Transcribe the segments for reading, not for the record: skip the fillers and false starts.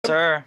sir.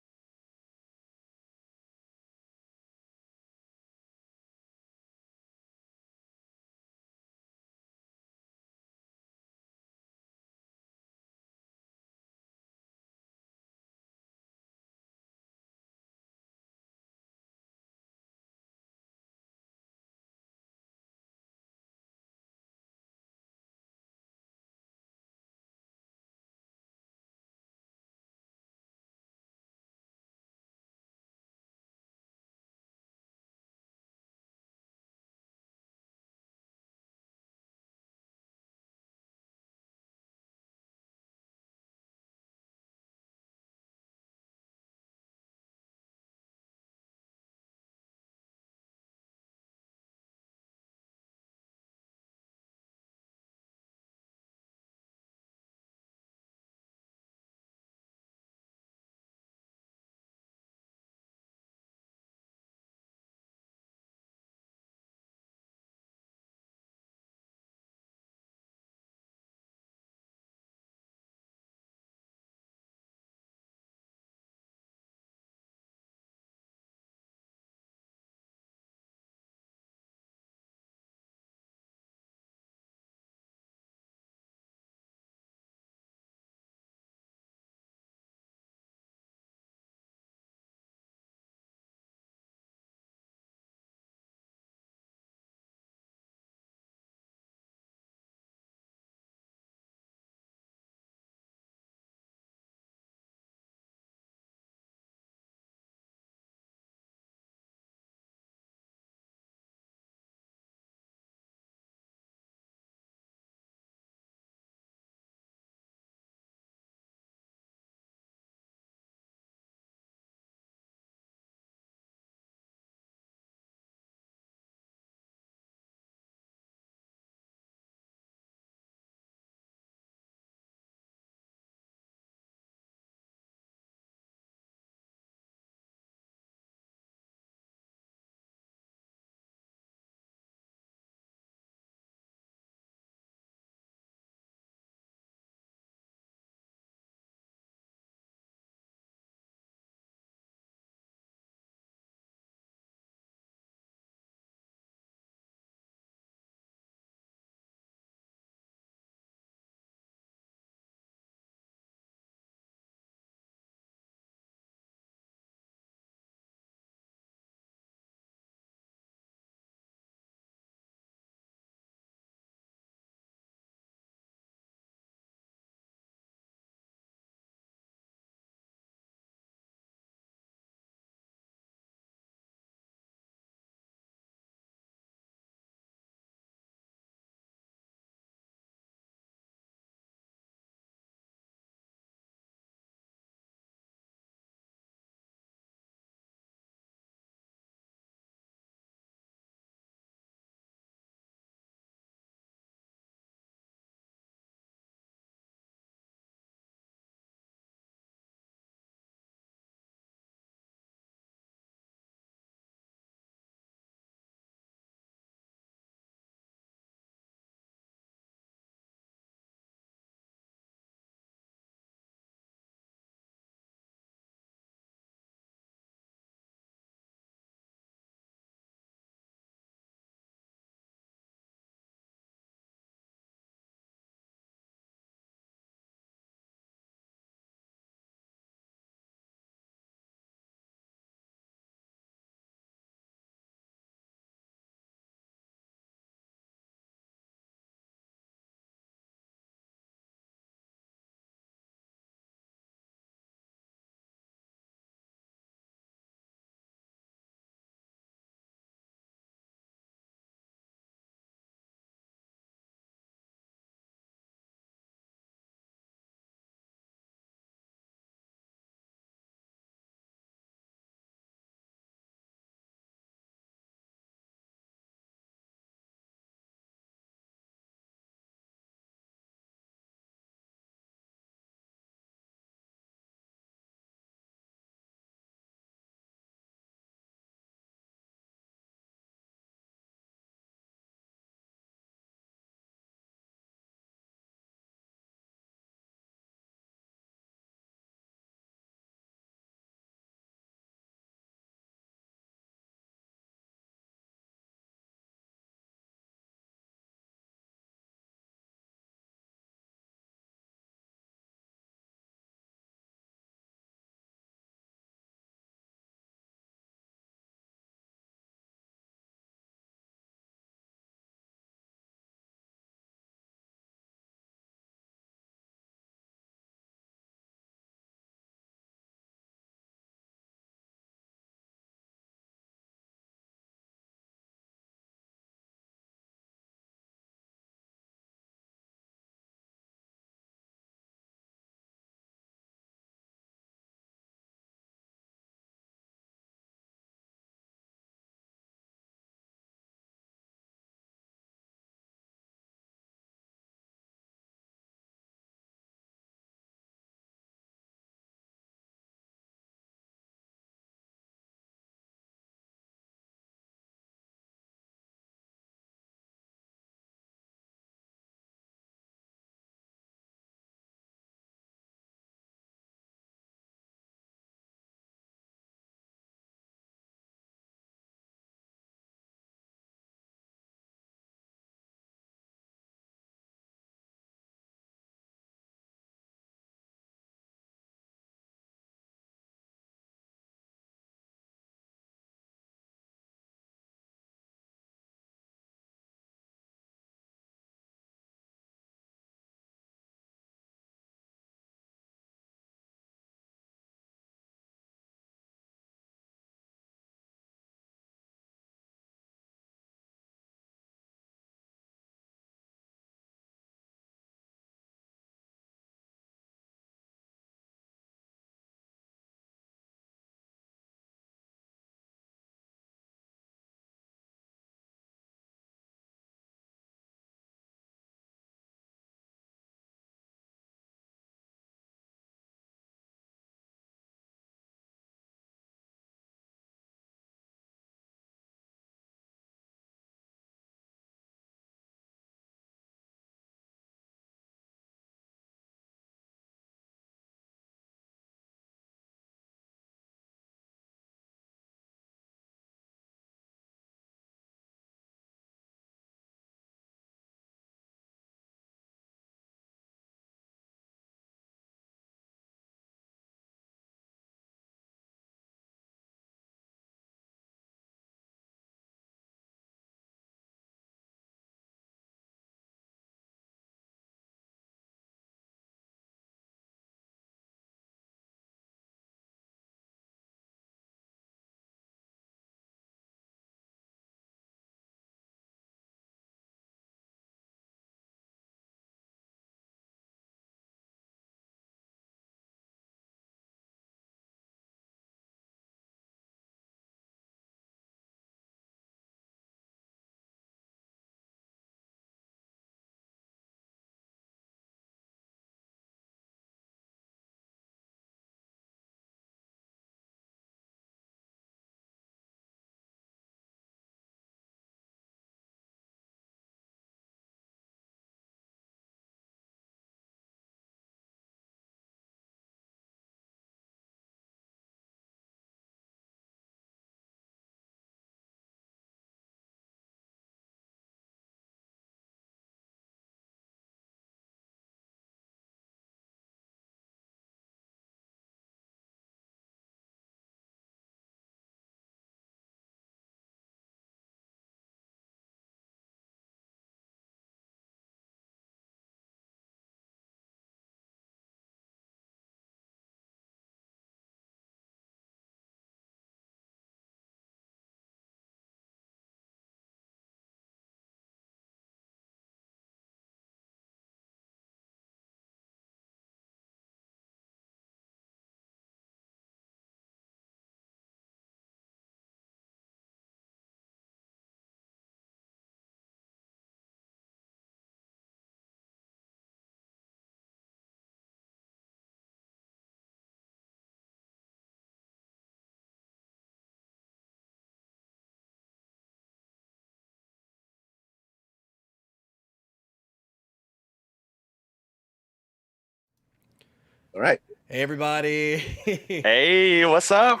All right. Hey, everybody. Hey, what's up?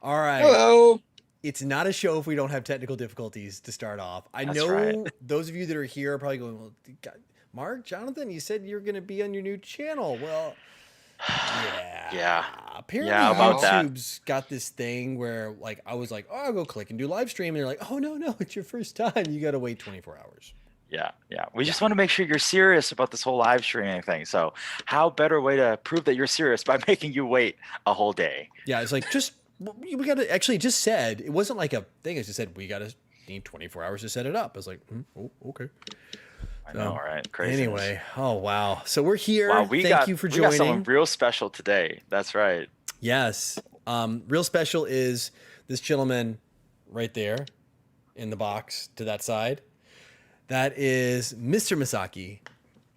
All right. Hello. It's not a show if we don't have technical difficulties to start off. I That's know right. those of you that are here are probably going, well, Mark, Jonathan, you said you're going to be on your new channel. Well, yeah. Yeah. Apparently, Yeah, about that. YouTube's got this thing where, like, I was like, oh, I'll go click and do live stream. And they're like, oh, no, it's your first time. You got to wait 24 hours. Yeah. We just want to make sure you're serious about this whole live streaming thing. So, how better way to prove that you're serious by making you wait a whole day? Yeah, it's like, we got to actually it just said, it wasn't like a thing. It just said, we got to need 24 hours to set it up. I was like, oh, okay. I know, right? Crazy. Anyway, oh wow. So we're here. Wow, Thank you for we got someone joining. real special today. That's right. Yes. Real special is this gentleman right there in the box to that side. That is Mr. Masaki.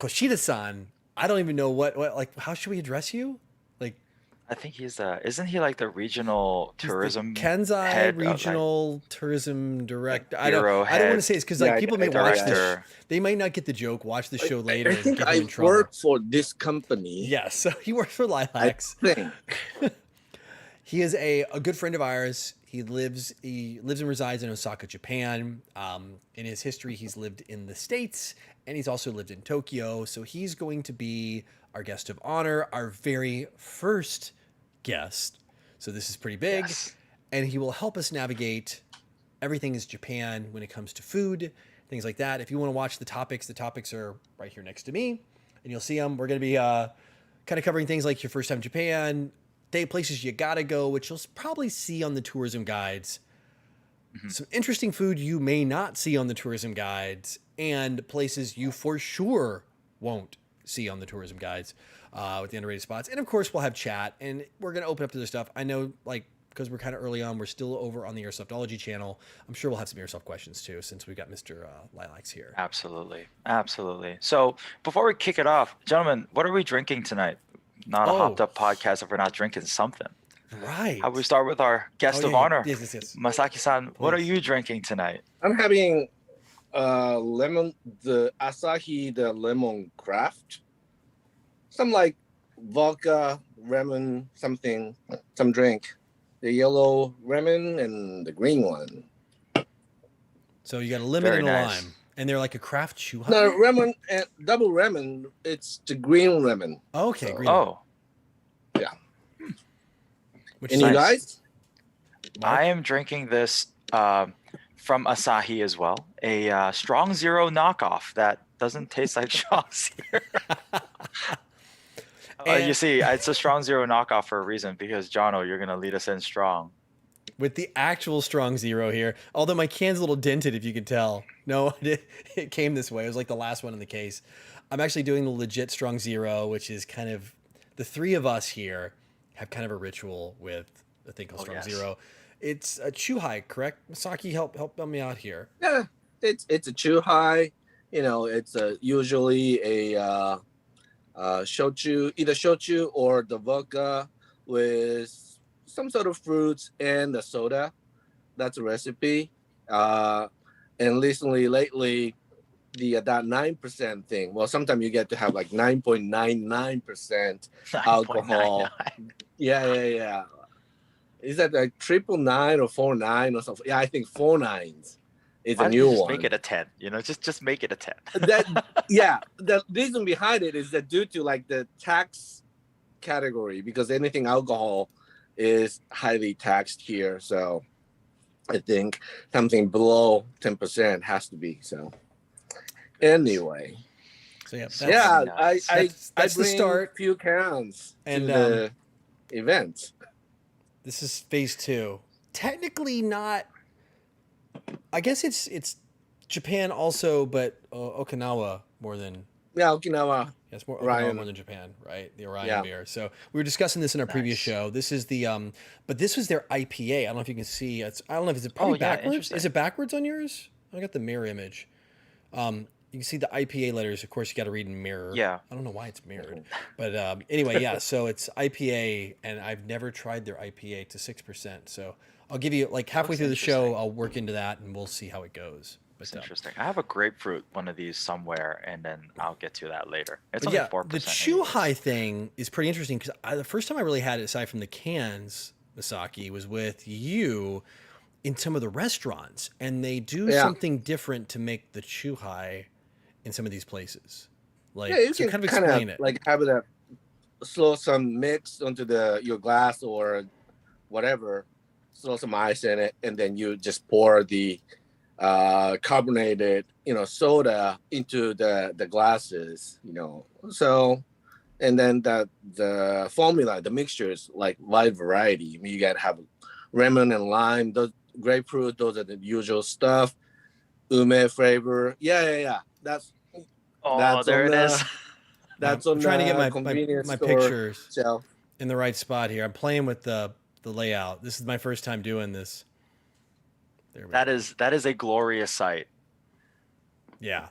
Koshida-san. I don't even know what like how should we address you? Like I think isn't he like the regional he's the tourism Kenzai head of, Regional Tourism Director. I bureau don't want to head, say it's because Yeah, like people may yeah, watch this. director. They might not get the joke, watch the show later, I and think get I in trouble. work for this company. Yes, so he works for I Lilacs. think. He is a good friend of ours. He lives and resides in Osaka, Japan. In his history, he's lived in the States and he's also lived in Tokyo. So he's going to be our guest of honor, our very first guest. So this is pretty big. Yes. And he will help us navigate everything is Japan when it comes to food, things like that. If you want to watch the topics are right here next to me and you'll see them. We're going to be kind of covering things like your first time in Japan, places you gotta go, which you'll probably see on the tourism guides. Mm-hmm. Some interesting food you may not see on the tourism guides, and places you for sure won't see on the tourism guides with the underrated spots. And of course, we'll have chat, and we're gonna open up to the stuff. I know, like, because we're kind of early on, we're still over on the Airsoftology channel. I'm sure we'll have some airsoft questions too, since we've got Mr. Lilacs here. Absolutely. So, before we kick it off, gentlemen, what are we drinking tonight? Not a hopped up podcast if we're not drinking something. Right. How we start with our guest of honor, Yes. Masaki-san. What are Please. you drinking tonight? I'm having the Asahi, the lemon craft. Some like vodka, lemon, something, some drink. The yellow lemon and the green one. So you got a lemon Very and a nice. lime, and they're like a craft chew. No, lemon and double lemon. It's the green lemon. Okay, So- green. lemon. Oh, Which And is you Nice. guys? Mark? I am drinking this from Asahi as well. A Strong Zero knockoff that doesn't taste like Strong Zero. And- You see, it's a Strong Zero knockoff for a reason because, Jono, you're going to lead us in strong. with the actual strong zero here. Although my can's a little dented, if you can tell. No, it came this way. It was like the last one in the case. I'm actually doing the legit strong zero, which is kind of the three of us here have kind of a ritual with a thing called Oh, strong yes. zero. It's a chuhai, correct? Masaki, help me out here. Yeah, it's a chuhai. You know, it's usually a shochu, either shochu or the vodka with some sort of fruits and the soda. That's a recipe. And lately, that 9% thing. Well, sometimes you get to have like 9.99% alcohol. 9.99. Yeah. Is that like 999 or 49 or something? Yeah, I think 49s is Why a don't you new just one. make it a 10? Just make it a 10. The reason behind it is that due to like the tax category, because anything alcohol is highly taxed here. So I think something below 10% has to be. So anyway, So yeah, So- yeah, nice. I That's the bring start. few cans And, to the event. this is phase 2. Technically not. I guess it's Japan also, but Okinawa more than. Yeah, Okinawa. Yes, more Orion. Okinawa more than Japan, right? The Orion Yeah. beer. So we were discussing this in our previous Nice. show. This is the but this was their IPA. I don't know if you can see. I don't know if it's probably Oh, yeah, backwards. interesting. Is it backwards on yours? I got the mirror image. You can see the IPA letters. Of course, you got to read in mirror. Yeah. I don't know why it's mirrored, but anyway, yeah. So it's IPA, and I've never tried their IPA to 6%. So I'll give you like halfway Looks through the show. interesting. I'll work into that, and we'll see how it goes. It's interesting. I have a grapefruit one of these somewhere, and then I'll get to that later. It's But only yeah, 4%. the Chuhai thing is pretty interesting because the first time I really had it, aside from the cans, Masaki, was with you in some of the restaurants, and they do something different to make the Chuhai in some of these places. Like, Yeah, you so can kind of explain it. like have it slow some mix onto your glass or whatever, throw some ice in it, and then you just pour the carbonated soda into the glasses, so, and then the formula, the mixtures, like wide variety. I mean, you gotta have lemon and lime, those grapefruit, those are the usual stuff. Ume flavor, that's there it is. That's I'm on trying to get convenience my store pictures shelf. in the right spot here. I'm playing with the layout. This is my first time doing this. There we go. That is a glorious sight. Yeah.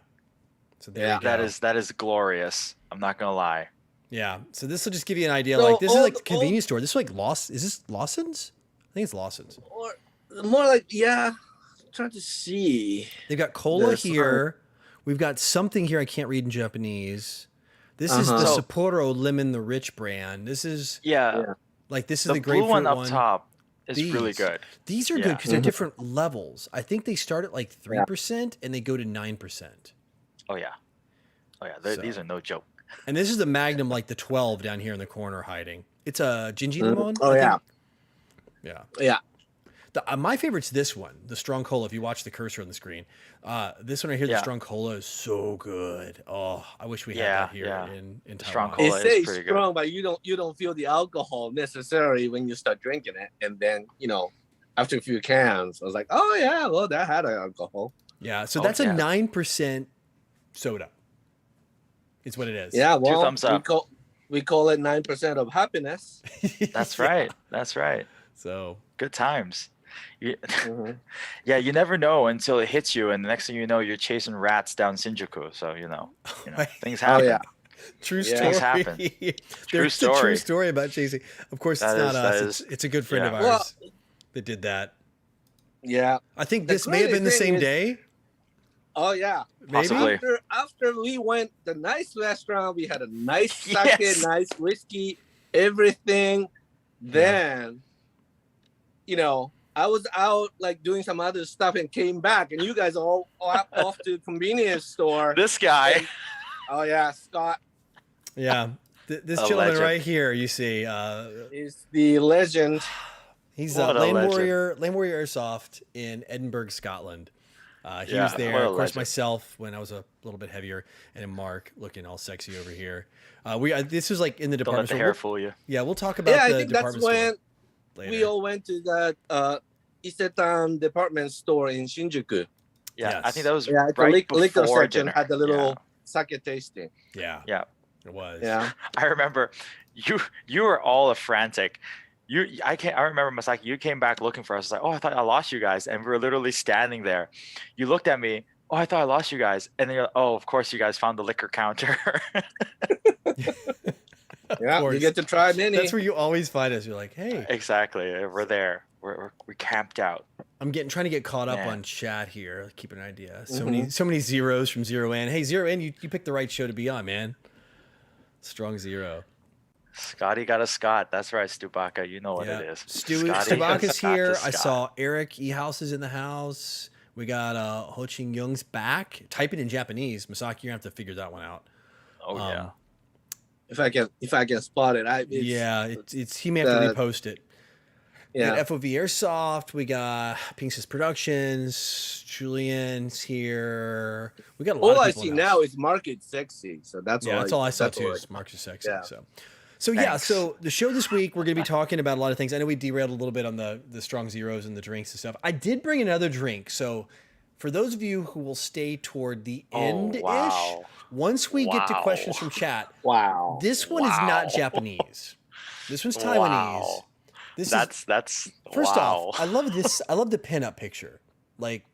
So there you go. That is glorious. I'm not gonna lie. Yeah. So this will just give you an idea. So like this is like the convenience store. This is like Is this Lawson's? I think it's Lawson's. Or more like, trying to see. They've got cola here. We've got something here I can't read in Japanese. This is the Sapporo Lemon, the Rich brand. This is like this is the grapefruit blue one up top is really good. These are good because they're different levels. I think they start at like 3% and they go to 9%. Oh yeah. These are no joke. And this is the Magnum, like the 12 down here in the corner hiding. It's a Jinji Limon. Oh yeah. Yeah. My favorite's this one, the strong cola. If you watch the cursor on the screen, this one right here, the strong cola is so good. Oh, I wish we had that here in Taiwan. Strong cola it stays strong, but you don't feel the alcohol necessarily when you start drinking it. And then after a few cans, I was like, oh yeah, well that had alcohol. Yeah, so that's a 9% soda. Is what it is. Yeah, well, 2 thumbs up. We call it 9% of happiness. That's right. That's right. So good times. Yeah, you never know until it hits you, and the next thing you know, you're chasing rats down Shinjuku. So things happen. Oh yeah, true story. Things happen. There's a true story about chasing. Of course, it's not us. It's a good friend of ours that did that. Yeah, I think this may have been the same day. Oh yeah, possibly. After we went the nice restaurant, we had a nice sake, nice whiskey, everything. Then, I was out like doing some other stuff and came back, and you guys all off to convenience store. This guy. Oh yeah, Scott. Yeah, this gentleman legend. Right here, you see, is the legend. He's Lane Warrior Airsoft in Edinburgh, Scotland. He was there. Of course, myself when I was a little bit heavier, and Mark looking all sexy over here. This was like in the department store. Don't let the hair fool you. Yeah, we'll talk about the department store. That's when we all went to that Isetan department store in Shinjuku. Yeah, yes. I think that was right before liquor section dinner. had the little sake tasting. Yeah, it was. Yeah, I remember you were all frantic. I remember, Masaki, you came back looking for us. Like, oh, I thought I lost you guys, and we were literally standing there. You looked at me. Oh, I thought I lost you guys, and then you're like, oh, of course you guys found the liquor counter. Yeah, you get to try many. That's where you always find us. You're like, hey. Exactly. We're there. We camped out. I'm trying to get caught up on chat here. Keep an idea. So many zeros from Zero In. Hey, Zero In, you picked the right show to be on, man. Strong zero. Scotty got a Scott. That's right, Stubaka. You know what it is. Stubaka's here. I saw Eric E-House is in the house. We got Ho Ching Young's back. Type it in Japanese. Masaki, you're gonna have to figure that one out. Oh yeah. If I can spot it, it's he may have to repost it. Yeah. We got FOV Airsoft. We got Pinksis Productions. Julian's here. We got a lot of people. All I see now is Market Sexy. So that's all I saw too. Is Market Sexy. Yeah. So the show this week, we're going to be talking about a lot of things. I know we derailed a little bit on the strong zeros and the drinks and stuff. I did bring another drink. So for those of you who will stay toward the end-ish, once we get to questions from chat, this one is not Japanese. This one's Taiwanese. That's first off, I love this. I love the pinup picture. Like,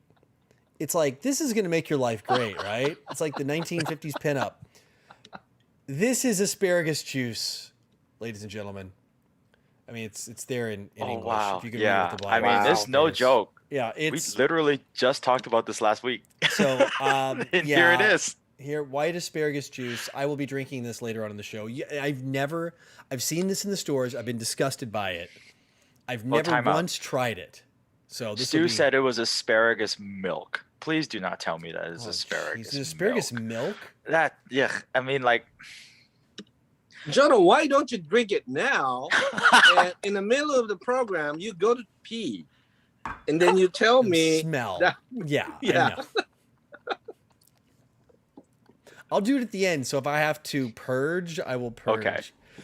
it's like, this is going to make your life great, right? It's like the 1950s pinup. This is asparagus juice, ladies and gentlemen. I mean, it's there in English. Wow. If you can read it at the bottom. I mean, there's no joke. Yeah, we literally just talked about this last week. So, And yeah, here it is. Here, white asparagus juice. I will be drinking this later on in the show. I've seen this in the stores. I've been disgusted by it. I've Oh, never time out. once tried it. So this will Stu be. said it was asparagus milk. Please do not tell me that it's Oh, asparagus jeez, asparagus milk. milk? That, yeah, I mean, like, Jonah, why don't you drink it now? And in the middle of the program, you go to pee, and then you tell me Smell. that- Yeah, Yeah. I know. I'll do it at the end. So if I have to purge, I will purge. Okay.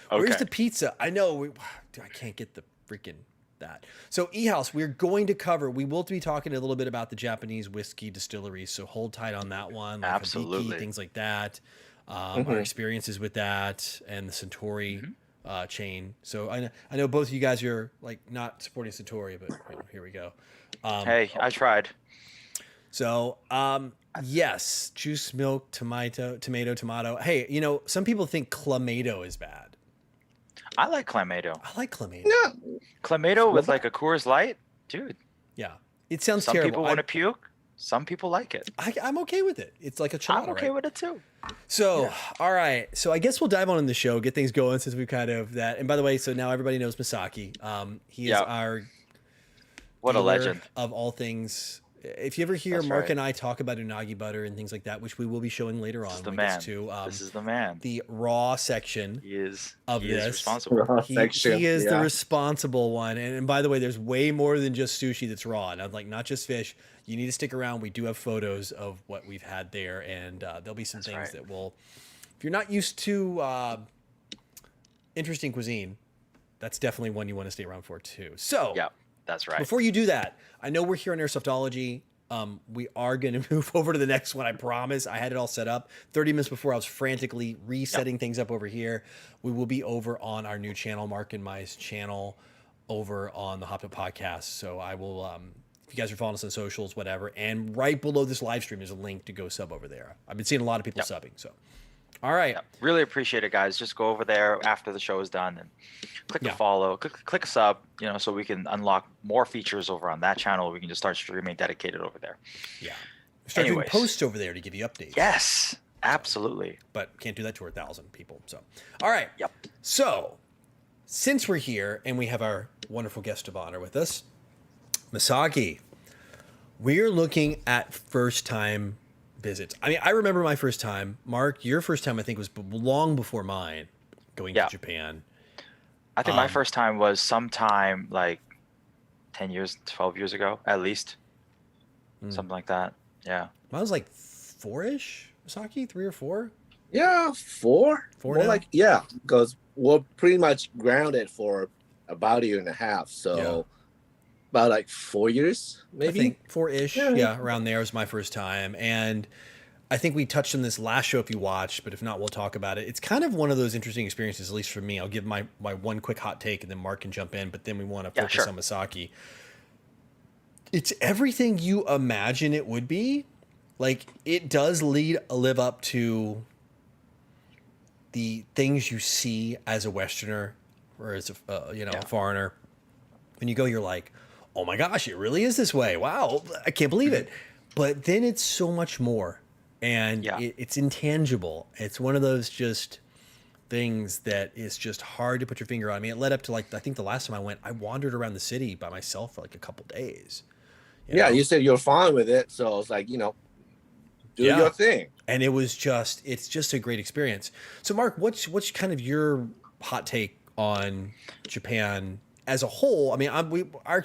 Where's Okay. the pizza? I know. I can't get the freaking that. So E-House, we're going to cover. We will be talking a little bit about the Japanese whiskey distilleries. So hold tight on that one. Like Absolutely. Hibiki, things like that. Our experiences with that and the Centauri chain. So I know both of you guys are like not supporting Centauri, but here we go. Hey, I tried. So, yes, juice, milk, tomato. Hey, some people think clamato is bad. I like clamato. I like clamato. Yeah. Clamato with like a Coors Light, dude. Yeah, it sounds Some terrible. people want to puke. Some people like it. I'm okay with it. It's like a chilada, I'm okay right? with it too. So, all right. So I guess we'll dive on in the show, get things going since we've kind of that. And by the way, so now everybody knows Masaki. He is Yeah. our What a dealer legend. of all things. If you ever hear That's Mark right. and I talk about unagi butter and things like that, which we will be showing later on, This is the when it gets man. to This is the man. the raw section He is of he this. is responsible. He Section, is the yeah. responsible one. And by the way, there's way more than just sushi that's raw. And I'm like, not just fish. You need to stick around. We do have photos of what we've had there. And there'll be some That's things right. that will, if you're not used to interesting cuisine, that's definitely one you want to stay around for too. So Yeah, that's right. before you do that, I know we're here on Airsoftology. We are going to move over to the next one. I promise. I had it all set up 30 minutes before. I was frantically resetting things up over here. We will be over on our new channel, Mark and Mai's channel, over on the HoppedUp podcast. So I will, if you guys are following us on socials, whatever, and right below this live stream is a link to go sub over there. I've been seeing a lot of people subbing. So, all right. Yeah, really appreciate it, guys. Just go over there after the show is done and click the follow, click a sub, so we can unlock more features over on that channel. We can just start streaming dedicated over there. Yeah. Start doing Anyways. posts over there to give you updates. Yes, absolutely. But can't do that to 1,000 people. So, all right. Yep. So, since we're here and we have our wonderful guest of honor with us, Masaki, we're looking at first time visits. I mean, I remember my first time. Mark, your first time I think was long before mine going to Japan. I think my first time was sometime like 10 years, 12 years ago, at least. Something like that. Yeah. Mine was like 4-ish, Masaki, 3 or 4. Yeah, 4. Four More now? like because we're pretty much grounded for about a year and a half. So about like 4 years, maybe. I think 4-ish. Yeah. Yeah, around there was my first time. And I think we touched on this last show if you watched, but if not, we'll talk about it. It's kind of one of those interesting experiences, at least for me. I'll give my one quick hot take and then Mark can jump in, but then we want to focus on Masaki. It's everything you imagine it would be. Like, it does live up to the things you see as a Westerner or as a foreigner. When you go, you're like, oh my gosh, it really is this way. Wow, I can't believe it. But then it's so much more. And it's intangible. It's one of those just things that is just hard to put your finger on. I mean, it led up to I think the last time I went, I wandered around the city by myself for like a couple days. You said you're fine with it. So it's like, do your thing. And it's just a great experience. So Mark, what's kind of your hot take on Japan as a whole? I mean,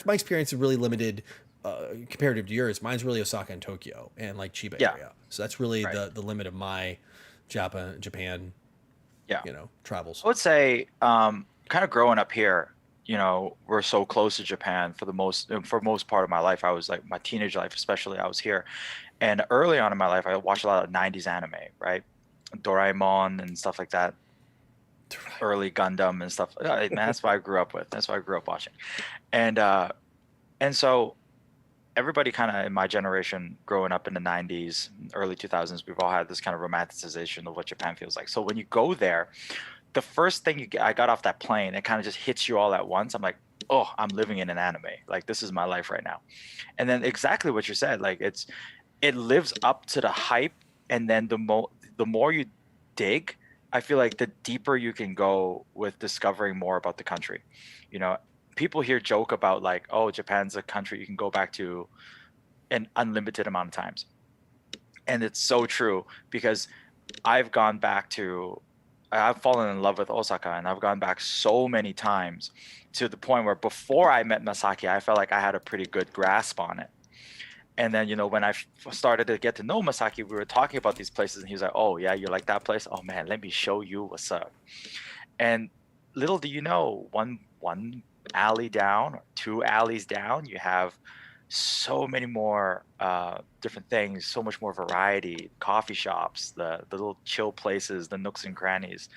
my experience is really limited comparative to yours. Mine's really Osaka and Tokyo and like Chiba area. So that's really the limit of my Japan travels. I would say kind of growing up here, we're so close to Japan for most part of my life. I was like my teenage life, especially I was here. And early on in my life, I watched a lot of 90s anime, right? Doraemon and stuff like that. Early Gundam and stuff. Man, that's what I grew up with. That's what I grew up watching. And so everybody kind of in my generation growing up in the 90s, early 2000s, we've all had this kind of romanticization of what Japan feels like. So when you go there, the first thing I got off that plane, it kind of just hits you all at once. I'm like, oh, I'm living in an anime. Like, this is my life right now. And then exactly what you said, like it lives up to the hype, and then the more you dig, I feel like the deeper you can go with discovering more about the country. You know, people here joke about like, oh, Japan's a country you can go back to an unlimited amount of times. And it's so true because I've gone back to I've fallen in love with Osaka, and I've gone back so many times to the point where before I met Masaki, I felt like I had a pretty good grasp on it. And then, when I started to get to know Masaki, we were talking about these places, and he was like, "Oh yeah, you like that place? Oh man, let me show you what's up." And little do you know, one alley down or two alleys down, you have so many more different things, so much more variety, coffee shops, the little chill places, the nooks and crannies.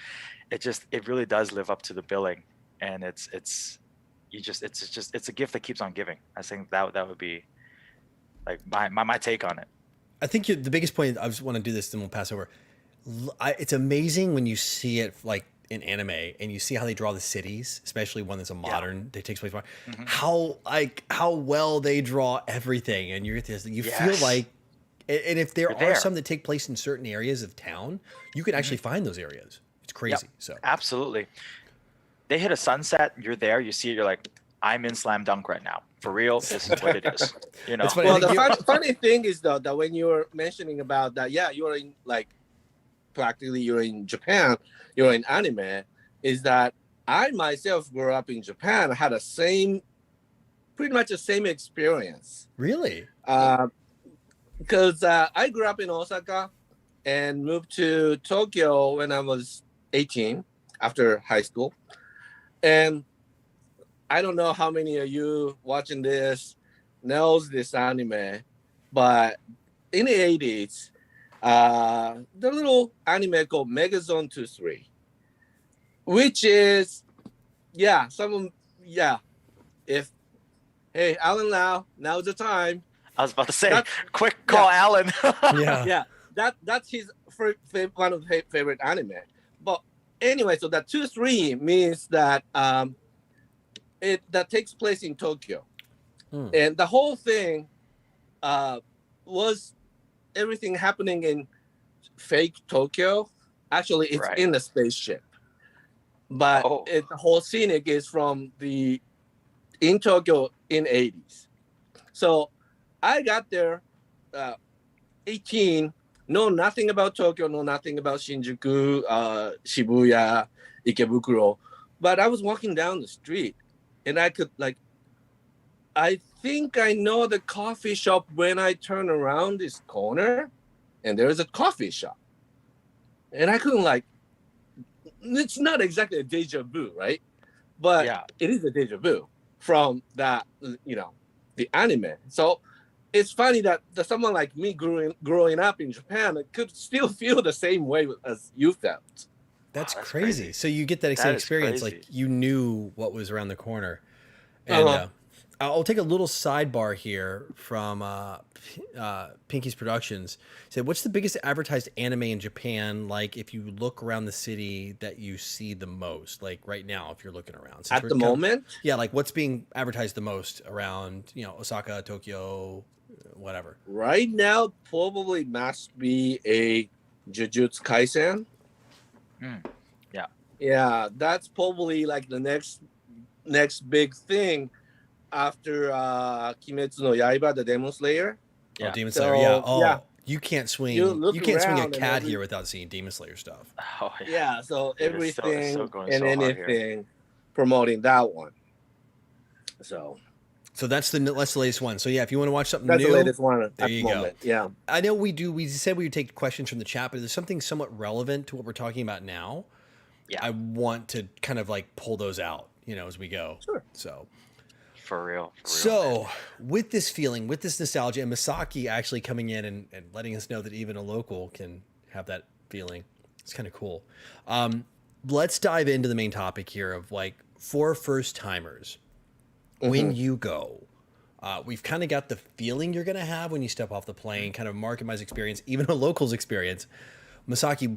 It really does live up to the billing, and it's a gift that keeps on giving. I think that would be like my take on it. I think the biggest point, I just want to do this, then we'll pass over. It's amazing when you see it like in anime and you see how they draw the cities, especially one that's a modern, that takes place. Mhm. How well they draw everything, and you feel Yes. like, and if there You're are there. some that take place in certain areas of town, you can actually find those areas. It's crazy. So Absolutely. They hit a sunset, you're there, you see it, you're like, I'm in Slam Dunk right now. For real, this is what it is. It's funny. Well, I the think funny thing is though that when you were mentioning about that, yeah, you're in like practically you're in Japan, you're in anime, is that I myself grew up in Japan, had pretty much the same experience. really, Because I grew up in Osaka and moved to Tokyo when I was 18 after high school. And I don't know how many of you watching this knows this anime, but in the 80s, the little anime called Megazone 2-3, which is, if, hey, Alan Lau, now's the time. I was about to say, That's- quick call Alan. yeah. Yeah, that's his one of his favorite anime. But anyway, so that 2-3 means that that takes place in Tokyo, and the whole thing was everything happening in fake Tokyo. Actually, it's Right. in the spaceship, but Oh. the whole scenic is from in Tokyo in 80s. So I got there 18, know nothing about Tokyo, know nothing about Shinjuku, Shibuya, Ikebukuro. But I was walking down the street and I could I think I know the coffee shop when I turn around this corner and there's a coffee shop. And I couldn't it's not exactly a deja vu, right? But Yeah. it is a deja vu from that, the anime. So it's funny that someone like me growing up in Japan could still feel the same way as you felt. That's, Wow, that's crazy. crazy. So you get that That same is experience, crazy. like you knew what was around the corner. And I'll take a little sidebar here from Pinky's Productions. He said, "What's the biggest advertised anime in Japan? Like, if you look around the city, that you see the most, like right now, if you're looking around At the moment, yeah, like what's being advertised the most around, Osaka, Tokyo, whatever." right now probably must be a Jujutsu Kaisen. Yeah. Yeah, that's probably like the next big thing after Kimetsu no Yaiba, the Demon Slayer. Oh, Yeah. Demon So, Slayer. Yeah. Oh, yeah. you can't swing. You You, look can't swing a around and cat here without seeing Demon Slayer stuff. Oh yeah. Yeah, so Dude, it's so everything going and so hard here. anything promoting that one. So So that's the latest one. So yeah, if you want to watch something that's new, the latest one at there the you go. moment. Yeah. I know we said we would take questions from the chat, but there's something somewhat relevant to what we're talking about now. Yeah. I want to kind of like pull those out, as we go. Sure. So For real. So, with this feeling, with this nostalgia, and Masaki actually coming in and letting us know that even a local can have that feeling, it's kind of cool. Let's dive into the main topic here of for first timers, when you go, we've kind of got the feeling you're going to have when you step off the plane, kind of Mark and my experience, even a local's experience. Masaki,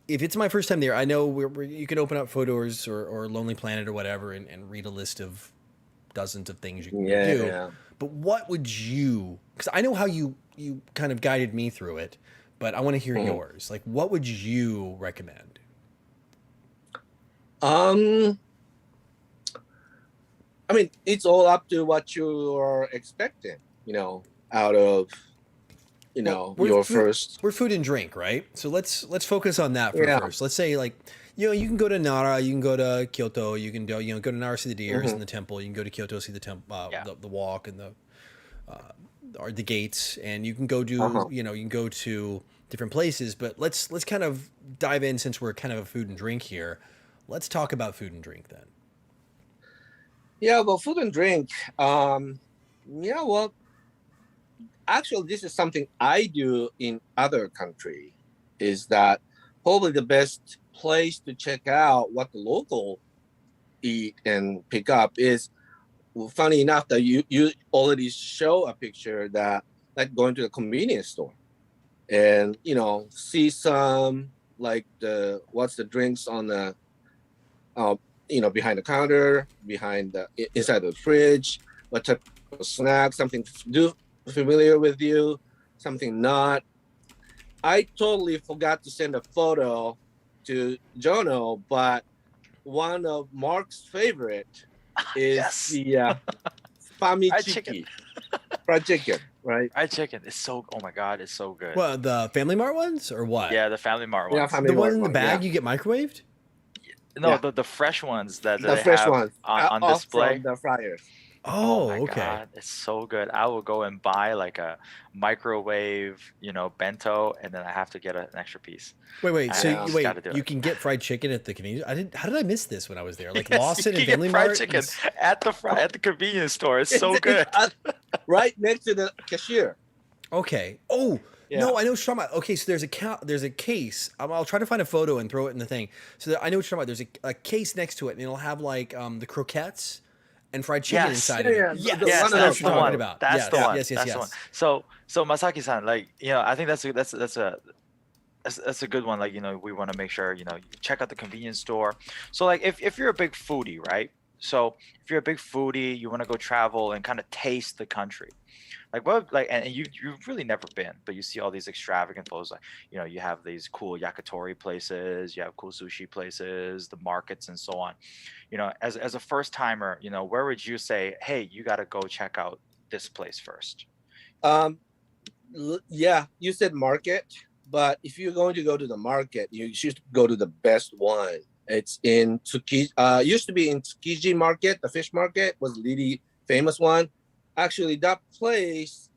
if it's my first time there, I know you can open up Photos or Lonely Planet or whatever and read a list of dozens of things you can Yeah. do. But what would you? Because I know how you kind of guided me through it, but I want to hear yours. Like, what would you recommend? I mean, it's all up to what you are expecting, out of, your first. We're food and drink, right? So let's focus on that for first. Let's say like, you can go to Nara, you can go to Kyoto, you can go to Nara, see the deers and the temple. You can go to Kyoto, see the temple, the walk and or the gates, and you can go do, you can go to different places. But let's kind of dive in, since we're kind of a food and drink here. Let's talk about food and drink then. Yeah, well, food and drink. Well, actually, this is something I do in other country. Is that probably the best place to check out what the local eat and pick up is. Well, funny enough that you already show a picture that like going to the convenience store and see some like what's the drinks on the behind the counter, behind the inside the fridge, what type of snack, something familiar with you, something not. I totally forgot to send a photo to Jono, but one of Mark's favorite is the famichiki, fried chicken, right? Fried chicken is so. Oh my god, it's so good. Well, the Family Mart ones or what? Yeah, the Family Mart ones. Yeah, the one in the bag you get microwaved. No, the fresh ones that the they fresh have ones on display. From the fryers. Oh, my okay. God, it's so good. I will go and buy like a microwave, bento, and then I have to get an extra piece. Wait. So gotta do you it. can get fried chicken at the convenience. How did I miss this when I was there? Like Yes, Lawson you and can Family get fried Mart. chicken at the convenience store. It's so good. Right next to the cashier. Okay. Oh. Yeah. No, I know what you're talking about. Okay, so there's a case. I'll try to find a photo and throw it in the thing. So I know what you're talking about. There's a case next to it, and it'll have like the croquettes and fried chicken inside of it. Yeah. Yes, One of that's those the one. about. That's the one. Yes. That's the one. So Masaki-san, like I think that's a good one. Like we want to make sure you check out the convenience store. So like if you're a big foodie, right? So if you're a big foodie, you want to go travel and kind of taste the country. And you've really never been, but you see all these extravagant photos. Like you have these cool yakitori places, you have cool sushi places, the markets, and so on. As a first timer, where would you say, hey, you got to go check out this place first? Yeah, you said market, but if you're going to go to the market, you should go to the best one. It's in Tsukiji. Used to be in Tsukiji Market. The fish market was really famous one. Actually, that place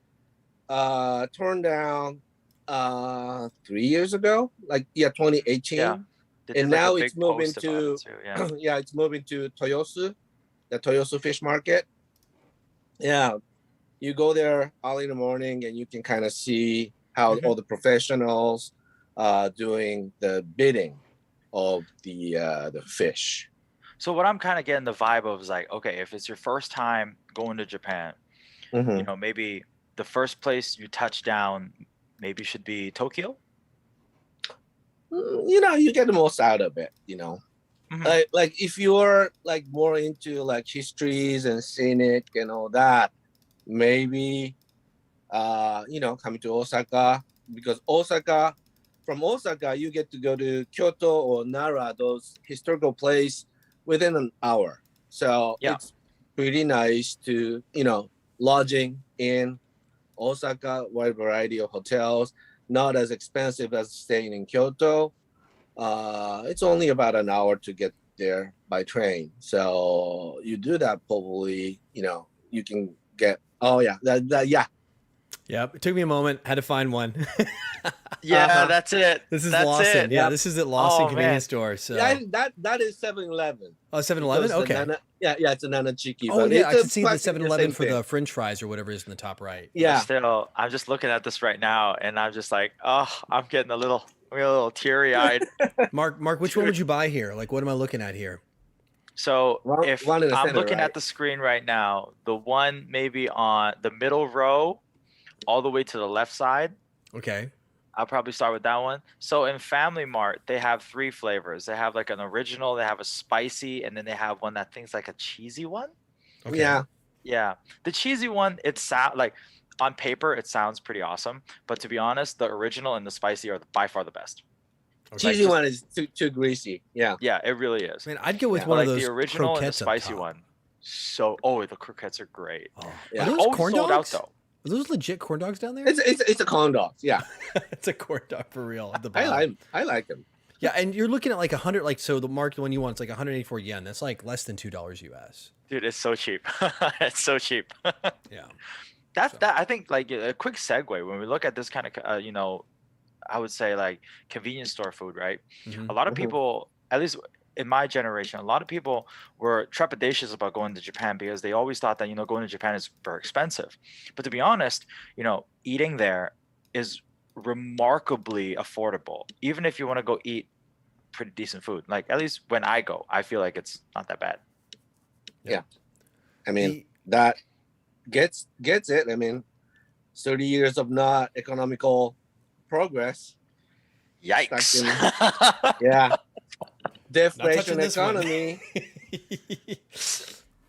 turned down 3 years ago, 2018. Yeah. And now it's moving to it's moving to Toyosu, the Toyosu fish market. Yeah, you go there early in the morning and you can kind of see how all the professionals doing the bidding of the fish. So what I'm kind of getting the vibe of is like, okay, if it's your first time going to Japan, maybe the first place you touch down maybe should be Tokyo. You get the most out of it. Like if you're like more into like histories and scenic and all that, maybe coming to Osaka, because from Osaka you get to go to Kyoto or Nara, those historical place within an hour. So it's pretty nice to lodging in Osaka, wide variety of hotels, not as expensive as staying in Kyoto. It's only about an hour to get there by train. So you do that, probably, you can get, Yep. It took me a moment. Had to find one. That's it. This is That's Lawson. it. Yeah, this is at Lawson convenience store. So that is 7-Eleven. Oh, 7-Eleven? Okay. It's a Nanachiki. Oh, yeah, I can see the 7-Eleven for the French fries or whatever is in the top right. Yeah. Still, I'm just looking at this right now, and I'm just like, oh, I'm getting a little teary-eyed. Mark, which one would you buy here? Like, what am I looking at here? So if one in the I'm center, looking right? at the screen right now, the one maybe on the middle row, all the way to the left side. Okay. I'll probably start with that one. So in Family Mart, they have 3 flavors. They have like an original, they have a spicy, and then they have one that thinks like a cheesy one. Okay. Yeah. Yeah, the cheesy one, it sound like on paper it sounds pretty awesome, but to be honest, the original and the spicy are by far the best. Okay. Cheesy just- one is too greasy. Yeah. Yeah, it really is. Man, I'd go with Yeah. one But of like those the original and the croquettes up spicy top. one. The croquettes are great. Oh. Yeah. Are those Always corn sold out dogs? though. Are those legit corn dogs down there? It's a corn dog. Yeah. It's a corn dog for real at the I bottom. like them. Yeah, and you're looking at like 100, like, so the market one you want, it's like 184 yen. That's like less than $2 US. Dude, it's so cheap. It's so cheap. Yeah. That's So- that. I think like a quick segue when we look at this kind of I would say like convenience store food, right? Mhm. A lot of Mhm. people, at least in my generation, a lot of people were trepidatious about going to Japan because they always thought that going to Japan is very expensive. But to be honest, eating there is remarkably affordable, even if you want to go eat pretty decent food. Like at least when I go, I feel like it's not that bad. I mean, that gets it. I mean, 30 years of not economical progress. Yikes! Yeah. touching Deflation this one. economy.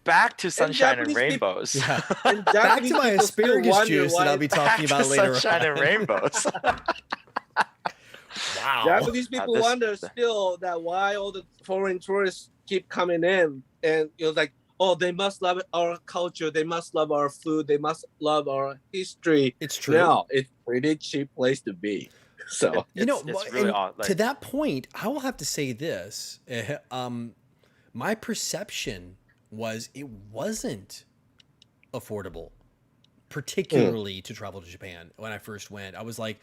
Back to sunshine and Japanese people- rainbows. Yeah. And Back to Japanese my people still asparagus wonder juice that why I'll be talking Back about to later sunshine on. and rainbows. Wow. Japanese people this- wonder still that why all the foreign tourists keep coming in, and like, oh, they must love our culture, they must love our food, they must love our history. It's true. No, it's pretty cheap place to be. So It's really and odd. to that point, I will have to say this. My perception was it wasn't affordable, particularly to travel to Japan. When I first went, I was like,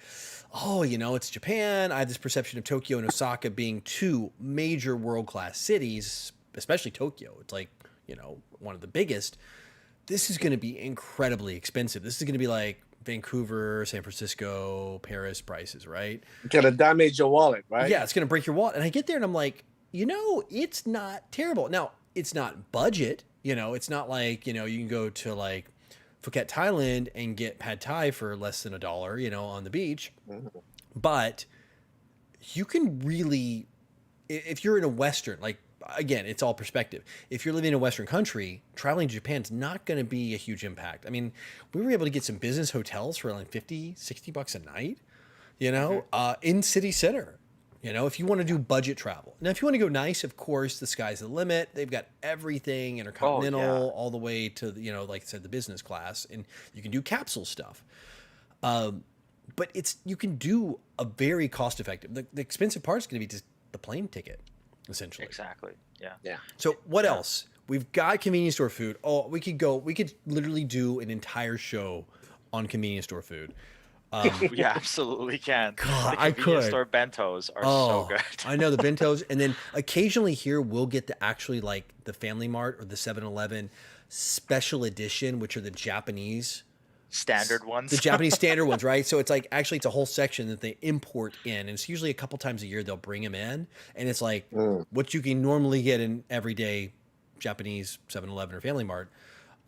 oh, it's Japan. I had this perception of Tokyo and Osaka being two major world-class cities, especially Tokyo. It's like, one of the biggest. This is going to be incredibly expensive. This is going to be like Vancouver, San Francisco, Paris prices, right? gonna damage your wallet, right? Yeah, it's going to break your wallet. And I get there and I'm like, it's not terrible. Now, it's not budget. It's not like, you can go to like Phuket, Thailand and get pad thai for less than $1, on the beach. Mhm. But you can really, if you're in a Western, like, again, it's all perspective. If you're living in a Western country, traveling to Japan is not going to be a huge impact. I mean, we were able to get some business hotels for like $50-$60 a night, in city center, if you want to do budget travel. Now, if you want to go nice, of course, the sky's the limit. They've got everything intercontinental all the way to, like I said, the business class, and you can do capsule stuff. But you can do a very cost effective. The expensive part is going to be just the plane ticket, essentially. Exactly. Yeah. So what else? We've got convenience store food. Oh, we could literally do an entire show on convenience store food. We absolutely can. God, The I convenience could. store bentos are so good. I know the bentos. And then occasionally here we'll get like the Family Mart or the 7-Eleven special edition, which are the Japanese Standard ones. the Japanese standard ones, right? So it's like actually it's a whole section that they import in, and it's usually a couple times a year they'll bring them in, and it's like what you can normally get in everyday Japanese 7-Eleven or Family Mart.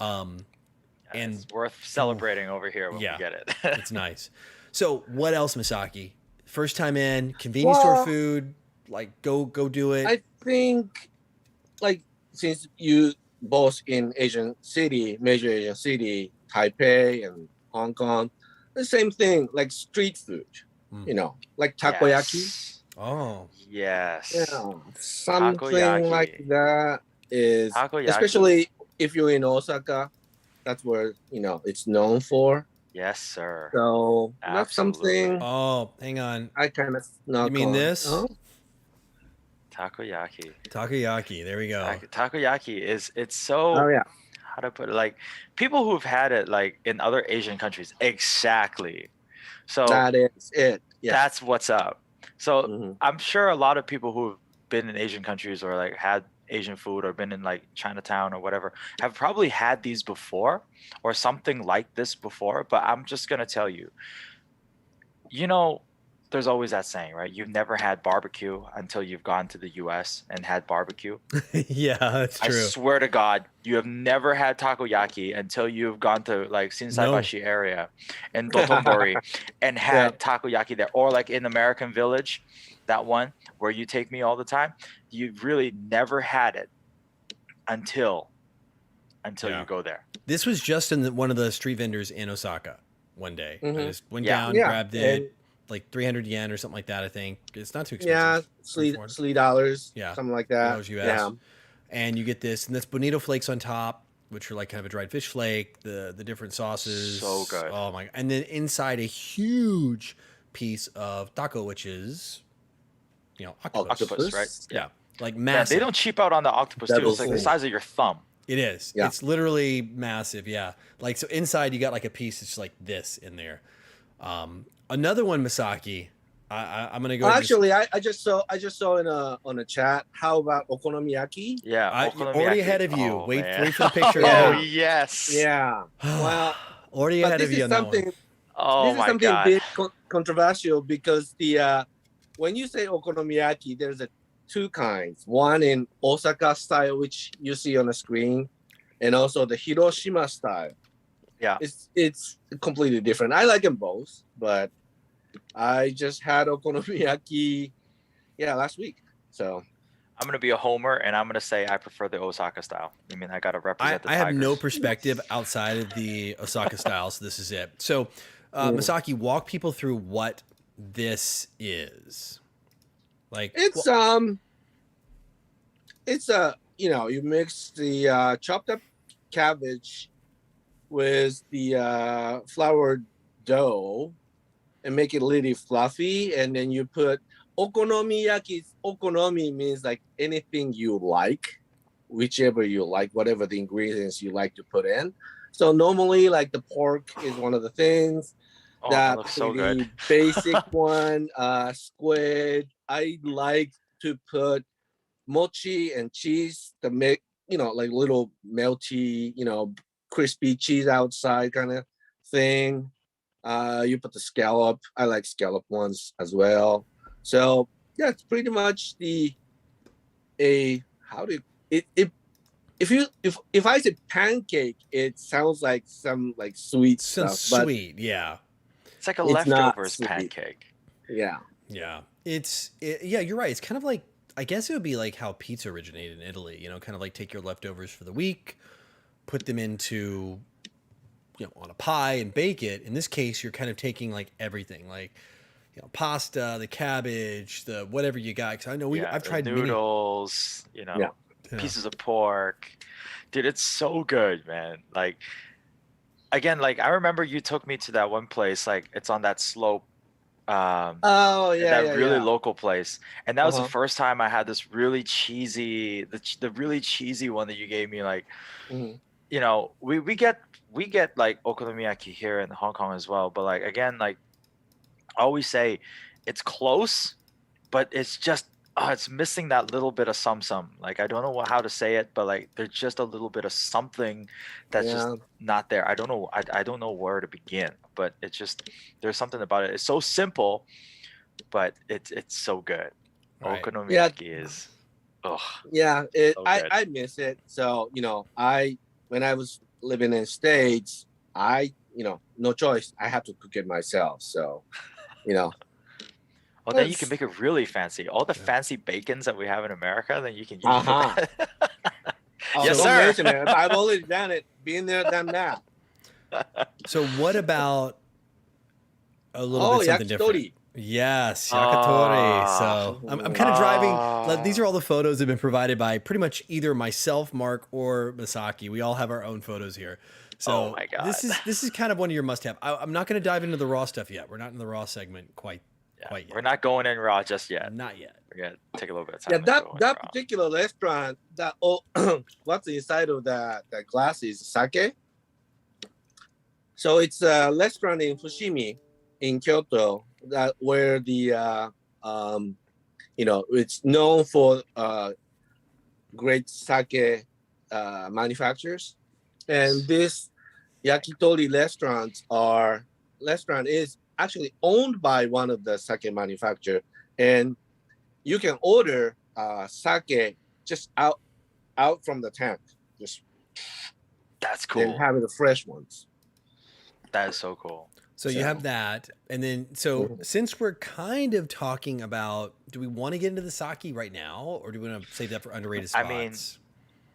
And it's worth celebrating over here when yeah, we get it. it's nice. So what else, Masaki? First time in convenience store food, like go do it. I think, like, since you both in major Asian city, Taipei and Hong Kong, the same thing, like street food, like takoyaki. Yes. Oh, Yes. Yeah, something Takoyaki. like that is, Takoyaki. especially if you're in Osaka, that's where, it's known for. Yes, sir. So that's Absolutely. something oh, hang on. I kind of snuck You mean on. this? Oh, Takoyaki. Takoyaki. There we go. Takoyaki it's so oh yeah. how to put it, like people who've had it like in other Asian countries. Exactly. So That is it. Yeah. that's what's up. So Mhm. I'm sure a lot of people who've been in Asian countries or like had Asian food or been in like Chinatown or whatever have probably had these before or something like this before. But I'm just gonna tell you, there's always that saying, right? You've never had barbecue until you've gone to the US and had barbecue. Yeah, that's I true. swear to God, you have never had takoyaki until you've gone to like Shinsaibashi area in Dotonbori and had takoyaki there, or like in American Village, that one where you take me all the time. You've really never had it until until Yeah. you go there. This was just in one of the street vendors in Osaka one day. I just went Yeah. down, Yeah, grabbed and it, like 300 yen or something like that. I think it's not too yeah, expensive. $3, $3, Yeah, something like that. $3 US. Yeah, And you get this, and that's bonito flakes on top, which are like kind of a dried fish flake. The different sauces, So good. Oh my! And then inside a huge piece of taco, which is, octopus. Octopus, right? Yeah, like Yeah, massive. they don't cheap out on the octopus too. It's like the Devil's size of your thumb. It is. Yeah. It's literally massive. Yeah. Like, so inside you got like a piece that's like this in there. Another one, Masaki. I'm gonna go. actually, I just saw in on a chat. How about okonomiyaki? Yeah, already ahead of you. Oh, wait man. for the picture. Oh Yeah. yes. Yeah. Well, already but ahead this of you is on that one. something. Oh This is my something a god. bit controversial because the when you say okonomiyaki, there's two kinds. One in Osaka style, which you see on the screen, and also the Hiroshima style. Yeah. It's completely different. I like them both, but I just had okonomiyaki, last week. So I'm gonna be a homer, and I'm gonna say I prefer the Osaka style. I mean, I gotta represent the I have no Tigers. perspective outside of the Osaka style, so this is it. So, Masaki, walk people through what this is. Like, it's you mix the chopped up cabbage with the flour dough and make it really fluffy, and then you put okonomiyaki. Okonomi means like anything you like, whichever you like, whatever the ingredients you like to put in. So normally, like the pork is one of the things. Oh, that looks so pretty good. basic one, squid. I like to put mochi and cheese to make, like little melty, crispy cheese outside kind of thing. You put the scallop. I like scallop ones as well. So yeah, it's pretty much if I say pancake, it sounds like some like sweet some stuff, sweet, yeah. It's like a It's not leftovers sweet. pancake. yeah. Yeah. Yeah, you're right. It's kind of like, I guess it would be like how pizza originated in Italy, kind of like take your leftovers for the week, put them into, on a pie and bake it. In this case, you're kind of taking like everything, like, pasta, the cabbage, the whatever you got. Cause I know I've the tried noodles, Yeah. pieces of pork. Dude, it's so good, man. Like, again, like I remember you took me to that one place, like it's on that slope. Oh yeah, that really local place, and that was the Uh-huh. first time I had this really cheesy, the really cheesy one that you gave me. Like, Mhm. we get like okonomiyaki here in Hong Kong as well, but like again, like I always say, it's close, but it's just it's missing that little bit of some. Like I don't know how to say it, but like there's just a little bit of something that's just not there. I don't know. I don't know where to begin, but it's just there's something about it. It's so simple, but it's so good. Right. Okonomiyaki is, Yeah, So good. I miss it. So when I was living in States, I no choice. I have to cook it myself. So Well, then you can make it really fancy. All the fancy bacons that we have in America, then you can use Uh-huh. that. Oh, Yes, don't sir. mention it. I've already done it. Been there, done that. So what about a little bit something different? yakitori. Yes, yakitori. So I'm kind of driving. Ah. These are all the photos that have been provided by pretty much either myself, Mark, or Masaki. We all have our own photos here. So Oh my God. this is kind of one of your must-have. I'm not going to dive into the raw stuff yet. We're not in the raw segment quite yet. We're not going in raw just yet. Not yet. We're gonna take a little bit of Yeah, time. to go in that raw. particular restaurant, what's inside of that glass is sake. So it's a restaurant in Fushimi, in Kyoto, where the it's known for great sake manufacturers, and this yakitori restaurant is actually owned by one of the sake manufacturer, and you can order sake just out from the tank, just That's then cool. having the fresh ones. That is so cool. So you have that, and then since we're kind of talking about, do we want to get into the sake right now, or do we want to save that for underrated spots? I mean,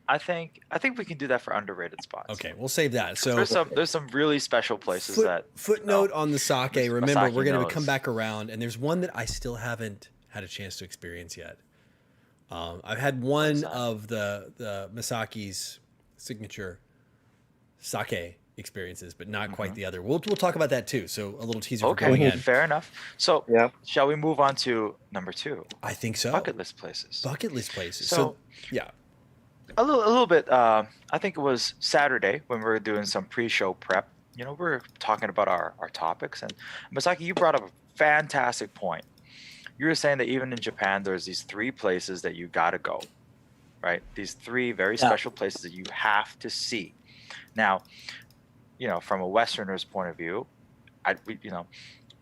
I think we can do that for underrated spots. Okay, we'll save that. So There's some really special places that footnote on the sake. Mr. Remember, Masaki we're going to knows. come back around, and there's one that I still haven't had a chance to experience yet. I've had one of the Masaki's signature sake experiences, but not quite the other. We'll talk about that too. So a little teaser for going in. Fair enough. So Yeah. shall we move on to number 2? I think so. Bucket list places. Bucket list places. So yeah. a little bit. I think it was Saturday when we were doing some pre-show prep. You know, we were talking about our topics, and Masaki, you brought up a fantastic point. You were saying that even in Japan, there's these 3 places that you gotta go, right? These 3 very special places that you have to see. Now, you know, from a Westerner's point of view,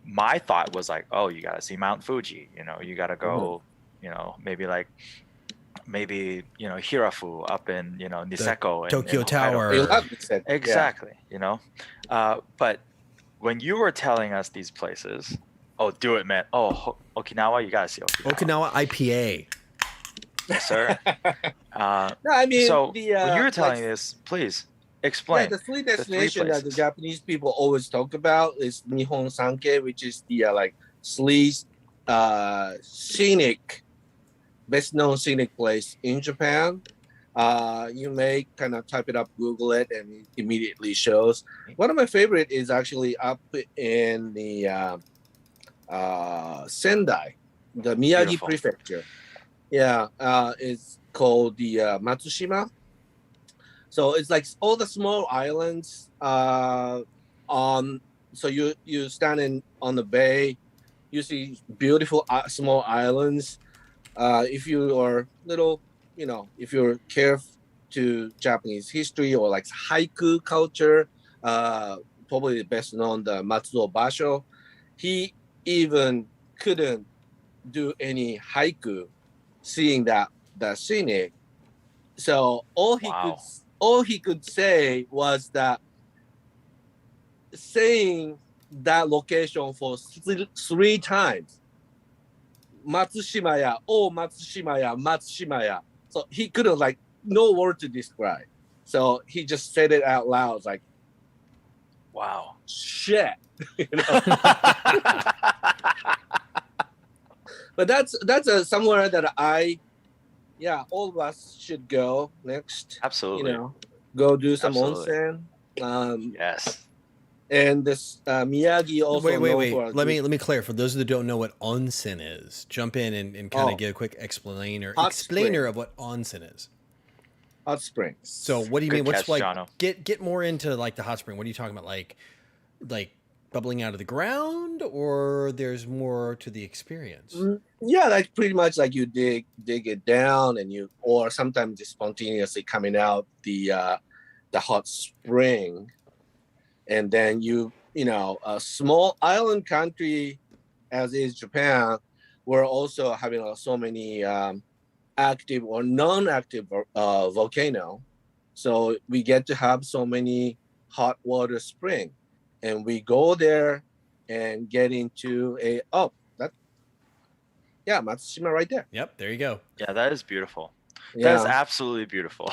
my thought was like, oh, you gotta see Mount Fuji. You know, you gotta go. You know, maybe Hirafu up in Niseko and Tokyo in Tower. Hokkaido. Exactly. You know, but when you were telling us these places, oh, do it, man. Oh, Okinawa, you gotta see Okinawa. Okinawa IPA. Yes, sir. No, I mean, so when you were telling this, please explain. Yeah, the 3 three destination that the places. Japanese people always talk about is Nihon Sanke, which is the scenic, best known scenic place in Japan. You may kind of type it up, Google it, and it immediately shows. One of my favorite is actually up in the Sendai, the Miyagi Beautiful. Prefecture. Yeah, it's called the Matsushima. So it's like all the small islands. So you standing on the bay, you see beautiful small islands. If you are little, if you're careful to Japanese history or like haiku culture, probably the best known, the Matsuo Basho, he even couldn't do any haiku, seeing that scenic. So all he could say was that saying that location for 3 times. Matsushima-ya, oh Matsushima-ya, Matsushima-ya. So he couldn't no word to describe. So he just said it out loud, like, wow, shit. But that's somewhere that all of us should go next. Absolutely. Go do some Absolutely. onsen. Yes. And this Miyagi also. Wait. Let me clarify. For those that don't know what onsen is, jump in and kind of give a quick explainer of what onsen is. Hot springs. So what do you Good mean? What's catch, Jono. Get more into the hot spring? What are you talking about? Like bubbling out of the ground, or there's more to the experience? Yeah, pretty much like you dig it down, or sometimes just spontaneously coming out the hot spring, and then a small island country as is Japan, we're also having so many active or non-active volcano, so we get to have so many hot water spring, and we go there and get into Matsushima right there. Yep, there you go. Yeah, that is beautiful. Yeah. That is absolutely beautiful.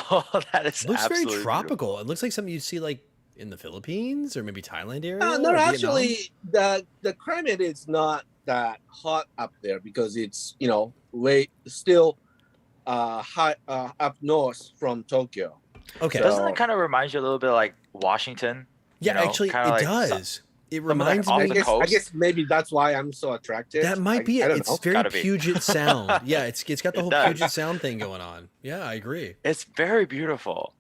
That is It looks absolutely very tropical. beautiful. It looks like something you'd see in the Philippines or maybe Thailand area. No, or actually, the climate is not that hot up there because it's way still high up north from Tokyo. Okay. Doesn't it kind of remind you a little bit like Washington? Yeah, actually, it does. It reminds off me. the coast. I guess maybe that's why I'm so attracted. That might be it. It's very Gotta be. Puget Sound. Yeah, it's got the It whole does. Puget Sound thing going on. Yeah, I agree. It's very beautiful.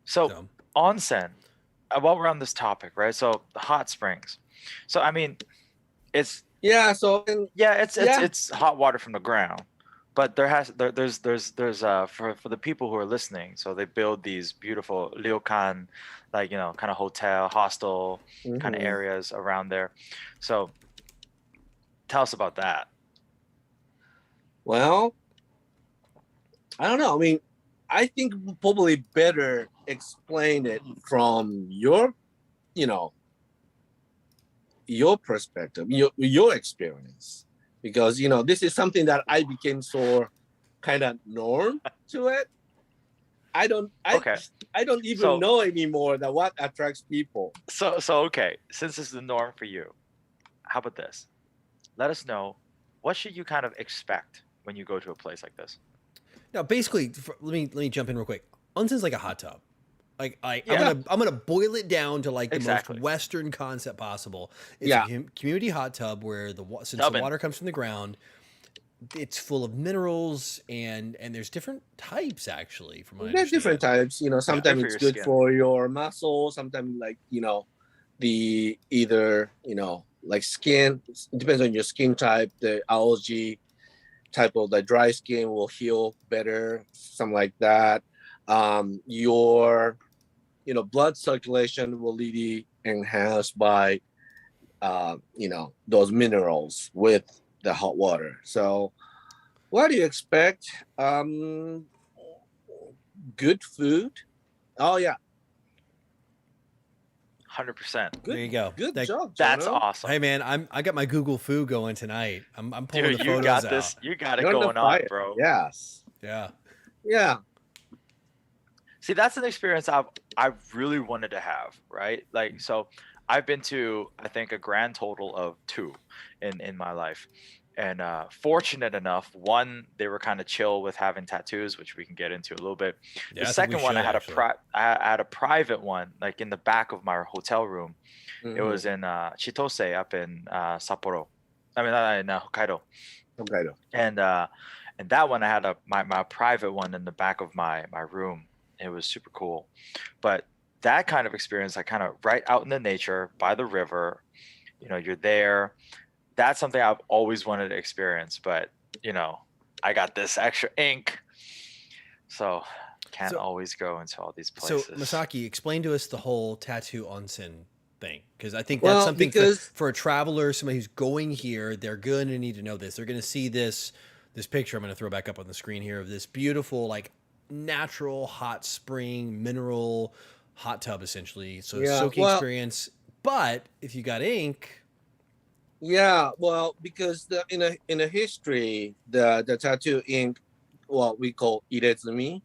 So onsen, while we're on this topic, right? So the hot springs. So I mean, it's it's hot water from the ground, but there's for the people who are listening. So they build these beautiful ryokan, kind of hotel, hostel kind of areas around there. So tell us about that. Well, I don't know. I mean, I think probably better explain it from your perspective, your experience, because this is something that I became so kind of norm to it. I don't Okay. I don't even So- know anymore that what attracts people. So okay, since this is the norm for you, how about this? Let us know, what should you kind of expect when you go to a place like this? Now, basically, let me jump in real quick. Onsen's like a hot tub. Like Yeah. I'm gonna boil it down to like the Exactly. most Western concept possible. It's Yeah. a community hot tub where since Tubbing. the water comes from the ground, it's full of minerals and there's different types actually. From what I There's different understand. types, you know. Sometimes for it's your good skin. for your muscle. Sometimes, like, you know, the either, you know, like skin. It depends on your skin type. The algae type of the dry skin will heal better, something like that. Your, you know, blood circulation will be enhanced by, you know, those minerals with the hot water. So, what do you expect? Good food. Oh yeah, 100%. good. There you go. Good That- job. That's Jono. awesome. Hey man, I got my Google Foo going tonight. I'm pulling Dude, the you photos got out. this. You got it You're on the going on, fire. bro. Yes. Yeah. Yeah. See, that's an experience I've really wanted to have, right? Like, so I've been to, I think, a grand total of 2 in my life. And fortunate enough, one, they were kind of chill with having tattoos, which we can get into a little bit. Yeah, The I think we second one, I should, had actually. I had a private one, like in the back of my hotel room. It Mhm. was in Chitose up in Sapporo. I mean, in Hokkaido. Okay. And that one I had my private one in the back of my room. It was super cool. But that kind of experience, like kind of right out in the nature by the river, you know, you're there. That's something I've always wanted to experience, but you know, I got this extra ink, so can't So- always go into all these So places. Masaki, explain to us the whole tattoo onsen thing, because I think Well, that's something because- for a traveler, somebody who's going here, they're going to need to know this. They're going to see this picture I'm going to throw back up on the screen here of this beautiful, like, natural hot spring mineral hot tub, essentially. So Yeah, soaking well- experience. But if you got ink, Yeah, well, because in a history, the tattoo ink, what we call irezumi,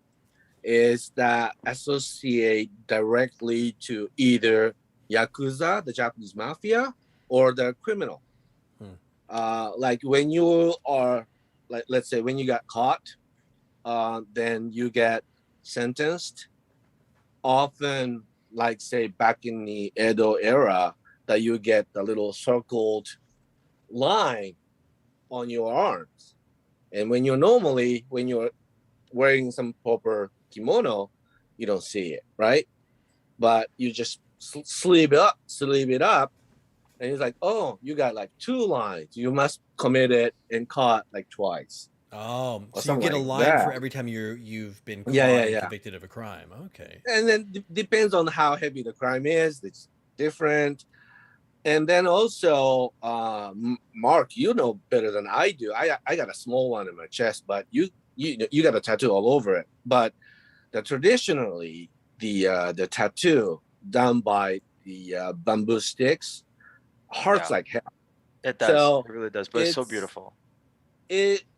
is that associate directly to either yakuza, the Japanese mafia, or the criminal. Like when you are, like, let's say when you got caught, then you get sentenced. Often, like say back in the Edo era, that you get the little circled line on your arms. And when you're wearing some proper kimono, you don't see it, right? But you just sleeve it up, and it's like, oh, you got like 2 lines. You must commit it and caught like twice. so you something get a like line for that. every time you've been caught Yeah, yeah, and yeah. convicted of a crime. Okay. And then depends on how heavy the crime is. It's different. And then also, Mark, you know better than I do. I got a small one in my chest, but you got a tattoo all over it. But traditionally, the tattoo done by the bamboo sticks hurts Yeah. like hell. It does. So It really does. But it's so it's- beautiful.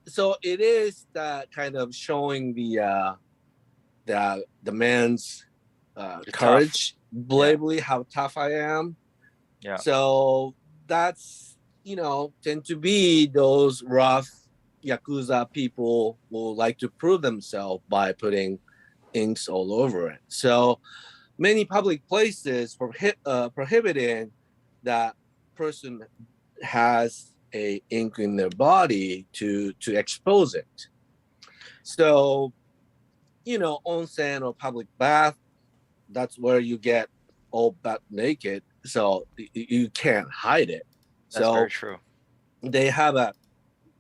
So it is that kind of showing the man's courage, bravely, how tough I am. Yeah. So that's, you know, tend to be those rough yakuza people who like to prove themselves by putting inks all over it. So many public places prohibiting that person has a ink in their body to expose it. So, you know, onsen or public bath, that's where you get all butt naked, so you can't hide it. That's So very true. they have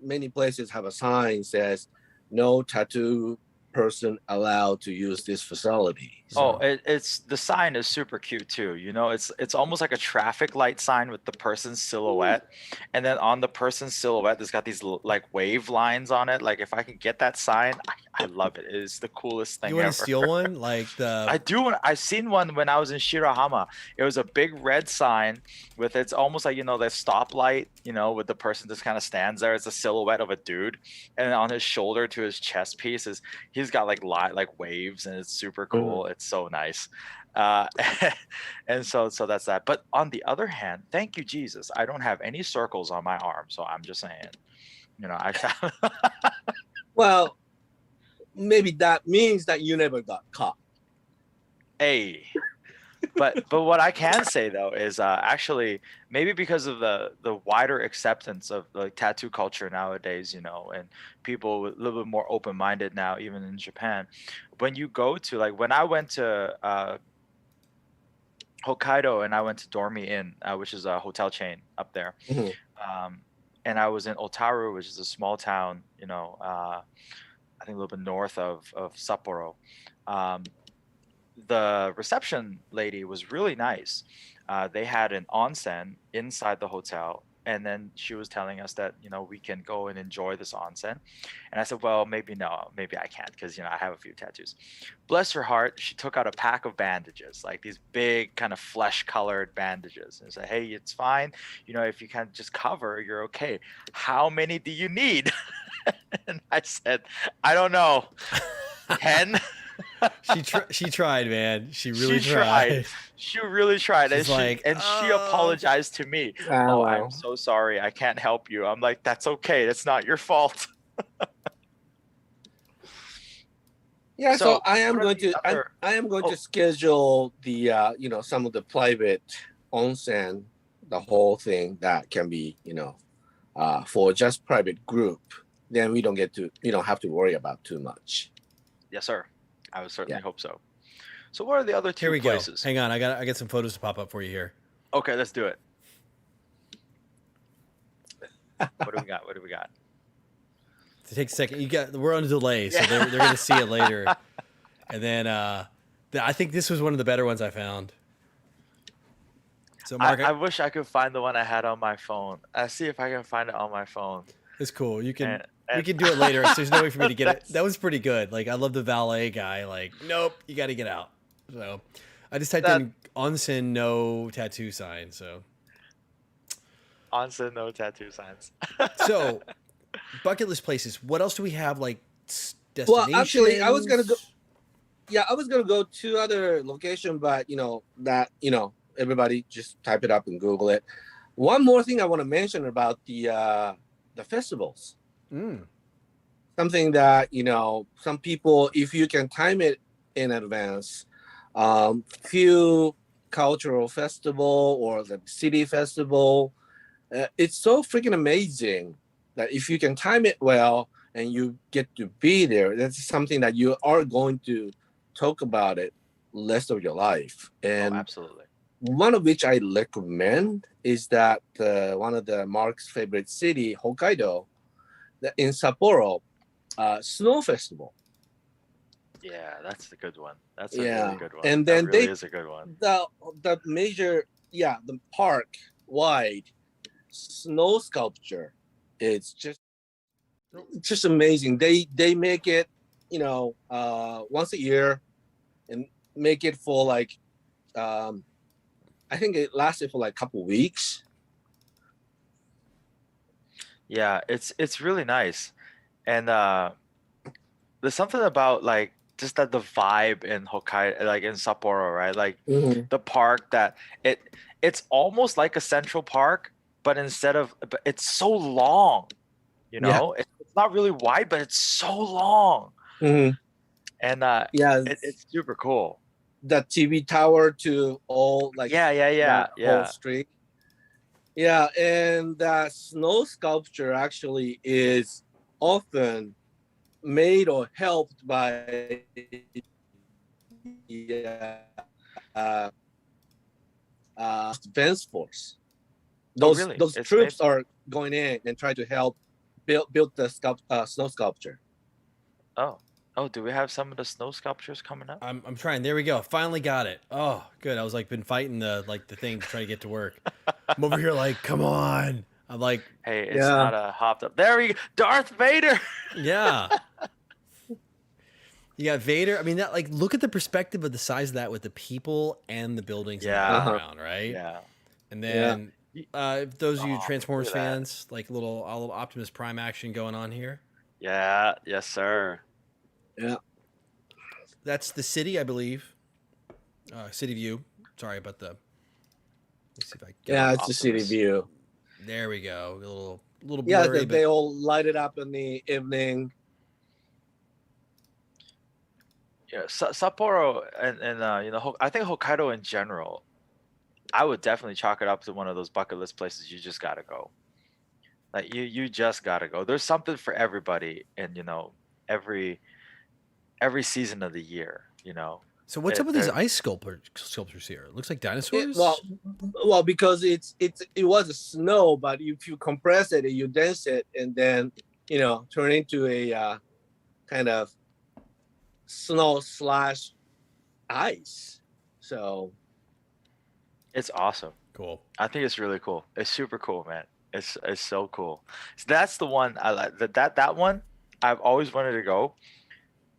many places have a sign says no tattoo person allowed to use this facility. Oh, So it's the sign is super cute too. You know, it's almost like a traffic light sign with the person's silhouette, and then on the person's silhouette, there's got these like wave lines on it. Like if I can get that sign, I love it. It is the coolest you thing want to ever. steal one? Like the I do. I've seen one when I was in Shirahama. It was a big red sign with it's almost like the stoplight. With the person just kind of stands there. It's a silhouette of a dude, and on his shoulder to his chest piece is he's got like waves, and it's super cool. It's so nice. Uh, and so that's that. But on the other hand, thank you Jesus, I don't have any circles on my arm. So I'm just saying, I Well, maybe that means that you never got caught. hey. But what I can say though is actually maybe because of the wider acceptance of like tattoo culture nowadays, and people a little bit more open minded now, even in Japan. When you go to like when I went to Hokkaido and I went to Dormy Inn, which is a hotel chain up there, Mhm. and I was in Otaru, which is a small town, I think a little bit north of Sapporo. Um, the reception lady was really nice. They had an onsen inside the hotel, and then she was telling us that we can go and enjoy this onsen. And I said, well, maybe no, maybe I can't because I have a few tattoos. Bless her heart, she took out a pack of bandages, like these big kind of flesh-colored bandages, and said, hey, it's fine. If you can just cover, you're okay. How many do you need? And I said, I don't know, 10. she tried, man. She really She tried. She really tried, She's like, she apologized to me. Ah, Oh, I'm well. so sorry. I can't help you. I'm like, that's okay. That's not your fault. Yeah, so I am what are going the to other? I am going Oh, to schedule the some of the private onsen, the whole thing that can be for just private group. Then we don't have to worry about too much. yes, sir. I would certainly Yeah. hope so. So what are the other Here two we go. places? Hang on, I got some photos to pop up for you here. Okay, let's do it. What do we got? What do we got? To take a second, we're on a delay, so Yeah. they're gonna see it later. And then I think this was one of the better ones I found. So Mark, I wish I could find the one I had on my phone. I see if I can find it on my phone. it's cool. We And can do it later. So there's no way for me to get it. That's- That was pretty good. Like I love the valet guy. Like nope, you got to get out. So I just typed in onsen no tattoo sign. So onsen no tattoo signs. so bucket list places. What else do we have? Like destinations? Well, actually, I was gonna go. Yeah, I was gonna go to other location, but everybody just type it up and Google it. One more thing I want to mention about the festivals. Something that some people, if you can time it in advance, few cultural festival or the city festival, it's so freaking amazing that if you can time it well and you get to be there, that's something that you are going to talk about it rest of your life. And Absolutely. one of which I recommend is that one of the Mark's favorite city, Hokkaido, in Sapporo, snow festival. Yeah, that's a good one. That's a really good one. And then that really is a good one. The major, the park wide snow sculpture. It's just amazing. They make it, once a year, and make it for like, I think it lasted for like a couple weeks. Yeah, it's really nice, and there's something about like just that the vibe in Hokkaido, like in Sapporo, right? Like the park that it's almost like a central park, but but it's so long, it's not really wide, but it's so long. And it's super cool. The TV tower to all like whole street. Yeah, and that snow sculpture actually is often made or helped by defense force. Those troops are going in and try to help build the snow sculpture. Oh, Oh, do we have some of the snow sculptures coming up? I'm trying. There we go. Finally got it. Oh, good. I was like been fighting the thing to try to get to work. I'm over here like, come on. I'm like, Hey, it's Yeah. not a hopped up. There we go. Darth Vader. yeah. You got Vader. I mean, that like look at the perspective of the size of that with the people and the buildings in the Yeah. background, right? Yeah. And then if those of you Oh, Transformers look at that. fans, like a little Optimus Prime action going on here. Yeah. Yes, sir. Yeah. That's the city, I believe. City view. Sorry about the. Let me see if I can get Yeah, it. it's a city Optimus. view. There we go. A little Yeah, blurry, they but all light it up in the evening. Yeah, Sapporo and you know, I think Hokkaido in general, I would definitely chalk it up to one of those bucket list places you just gotta go. Like you just gotta go. There's something for everybody, in you know every season of the year. You know, so what's up with these they're- ice sculptures here? It looks like It, dinosaurs. well, because it was a snow, but if you compress it, you dense it, and then turn into a kind of snow slash ice. So it's awesome. Cool. I think it's really cool. It's super cool, man. It's so cool. So that's the one I like. That one I've always wanted to go,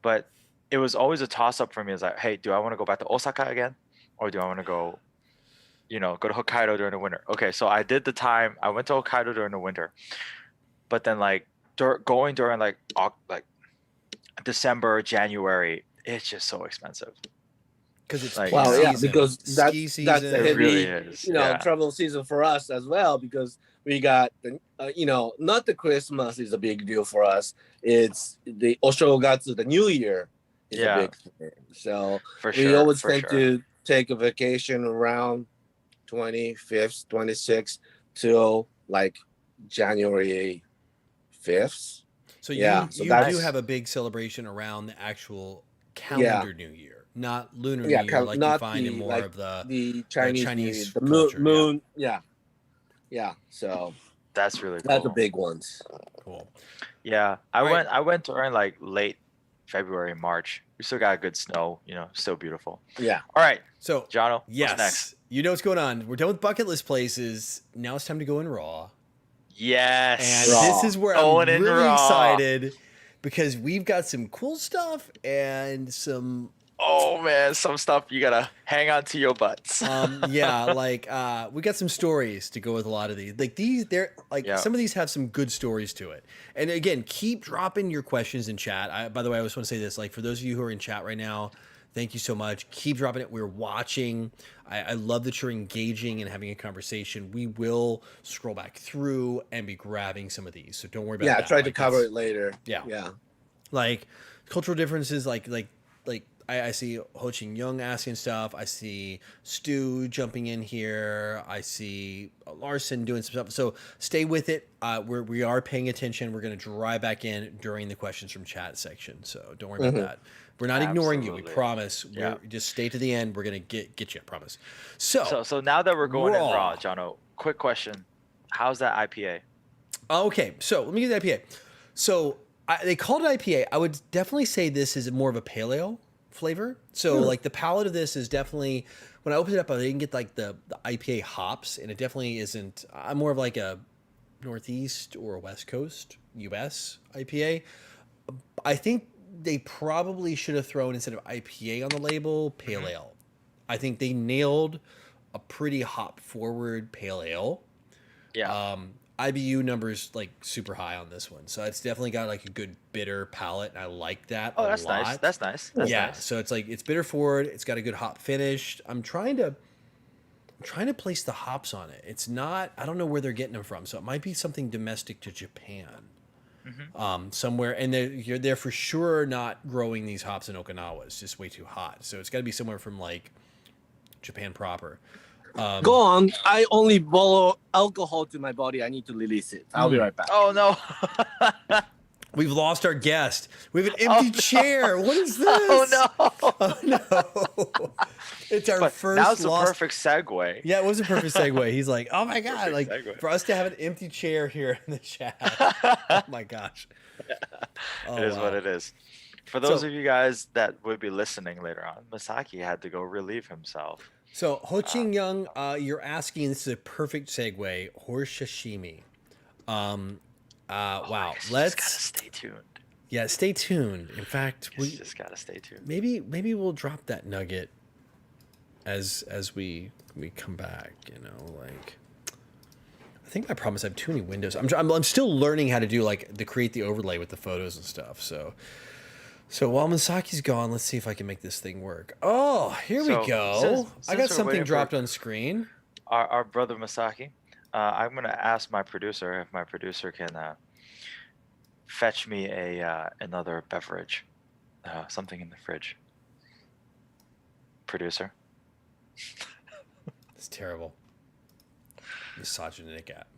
but it was always a toss up for me. It's like, hey, do I want to go back to Osaka again, or do I want to go, go to Hokkaido during the winter? Okay, so I did the time. I went to Hokkaido during the winter, but then like going during like December, January, it's just so expensive. Because it's Like, ski wow, yeah, season. because ski season. that's a It heavy really is. Yeah. travel season for us as well, because we got the not the Christmas is a big deal for us. It's the Oshogatsu, the New Year is Yeah. a big thing. So For we sure. always for tend sure. to take a vacation around 25th, 26th till like January 5th. So Yeah, so you that's- do have a big celebration around the actual calendar New Year, not lunar Yeah, New Year like you not find in the, more like, of the. The Chinese, New Chinese Year, the culture, moon. Yeah. So That's really cool. that's the big ones. Cool. Yeah, I All right. went. I went during like late February, March. We still got good snow. Still beautiful. Yeah. All right, So Jono. yes, What's next? you know what's going on. We're done with bucket list places. Now it's time to go in raw. Yes. And Raw. this is where I'm Going in really raw. excited because we've got some cool stuff and some Oh man, some stuff you gotta hang on to your butts. yeah, like we got some stories to go with a lot of these. Like they're like Yeah. some of these have some good stories to it. And again, keep dropping your questions in chat. By the way, I just want to say this, like for those of you who are in chat right now, thank you so much. Keep dropping it. We're watching. I love that you're engaging and having a conversation. We will scroll back through and be grabbing some of these. So don't worry about Yeah, that. I tried to Like, cover that's- it later. Yeah. Yeah. like cultural differences like I see Ho Ching Young asking stuff. I see Stu jumping in here. I see Larson doing some stuff. So stay with it. We are paying attention. We're going to drive back in during the questions from chat section. So don't worry about that. We're not ignoring you. We Absolutely. promise. Yeah. Just stay to the end. We're going to get you. I promise. So So now that we're going Raw. in raw, Jono, quick question: how's that IPA? okay. So let me get the IPA. So they called it IPA. I would definitely say this is more of a pale ale flavor. So like the palate of this is definitely, when I opened it up, I didn't get like the IPA hops, and it definitely isn't. I'm more of like a Northeast or a West Coast US IPA. I think they probably should have thrown, instead of IPA on the label, pale ale. I think they nailed a pretty hop forward pale ale. Yeah. IBU numbers like super high on this one, so it's definitely got like a good bitter palate, and I like that. Oh, a that's lot. nice. That's nice. That's yeah, nice. so it's like it's bitter forward. It's got a good hop finish. I'm trying to place the hops on it. It's not. I don't know where they're getting them from, so it might be something domestic to Japan, somewhere. And they're for sure not growing these hops in Okinawa. It's just way too hot. So it's got to be somewhere from like Japan proper. Go on. I only blow alcohol to my body. I need to release it. I'll be right back. Oh no. We've lost our guest. We have an empty chair. What is this? Oh no. Oh no! It's our But first. now's the lost... perfect segue. Yeah, it was a perfect segue. He's like, "Oh my god!" Like segue. for us to have an empty chair here in the chat. Oh my gosh! Oh, It is wow. what it is. For those So- of you guys that would be listening later on, Masaki had to go relieve himself. So Ho Ching Young, you're asking. This is a perfect segue. Horse sashimi. Wow. I guess you just gotta stay tuned. Yeah, stay tuned. In fact, You just gotta stay tuned. maybe we'll drop that nugget as we come back. You know, like I think I promise I have too many windows. I'm still learning how to do like to create the overlay with the photos and stuff. So while Masaki's gone, let's see if I can make this thing work. Oh, here we go. Since I got we're something waiting dropped for on screen. our brother Masaki, I'm gonna ask my producer if my producer can fetch me another beverage, something in the fridge. Producer. It's terrible. Misogynistic app.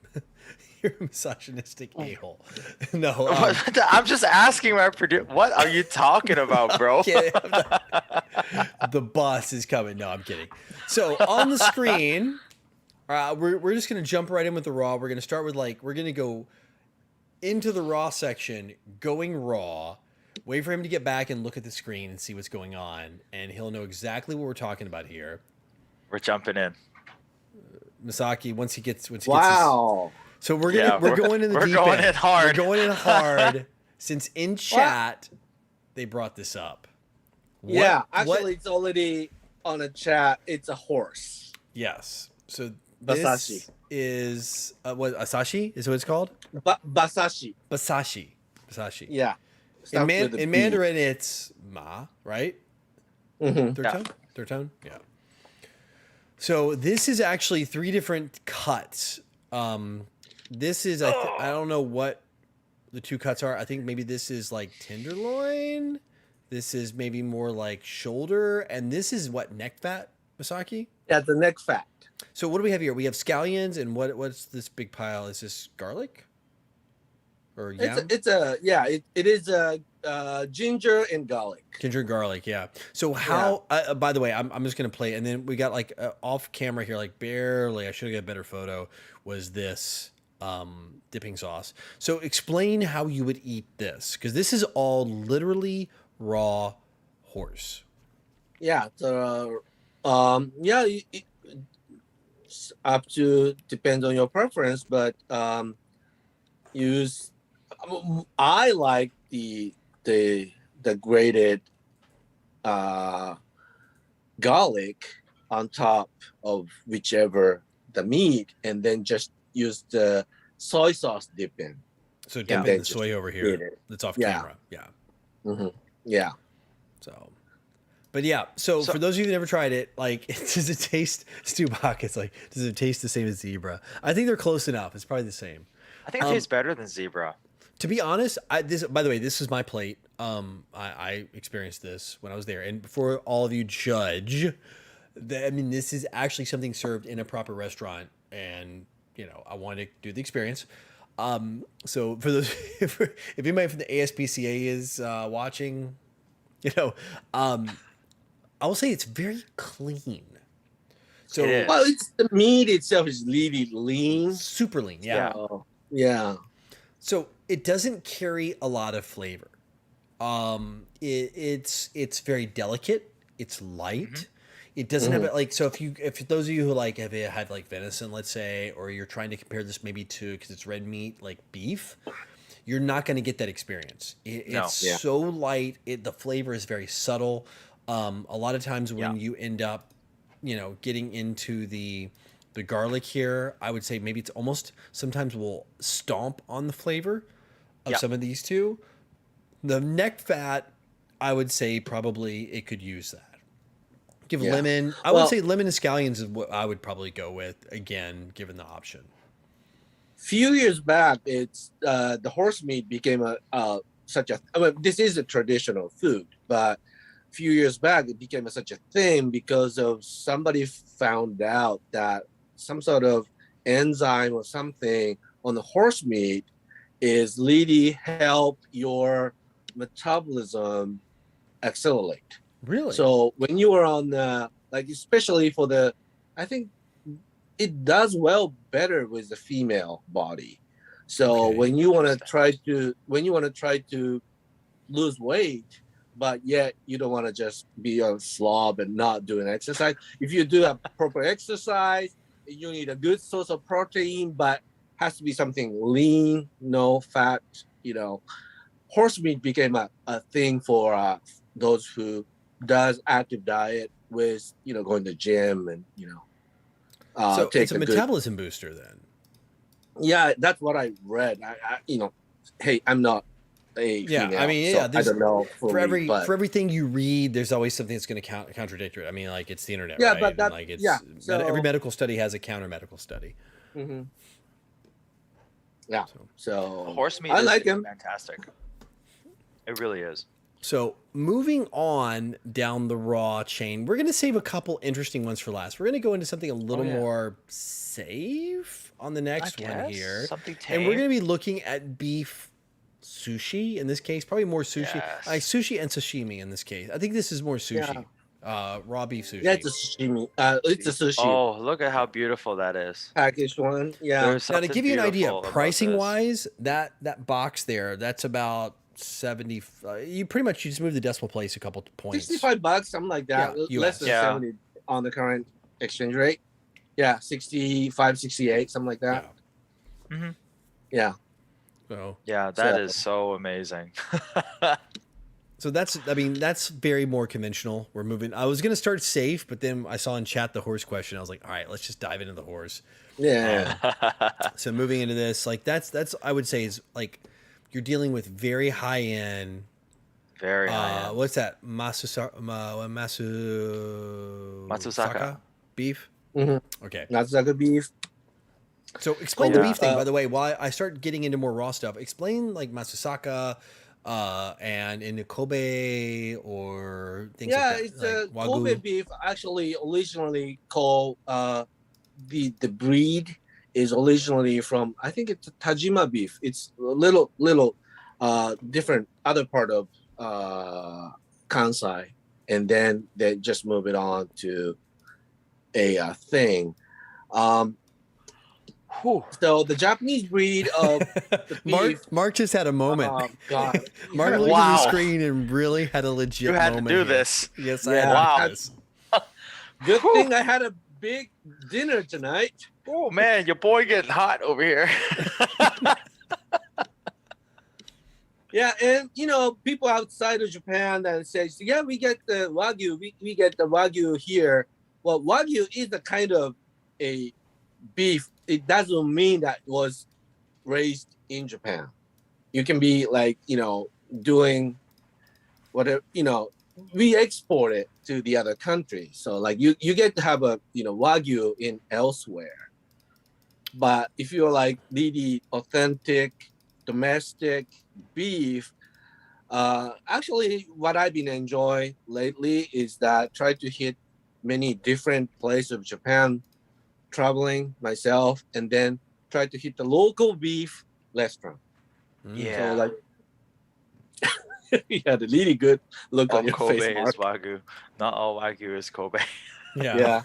You're a misogynistic a-hole. No. I'm just asking my producer. What are you talking about, bro? The bus is coming. No, I'm kidding. So on the screen, we're just gonna jump right in with the raw. We're gonna start with we're gonna go into the raw section, going raw. Wait for him to get back and look at the screen and see what's going on, and he'll know exactly what we're talking about here. We're jumping in. Masaki, once he gets Wow. so we're going in the deep going end. in hard. We're going in hard. Since in chat they brought this up. Yeah, actually, it's already on a chat. It's a horse. Yes. So Basashi. this is what Asashi is what it's called. Basashi. Basashi. Yeah. In Mandarin, it's ma, right? Mm-hmm. Third tone. Yeah. So this is actually 3 different cuts. This is I don't know what the 2 cuts are. I think maybe this is like tenderloin. This is maybe more like shoulder, and this is what, neck fat, Masaki? Yeah, the neck fat. So what do we have here? We have scallions, and what's this big pile? Is this garlic? Or yam? It is ginger and garlic. Ginger and garlic, yeah. So how? By the way, I'm just gonna play, and then we got like off camera here, like barely. I should have got a better photo. Was this dipping sauce? So explain how you would eat this, because this is all literally raw horse. Yeah. So, it's up to depends on your preference, but use. I like the grated garlic on top of whichever the meat, and then just use the soy sauce dip in. So dip in the soy over here. That's off camera. Yeah. Mm-hmm. Yeah. So, but yeah. So for those of you who never tried it, like, does it taste, Stu Bach? It's like, does it taste the same as zebra? I think they're close enough. It's probably the same. I think it tastes better than zebra. To be honest, by the way, this is my plate. I experienced this when I was there, and before all of you judge, this is actually something served in a proper restaurant, and I wanted to do the experience. So for those, if anybody from the ASPCA is watching, I will say it's very clean. So it's the meat itself is really lean, super lean. Yeah. Yeah. So it doesn't carry a lot of flavor. It's very delicate. It's light. Mm-hmm. It doesn't have it like, so if those of you who have had like venison, let's say, or you're trying to compare this maybe to, because it's red meat, like beef, you're not going to get that experience. It's so light. The flavor is very subtle. A lot of times when you end up, getting into the garlic here, I would say maybe it's almost, sometimes we'll stomp on the flavor of some of these two. The neck fat, I would say probably it could use that. Give lemon. I would say lemon and scallions is what I would probably go with, again, given the option. Few years back, it's the horse meat became this is a traditional food, but a few years back it became such a thing because of somebody found out that some sort of enzyme or something on the horse meat is really help your metabolism accelerate. Really? So when you are on especially for I think it does better with the female body. So when you want to try to lose weight, but yet you don't want to just be a slob and not do an exercise. If you do a proper exercise, you need a good source of protein, but has to be something lean, no fat. Horse meat became a thing for those who does active diet with going to gym and So take it's a metabolism booster then. Yeah, that's what I read. Hey, I'm not a female, I mean, so yeah, I don't know for everything you but read, there's always something that's going to contradict it. I mean, like it's the internet, yeah, right? but that And like so every medical study has a counter medical study. hmm yeah. So Horse meat I is like him. fantastic. It really is. So moving on down the raw chain, we're going to save a couple interesting ones for last. We're going to go into something a little more safe on the next one here. Something tame. And we're going to be looking at beef sushi in this case, probably more sushi. Yes. Like sushi and sashimi in this case. I think this is more sushi. Raw beef sushi. Yeah, it's a sashimi. It's a sushi Oh, look at how beautiful that is. packaged one. Yeah. There's Now to something give you an idea, beautiful about pricing this. wise, that box there, that's about 70. You just move the decimal place a couple points. $65, something like that. Yeah, Less US. than Yeah. 70 on the current exchange rate. Yeah, 65, 68, something like that. Mhm. Yeah. So Yeah, that is so amazing. So that's very more conventional. We're moving. I was gonna start safe, but then I saw in chat the horse question. I was like, all right, let's just dive into the horse. Yeah. So moving into this, like that's I would say is like you're dealing with very high end. Very high end. What's that? Matsusaka beef. Mm-hmm. Okay. That's like a beef. So explain Yeah. the beef thing, by the way. While I start getting into more raw stuff, explain like Matsusaka, and in the Kobe or things Yeah, like that. it's like a Wagyu. Kobe beef. Actually, originally called the breed is originally from, I think it's Tajima beef. It's a little different other part of Kansai, and then they just move it on to a thing. So the Japanese breed of the beef. Mark just had a moment. Oh God! Mark looked at the screen and really had a legit You had to moment do here. this. Yes, I Yeah. had Wow. to do this. Good thing I had a big dinner tonight. Oh man, your boy getting hot over here. Yeah, and people outside of Japan that says, yeah, we get the Wagyu, we get the Wagyu here. Well, Wagyu is a kind of a beef. It doesn't mean that it was raised in Japan. You can be like, doing whatever, we export it to the other country. So like you get to have a, Wagyu in elsewhere. But if you're like really authentic, domestic beef, actually what I've been enjoying lately is that try to hit many different places of Japan, traveling myself, and then try to hit the local beef restaurant. Yeah. So like you had a really good look on your Kobe face, is Mark. Wagyu. Not all Wagyu is Kobe. Yeah.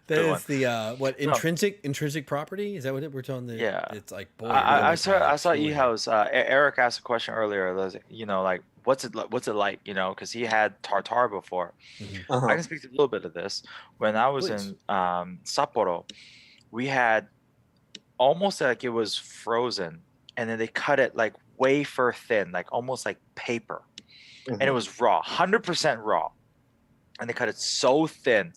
That Good is the intrinsic property? Is that what we're talking? Yeah. It's like boy. I really saw truly. Ehouse. Eric asked a question earlier. Like what's it like? Because he had tartar before. Uh-huh. I can speak to a little bit of this. When I was Please. in Sapporo, we had almost like it was frozen, and then they cut it like wafer thin, like almost like paper, and it was raw, 100% raw, and they cut it so thin,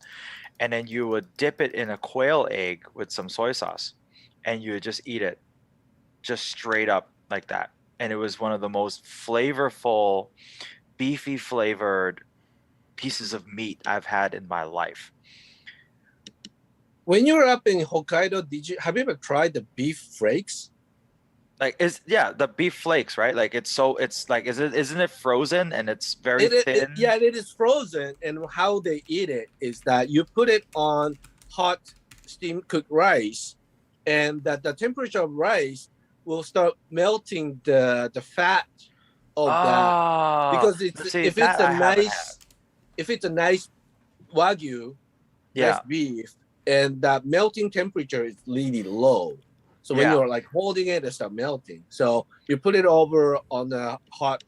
and then you would dip it in a quail egg with some soy sauce, and you would just eat it, just straight up like that, and it was one of the most flavorful, beefy flavored pieces of meat I've had in my life. When you were up in Hokkaido, have you ever tried the beef flakes? Like the beef flakes, right? Like isn't it frozen and it's very thin? It is frozen, and how they eat it is that you put it on hot steam cooked rice, and that the temperature of rice will start melting the fat of that, because if it's a nice Wagyu, nice beef, and that melting temperature is really low. So when you're like holding it, it starts melting. So you put it over on the hot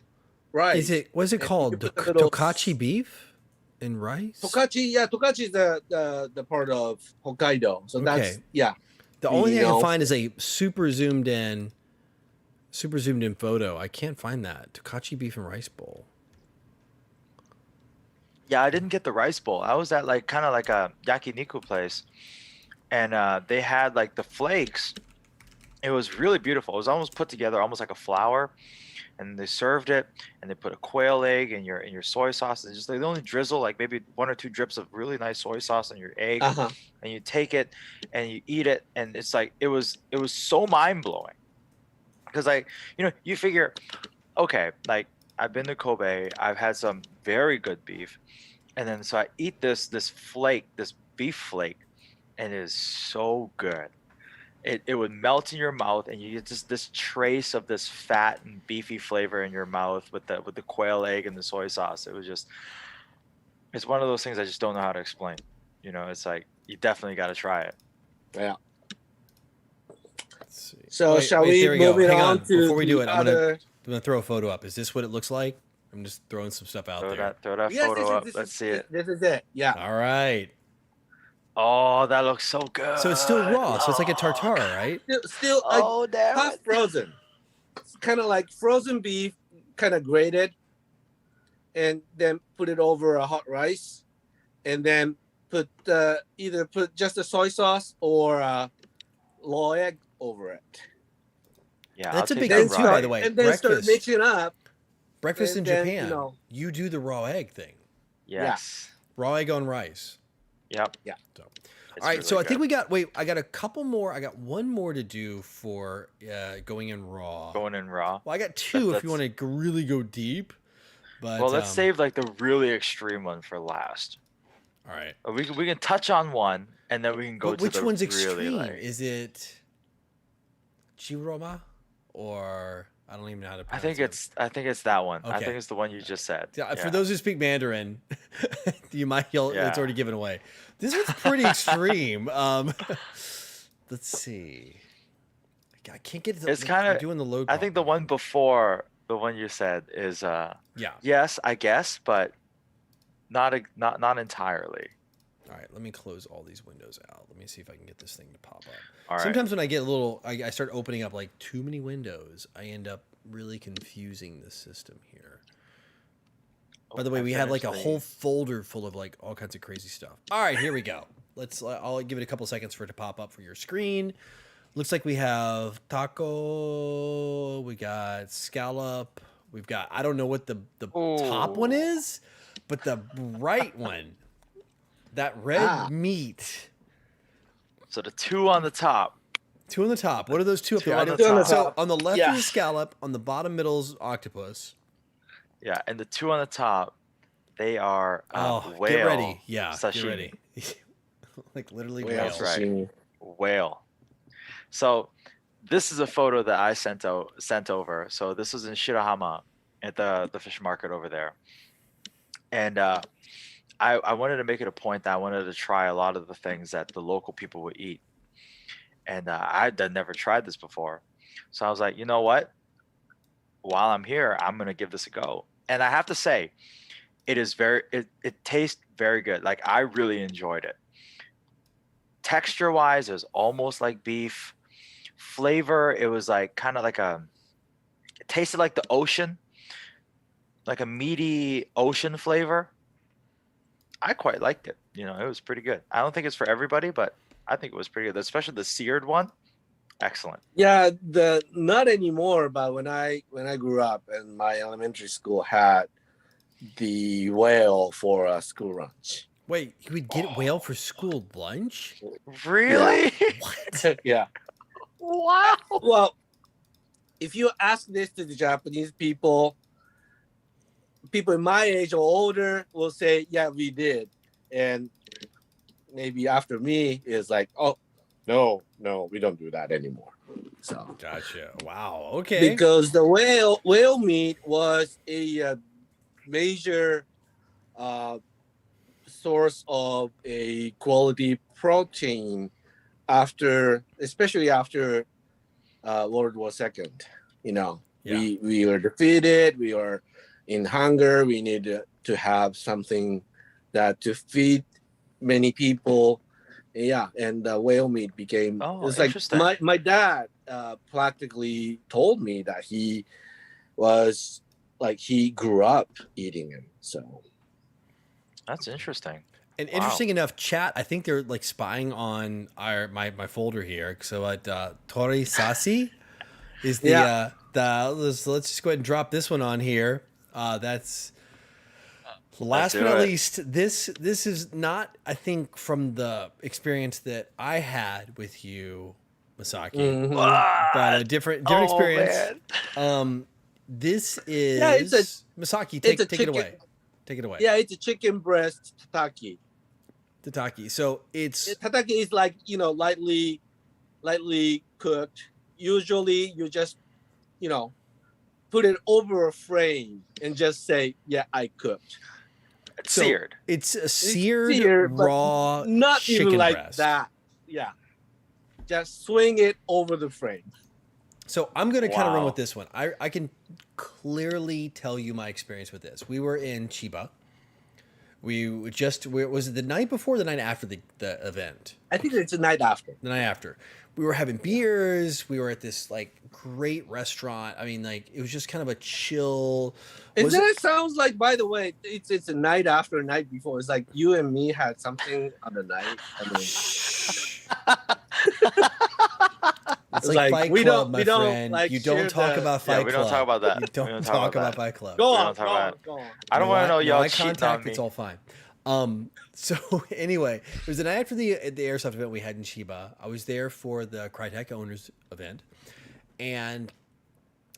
rice. Is it? What's it And you called? put a little Tokachi beef and rice. Tokachi, yeah, Tokachi is the part of Hokkaido. So that's Okay. yeah. The only thing I can find is a super zoomed in photo. I can't find that Tokachi beef and rice bowl. Yeah, I didn't get the rice bowl. I was at like kind of like a yakiniku place, and they had like the flakes. It was really beautiful. It was almost put together, almost like a flower, and they served it, and they put a quail egg in your soy sauce, and just they only drizzle like maybe 1 or 2 drips of really nice soy sauce on your egg, and you take it and you eat it, and it's like it was so mind blowing, because like you figure, okay, like I've been to Kobe, I've had some very good beef, and then so I eat this flake, this beef flake, and it is so good. It would melt in your mouth, and you get just this trace of this fat and beefy flavor in your mouth with the quail egg and the soy sauce. It's one of those things I just don't know how to explain. It's like you definitely got to try it. Yeah. Let's see. So shall we move it on to before we do it? I'm other... gonna throw a photo up. Is this what it looks like? I'm just throwing some stuff out there. Throw that photo up. Let's see it. This is it. Yeah. All right. Oh, that looks so good. So it's still raw. So it's like a tartare, right? Still damn half frozen. It's kind of like frozen beef, kind of grated, and then put it over a hot rice, and then put either put just a soy sauce or raw egg over it. Yeah, that's a big that thing too, by the way. And then start mixing up. Breakfast in then, Japan, you do the raw egg thing. Yes. Raw egg on rice. Yep. Yeah. So. It's All right, really so I good. think I got a couple more. I got one more to do for going in raw. Going in raw. Well, I got two if you want to really go deep. But well, let's save like the really extreme one for last. All right. We can touch on one, and then we can go But to which the one's really, extreme? like... Is it Chiroma or I don't even know how to pronounce it. I think it's that one. I Okay. think it's the one you just said. Yeah, for those who speak Mandarin, you might yell. Yeah. It's already given away. This one's pretty extreme. Let's see. I can't get it. It's kind of doing the load. I think the one before the one you said is yeah. Yes, I guess, but not entirely. All right, let me close all these windows out. Let me see if I can get this thing to pop up. All right. Sometimes when I get a little, I start opening up like too many windows. I end up really confusing the system here. By the way, we have like a whole folder full of like all kinds of crazy stuff. All right, here we go. I'll give it a couple seconds for it to pop up for your screen. Looks like we have taco. We got scallop. We've got, I don't know what the top one is, but the right one, that red meat. So the two on the top. Two on the top. What are those two up there? On the top. So on the left Yeah. is scallop. On the bottom middle is octopus. Yeah, and the two on the top, they are whale. Get ready. Yeah, sashimi. get ready. Like literally Whale whale. That's right. sashimi. Whale. So this is a photo that I sent over. So this was in Shirahama at the fish market over there. And I wanted to make it a point that I wanted to try a lot of the things that the local people would eat. And I'd never tried this before. So I was like, you know what? While I'm here, I'm going to give this a go. And I have to say, it tastes very good. Like I really enjoyed it. Texture wise, it was almost like beef. Flavor, it was like kind of like it tasted like the ocean, like a meaty ocean flavor. I quite liked it. It was pretty good. I don't think it's for everybody, but I think it was pretty good, especially the seared one. Excellent. Yeah, not anymore, but when I grew up and my elementary school had the whale for a school lunch. Wait, you would get whale for school lunch? Really? What? Yeah. Wow. Well, if you ask this to the Japanese people in my age or older will say, yeah, we did. And maybe after me is like, oh, no, we don't do that anymore. So Gotcha. Wow. Okay. because the whale meat was a major source of a quality protein especially after World War II. Yeah. We were defeated. We were in hunger. We need to have something that to feed many people. Yeah, and whale meat became. Oh, It's like interesting. my dad practically told me that he was like he grew up eating it. So That's interesting. And Wow. interesting enough, chat, I think they're like spying on my folder here. So at Tori Sasi is let's just go ahead and drop this one on here. That's last but not least. This is not, I think, from the experience that I had with you, Masaki, but a different experience. Man. This is Masaki. Take it away. Take it away. Yeah, it's a chicken breast tataki. Tataki. So tataki is like, lightly cooked. Usually you just, put it over a flame and just say, yeah, I cooked. It's seared. It's a seared raw not chicken even like breast. that. Yeah. Just swing it over the flame. So I'm going to kind of run with this one. I can clearly tell you my experience with this. We were in Chiba. Was it the night before or the night after the event? I think it's the night after. The night after. We were having beers. We were at this like great restaurant. I mean, like it was just kind of a chill. It sounds like, by the way, it's a night after, night before. It's like you and me had something on the night. It's like Fight Club, my friend. Like, you don't talk about Fight Club. We don't talk about that. You don't talk about Fight Club. Go on. I don't want to know y'all cheating contact, on me. It's all fine. So anyway, it was the night after the airsoft event we had in Chiba. I was there for the Crytek owners event, and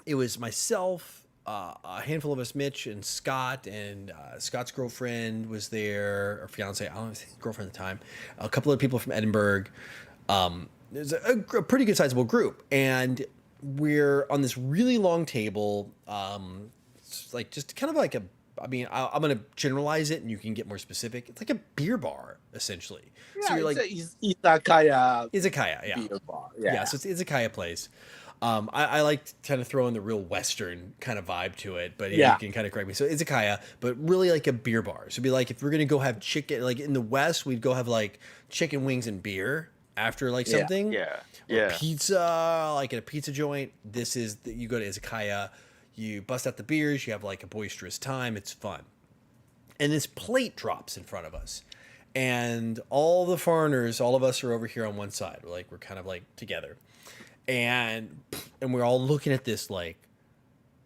it was myself, a handful of us, Mitch and Scott, and Scott's girlfriend was there, or fiance, I don't know, girlfriend at the time. A couple of people from Edinburgh. There's a pretty good sizable group, and we're on this really long table, like just kind of like I'm going to generalize it and you can get more specific. It's like a beer bar, essentially. Yeah, so you're like izakaya. Izakaya, yeah. Beer bar. Yeah. So it's izakaya place. I like to kind of throw in the real Western kind of vibe to it, but you can kind of correct me. So izakaya, but really like a beer bar. So it'd be like if we're going to go have chicken, like in the West, we'd go have like chicken wings and beer after like something. Or pizza, like at a pizza joint. You go to izakaya, you bust out the beers, you have like a boisterous time, it's fun. And this plate drops in front of us. And all the foreigners, all of us are over here on one side. We're kind of like together. And we're all looking at this like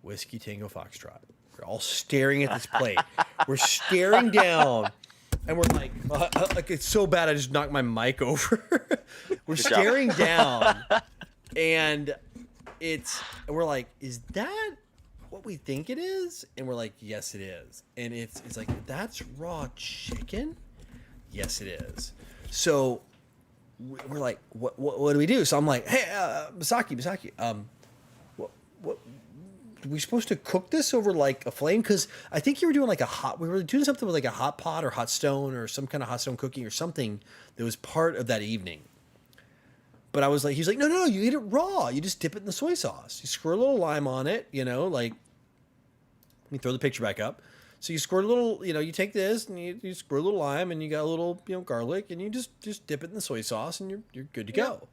Whiskey Tango Foxtrot. We're all staring at this plate. We're staring down. And we're like it's so bad I just knocked my mic over. We're staring down, and we're like, is that what we think it is? And we're like, yes, it is. And it's like, that's raw chicken? Yes, it is. So we're like, what do we do? So I'm like, hey, Masaki, what? Are we supposed to cook this over like a flame? Because I think you were doing like we were doing something with like a hot pot or hot stone or some kind of hot stone cooking or something that was part of that evening. But I was like, he's like, no, you eat it raw. You just dip it in the soy sauce. You squirt a little lime on it, like, let me throw the picture back up. So you squirt a little, you take this and you squirt a little lime and you got a little, garlic and you just dip it in the soy sauce and you're good to go.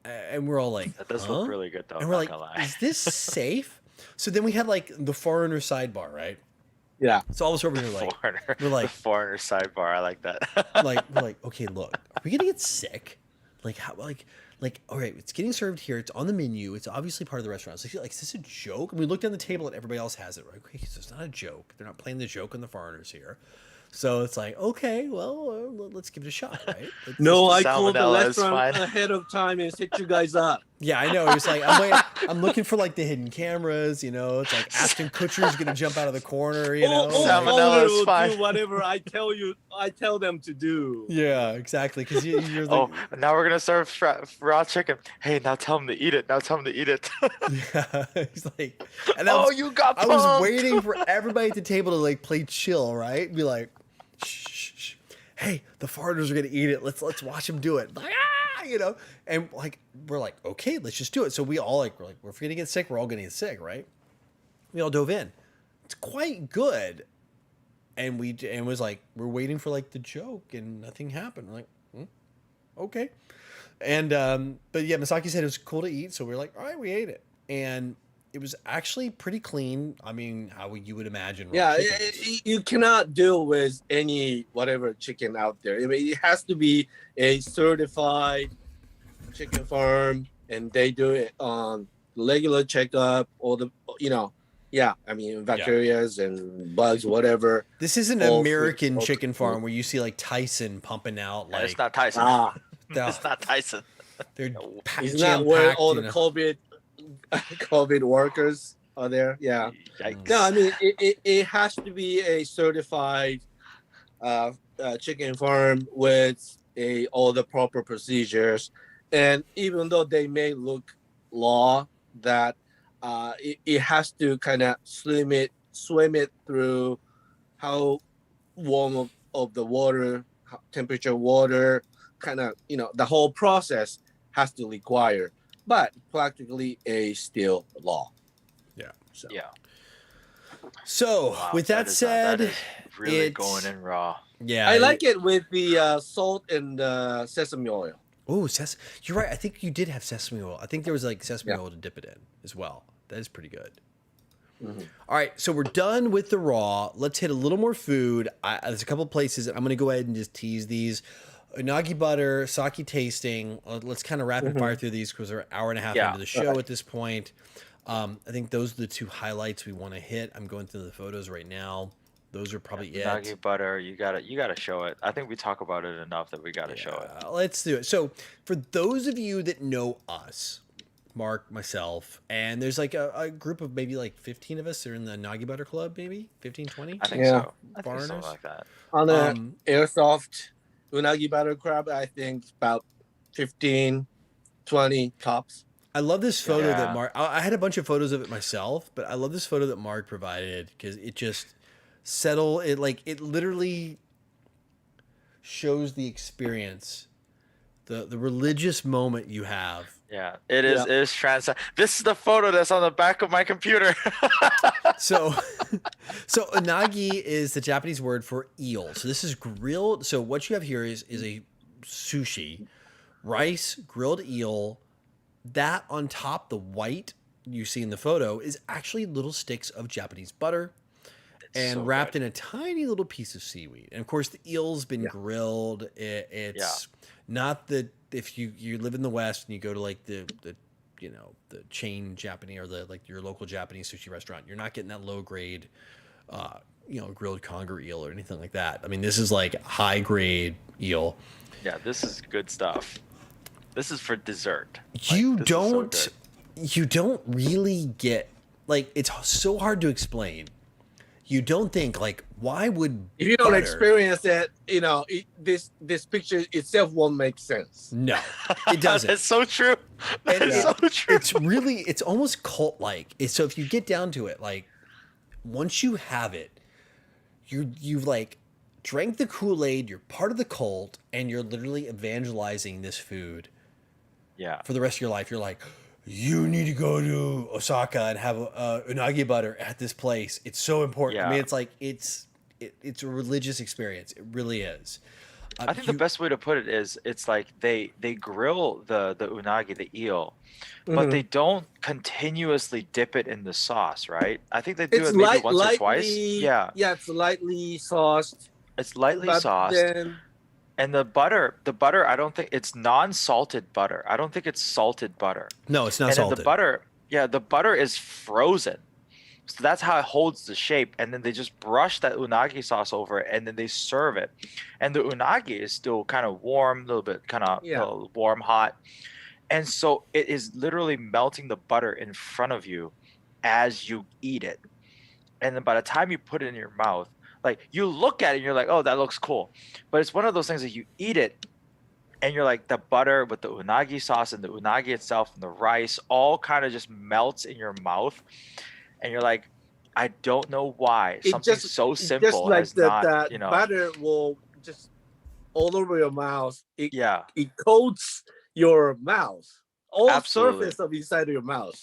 And we're all like, that does look really good though. And we're like, is this safe? So then we had like the foreigner sidebar, right? Yeah. So all of us over here like, we're like, the foreigner sidebar. I like that. we're like, okay, look, are we gonna get sick? Like how? Like, all right, it's getting served here. It's on the menu. It's obviously part of the restaurant. It's like, is this a joke? And we looked down the table and everybody else has it. Right? Okay, so it's not a joke. They're not playing the joke on the foreigners here. So it's like, okay, well, let's give it a shot, right? I called the restaurant ahead of time and set you guys up. Yeah, I know. It was like, I'm looking for like the hidden cameras, It's like Ashton Kutcher's going to jump out of the corner, Salmonella is fine. Do whatever I tell them to do. Yeah, exactly. Because you're like, now we're going to serve raw chicken. Hey, now tell them to eat it. Yeah, he's like, and you got pumped. I was waiting for everybody at the table to like play chill, right? Be like, shh. Hey, the foreigners are gonna eat it. Let's watch them do it. Like, and like we're like, okay, let's just do it. So we all we're gonna get sick. We're all gonna get sick, right? we all dove in. It's quite good. And was like, we're waiting for like the joke and nothing happened. We're like, okay. And but yeah, Masaki said it was cool to eat, so we were like, all right, we ate it. And it was actually pretty clean. I mean, how you would imagine. Yeah, you cannot deal with any whatever chicken out there. I mean, it has to be a certified chicken farm, and they do it on regular checkup, all the I mean, bacterias and bugs, whatever. This is an American chicken farm where you see like Tyson pumping out. Like it's not Tyson. It's not Tyson. They're He's not where all the COVID workers are there. Yeah. Yikes. No, I mean it has to be a certified chicken farm with all the proper procedures, and even though they may look law that it has to kind of swim it through how warm of the water, temperature water, kind of the whole process has to require, but practically a still law. Yeah. So. Yeah. So with that said, that is really going in raw. Yeah, I like it with the salt and sesame oil. Oh, you're right. I think you did have sesame oil. I think there was like sesame oil to dip it in as well. That is pretty good. Mm-hmm. All right, so we're done with the raw. Let's hit a little more food. There's a couple places. I'm going to go ahead and just tease these. Unagi butter, sake tasting. Let's kind of rapid fire through these because we're an hour and a half into the show at this point. I think those are the two highlights we want to hit. I'm going through the photos right now. Those are probably it. Unagi butter, you gotta show it. I think we talk about it enough that we gotta show it. Let's do it. So for those of you that know us, Mark, myself, and there's like a group of maybe like 15 of us that are in the Unagi butter club, maybe 15, 20. I think so. I think something like that. On the airsoft Unagi butter crab, I think about 15, 20 tops. I love this photo that Mark. I had a bunch of photos of it myself, but I love this photo that Mark provided because it just it literally shows the experience, the religious moment you have. Yeah, it is. It is This is the photo that's on the back of my computer. So unagi is the Japanese word for eel. So this is grilled. So what you have here is a sushi, rice, grilled eel. That on top, the white you see in the photo is actually little sticks of Japanese butter and wrapped in a tiny little piece of seaweed. And of course, the eel's been grilled. It's not the, if you live in the West and you go to like the chain Japanese or your local Japanese sushi restaurant, you're not getting that low grade, grilled conger eel or anything like that. I mean, this is like high grade eel. Yeah, this is good stuff. This is for dessert. You don't really get, like, it's so hard to explain. You don't think, like, why would if you don't experience it, this picture itself won't make sense. No, it doesn't. It's so true. It's so true. It's almost cult-like. So if you get down to it, like, once you have it, you've like drank the Kool-Aid, you're part of the cult, and you're literally evangelizing this food. Yeah. For the rest of your life, you're like, you need to go to Osaka and have unagi butter at this place. It's so important. Yeah. I mean, it's like it's a religious experience. It really is. I think the best way to put it is it's like they grill the unagi, the eel, but they don't continuously dip it in the sauce, right? I think they do it maybe once or twice. Yeah. Yeah, it's lightly sauced. It's lightly sauced. And the butter, I don't think it's non-salted butter. I don't think it's salted butter. No, it's not salted. The butter is frozen. So that's how it holds the shape. And then they just brush that unagi sauce over it, and then they serve it. And the unagi is still kind of warm, a little bit kind of warm, hot. And so it is literally melting the butter in front of you as you eat it. And then by the time you put it in your mouth, like, you look at it and you're like, oh, that looks cool. But it's one of those things that you eat it and you're like, the butter with the unagi sauce and the unagi itself and the rice all kind of just melts in your mouth. And you're like, I don't know why. Something so simple just like has not, butter will just all over your mouth. It coats your mouth. All surface of inside of your mouth.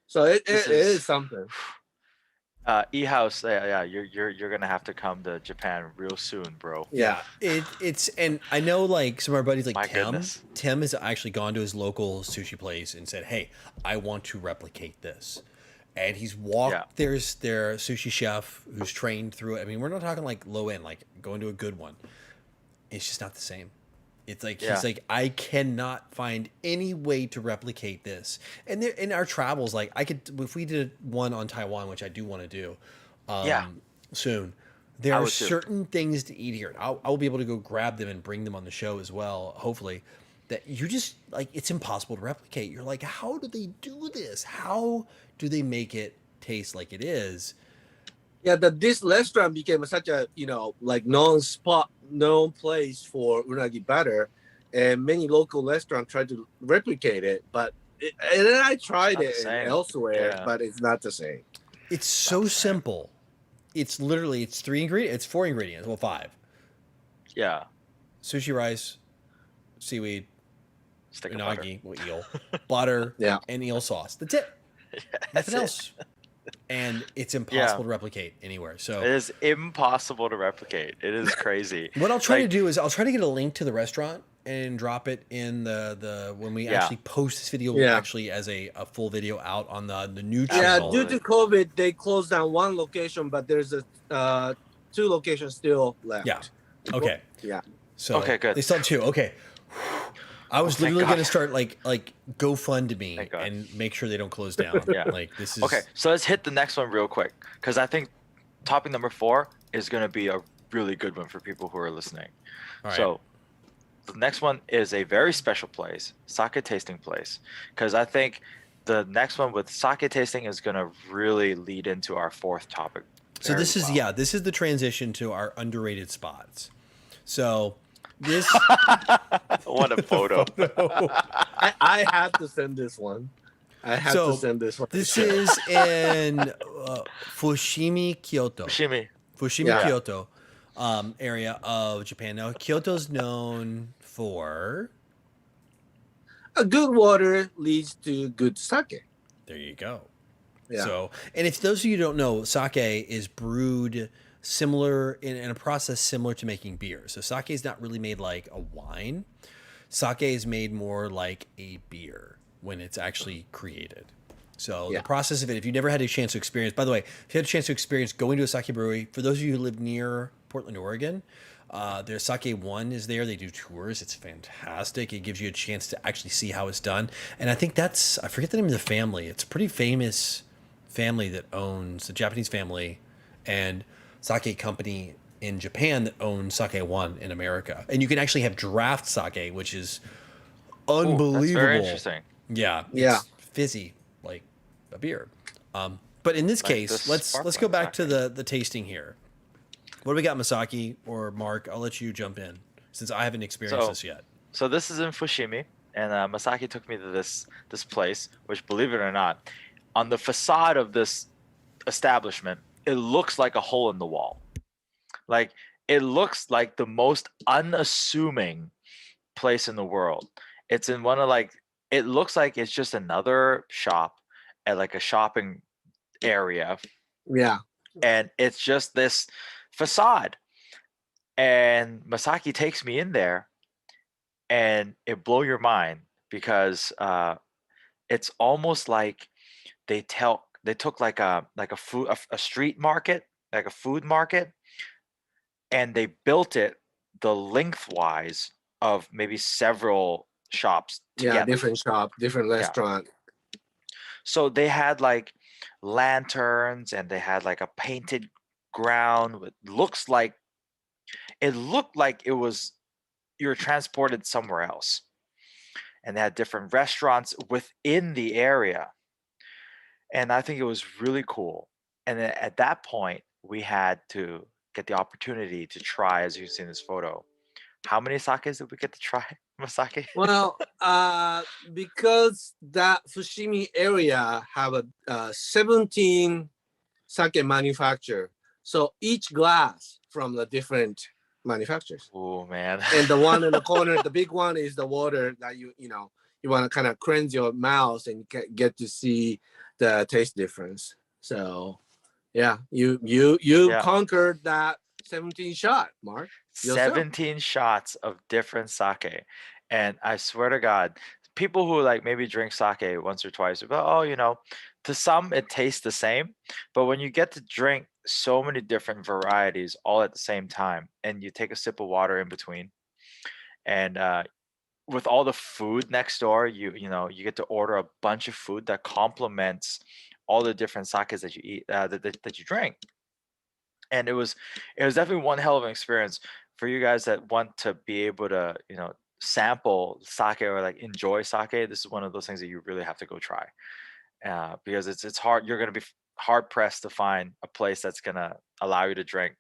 So it is something. E-house, yeah, you're gonna have to come to Japan real soon, bro. Yeah. It's and I know like some of our buddies like My Tim. goodness. Tim has actually gone to his local sushi place and said, "Hey, I want to replicate this." And he's walked. Yeah. There's their sushi chef who's trained through it. I mean, we're not talking like low end, like going to a good one. It's just not the same. It's like Yeah. he's like, I cannot find any way to replicate this. And there, in our travels, like I could, if we did one on Taiwan, which I do want to do, Yeah. soon. There I are would too. certain things to eat here. I'll be able to go grab them and bring them on the show as well. Hopefully, that you just like it's impossible to replicate. You're like, how do they do this? How do they make it taste like it is? Yeah, that this restaurant became such a like known place for unagi butter, and many local restaurants tried to replicate it, and then I tried Not the it same. elsewhere, Yeah. but it's not the same. It's so simple. It's literally it's 4 ingredients. Well, 5. Yeah. Sushi rice, seaweed, Stick of butter. unagi, well, eel, butter, Yeah. and eel sauce. That's it. That's Nothing it. else. And it's impossible to replicate anywhere. It So is impossible to replicate. It is crazy. what I'll try to Like, do is I'll try to get a link to the restaurant and drop it in the when we Yeah. actually post this video Yeah. actually as a full video out on the new Yeah, channel. due to COVID, they closed down one location, but there's a 2 locations still left. Yeah. Okay. Yeah. So Okay, good. They still have 2. Okay. I was thank literally God. going to start like GoFundMe Thank God. and make sure they don't close down. Yeah. Like this is okay, so let's hit the next one real quick because I think topic number 4 is going to be a really good one for people who are listening. All right. So the next one is a very special place, sake tasting place, because I think the next one with sake tasting is going to really lead into our 4th topic. So this is well. this is the transition to our underrated spots. So this What a photo. I have to send this one. I have So, to send this one. this is in Fushimi, Kyoto. Shimi. Fushimi, Yeah. Kyoto area of Japan. Now Kyoto's known for A good water leads to good sake. there you go. Yeah. So, and if those of you who don't know, sake is brewed similar in a process similar to making beer. So sake is not really made like a wine. Sake is made more like a beer when it's actually created. So Yeah. the process of it, if you've never had a chance to experience, by the way, if you had a chance to experience going to a sake brewery, for those of you who live near Portland, Oregon, their Sake One is there. They do tours. It's fantastic. It gives you a chance to actually see how it's done. And I think I forget the name of the family. It's a pretty famous family that owns, the Japanese family and sake company in Japan that owns Sake One in America. And you can actually have draft sake, which is unbelievable. That's very interesting. Yeah. Yeah. It's fizzy, like a beer. But in this Like case, this let's go sparkling back to sake. the tasting here. What do we got, Masaki or Mark? I'll let you jump in since I haven't experienced So- this yet. So this is in Fushimi, and Masaki took me to this place, which, believe it or not, on the facade of this establishment, it looks like a hole in the wall. Like it looks like the most unassuming place in the world. It's in one of it looks like it's just another shop at like a shopping area, Yeah. and it's just this facade. And Masaki takes me in there, and it blow your mind because it's almost like they took like a street market, like a food market, and they built it the lengthwise of maybe several shops together. Yeah. Different shop, different restaurant. So they had like lanterns, and they had like a painted ground with it looked like it was you were transported somewhere else. And they had different restaurants within the area. And I think it was really cool. And then at that point, we had to get the opportunity to try, as you see in this photo. How many sakes did we get to try, Masaki? Well, because that Fushimi area have a 17 sake manufacturer, so each glass from the different manufacturers. Oh man. And the one in the corner, the big one, is the water that you want to kind of cleanse your mouth and get to see the taste difference. So, Yeah, you Yeah. conquered that 17 shot, Mark, yourself. 17 shots of different sake. And I swear to God, people who like maybe drink sake once or twice, but oh, to some it tastes the same. But when you get to drink so many different varieties all at the same time, and you take a sip of water in between, and with all the food next door, you get to order a bunch of food that complements all the different sakes that you eat, that you drink. And it was definitely one hell of an experience for you guys that want to be able to sample sake or like enjoy sake. This is one of those things that you really have to go try, because it's hard. You're going to be hard pressed to find a place that's going to allow you to drink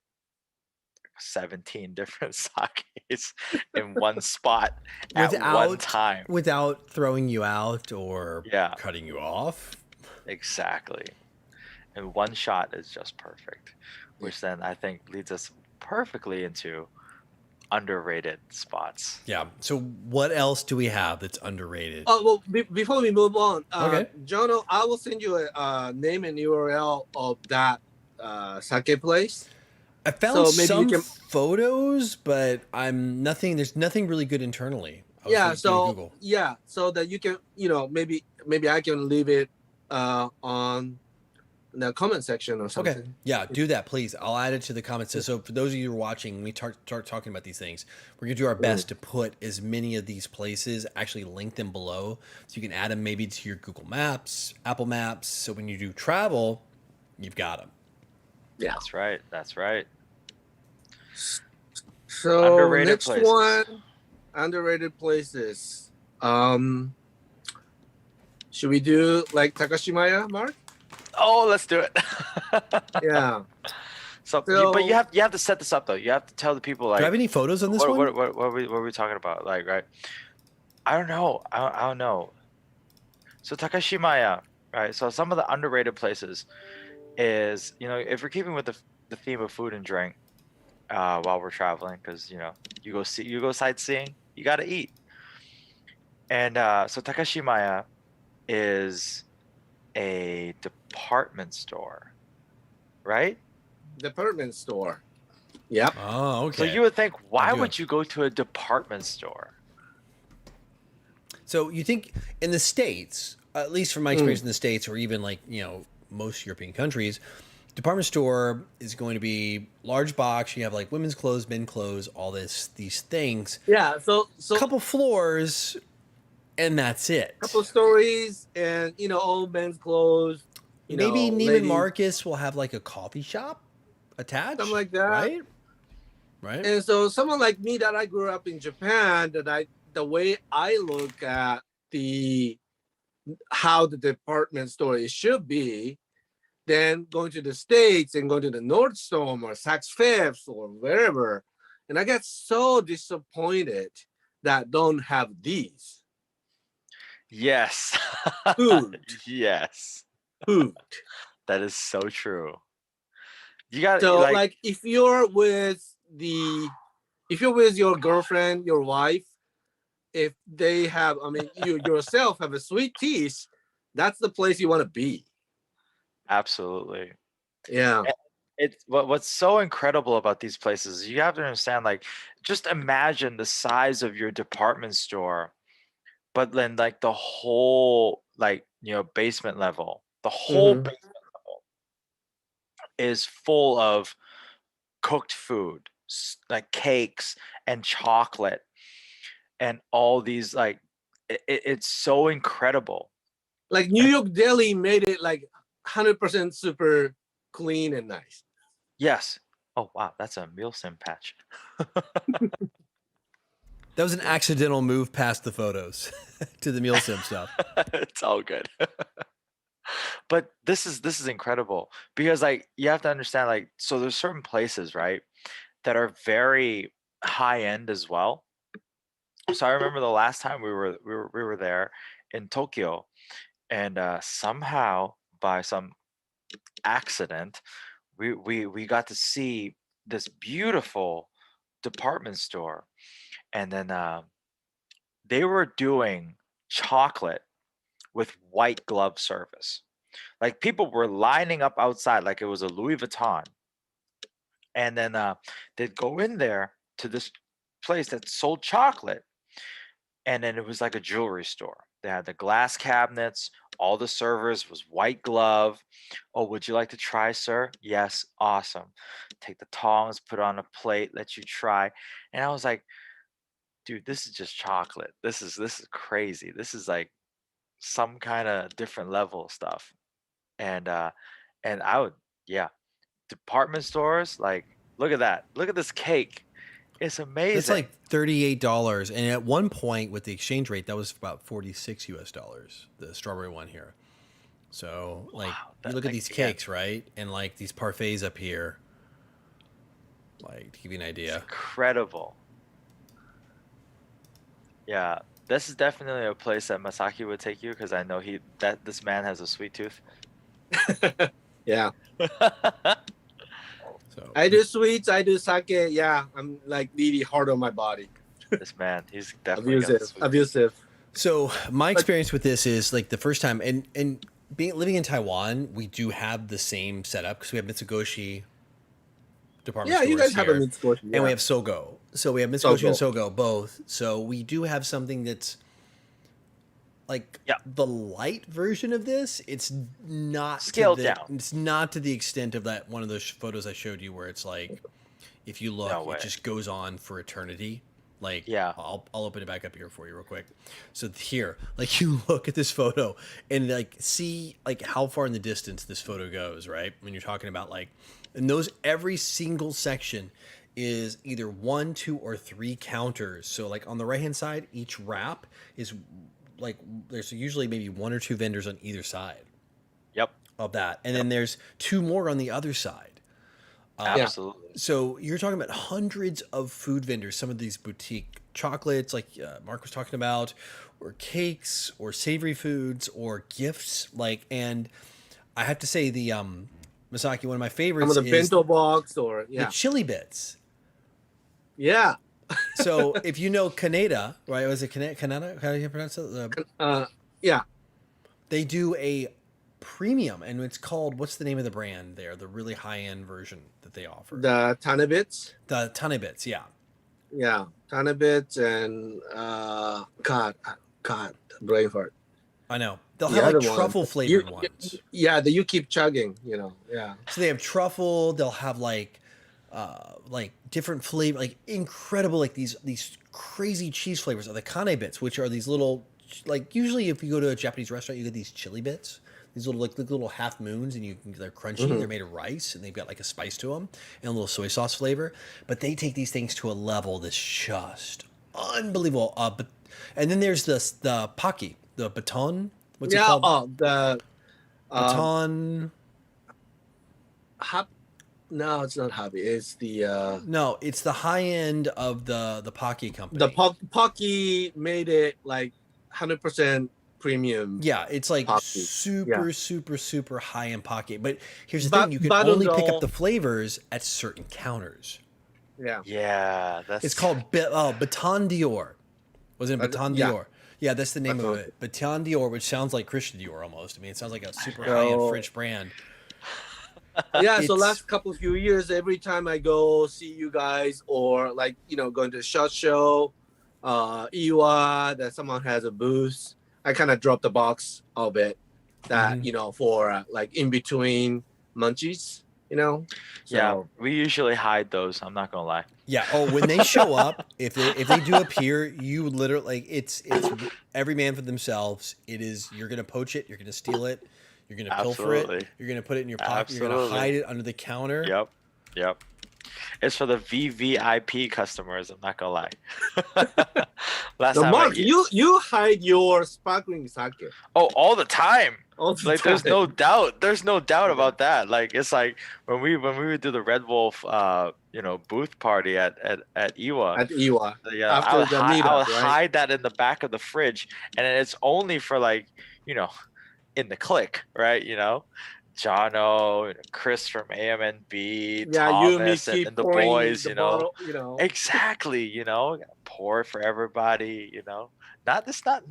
17 different sakes in one spot at one Without time. without throwing you out or Yeah, cutting you off. exactly. And one shot is just perfect, which then I think leads us perfectly into underrated spots. Yeah. So what else do we have that's underrated? Oh well, before we move on, Okay. Jono, I will send you a name and URL of that sake place. I found So maybe you some can. photos, but there's nothing really good internally. I was Yeah. doing So Google. yeah, so that you can, maybe I can leave it on the comment section or something. Okay. Yeah, do that, please. I'll add it to the comments. So for those of you who are watching, when we start talking about these things, we're going to do our best to put as many of these places, actually link them below, so you can add them maybe to your Google Maps, Apple Maps. So when you do travel, you've got them. Yeah. That's right. That's right. So Underrated next places. one, underrated places. Should we do like Takashimaya, Mark? Oh, let's do it. Yeah. So, So- but you have to set this up though. You have to tell the people Do I like have any photos on this one? what are we talking about? Like, right? I don't know. I don't know. So Takashimaya, right? So some of the underrated places is, if we're keeping with the theme of food and drink, while we're traveling, because you go sightseeing, you got to eat. And so Takashimaya is a department store, right? Department store. Yep. Oh, okay. So you would think, why do would have- you go to a department store? So you think in the States, at least from my experience in the States, or even like, most European countries, department store is going to be large box. You have like women's clothes, men's clothes, all these things. Yeah. So Couple floors, and that's it. couple stories and all men's clothes. Maybe Neiman ladies, Marcus will have like a coffee shop attached, something like that. Right. And so someone like me that I grew up in Japan, the way I look at how the department store should be, then going to the States and going to the Nordstrom or Saks Fifth or wherever, and I get so disappointed that don't have these Yes. food. Yes. Food. That is so true. You got So like if you're with your girlfriend, your wife, if they have, you yourself have a sweet teeth, that's the place you want to be. absolutely. Yeah. It's what's so incredible about these places, you have to understand, like, just imagine the size of your department store, but then like the whole, like, basement level, the whole Mhm. basement level is full of cooked food, like cakes and chocolate and all these, like, it's so incredible. Like New York Deli made it like 100% super clean and nice. Yes. Oh wow, that's a meal sim patch. That was an accidental move past the photos to the meal sim stuff. It's all good. But this is incredible, because like you have to understand, like, so there's certain places, right, that are very high end as well. So I remember the last time we were there in Tokyo, and somehow by some accident we got to see this beautiful department store, and then they were doing chocolate with white glove service. Like people were lining up outside like it was a Louis Vuitton. And then they'd go in there to this place that sold chocolate. And then it was like a jewelry store. They had the glass cabinets, all the servers was white glove. Oh, would you like to try, sir? Yes, awesome. Take the tongs, put it on a plate, let you try. And I was like, dude, this is just chocolate. This is crazy. This is like some kind of different level of stuff. And I would, yeah, department stores, like, look at that. Look at this cake. It's amazing. That's like $38, and at one point with the exchange rate, that was about 46 US dollars. The strawberry one here. So like, you look at these cakes, right, and like these parfaits up here. Like, to give you an idea, it's incredible. Yeah, this is definitely a place that Masaki would take you because I know this man has a sweet tooth. Yeah. so I do sweets, I do sake. Yeah, I'm like really hard on my body. This man, he's definitely got the sweet tooth. Abusive. So my experience with this is like the first time, and living in Taiwan, we do have the same setup because we have Mitsugoshi department stores You guys have a here, Mitsugoshi. Yeah. and we have Sogo. So we have Mitsugoshi and Sogo both. So we do have something that's like the light version of this. It's not scaled down. It's not to the extent of that one of those photos I showed you where it's like, if you look, it just goes on for eternity. Like, I'll open it back up here for you real quick. So here, like, you look at this photo and like see like how far in the distance this photo goes, right? When you're talking about like, and those every single section is either 1, 2, or 3 counters. So like on the right hand side, each wrap is like there's usually maybe 1 or 2 vendors on either side. Yep. Of that, and then there's 2 more on the other side. Absolutely. So you're talking about hundreds of food vendors, some of these boutique chocolates like Mark was talking about, or cakes, or savory foods, or gifts. Like, and I have to say the Masaki, one of my favorites Some of the is bento box or the chili bits. Yeah. So if you know Canada, right? Was it Canada? How do you pronounce it? Yeah. They do a premium, and it's called, what's the name of the brand there? The really high-end version that they offer. The Tanibits. The Tanibits, yeah. Yeah, Tanibits and God, brain fart. I know. They'll have like truffle flavored ones. Yeah, that you keep chugging, you know. Yeah. So they have truffle. They'll have like different flavor, like incredible, like these crazy cheese flavors are the kane bits, which are these little, like usually if you go to a Japanese restaurant, you get these chili bits. These little like little half moons, and they're crunchy. Mm-hmm. They're made of rice, and they've got like a spice to them and a little soy sauce flavor. But they take these things to a level that's just unbelievable. And then there's the Pocky, the baton. What's it called? Oh, the baton. No, it's not hobby. It's the no, it's the high end of the Pocky company. The Pocky made it like 100%. Premium. Yeah, it's like Pocky. super high end Pocky. But here's the thing: you can only pick up the flavors at certain counters. Yeah, it's called Baton Dior. Was it Baton Dior? Yeah, that's the name of it. Baton Dior, which sounds like Christian Dior almost. I mean, it sounds like a super high end French brand. Yeah, so last few years, every time I go see you guys, or like going to a SHOT Show, Iwa, that someone has a booth. I kind of dropped the box of it that, for like in between munchies, So, yeah, we usually hide those. I'm not going to lie. Yeah. Oh, when they show up, if they do appear, you literally, like, it's every man for themselves. It is, you're going to poach it. You're going to steal it. You're going to pilfer it. You're going to put it in your pocket. You're going to hide it under the counter. Yep. It's for the VVIP customers. I'm not gonna lie. Mark, you hide your sparkling sake. Oh, all the time. Time. There's no doubt. There's no doubt about that. Like, it's like when we would do the Red Wolf, booth party at Iwa. At Iwa. Yeah, I would hide that in the back of the fridge, and it's only for like in the clique, right? Jono, Chris from AMNB, Yeah, you and me Thomas, keep and the pouring boys, the you know. bottle, you know. Exactly, you know, pour for everybody, you know. No, it's not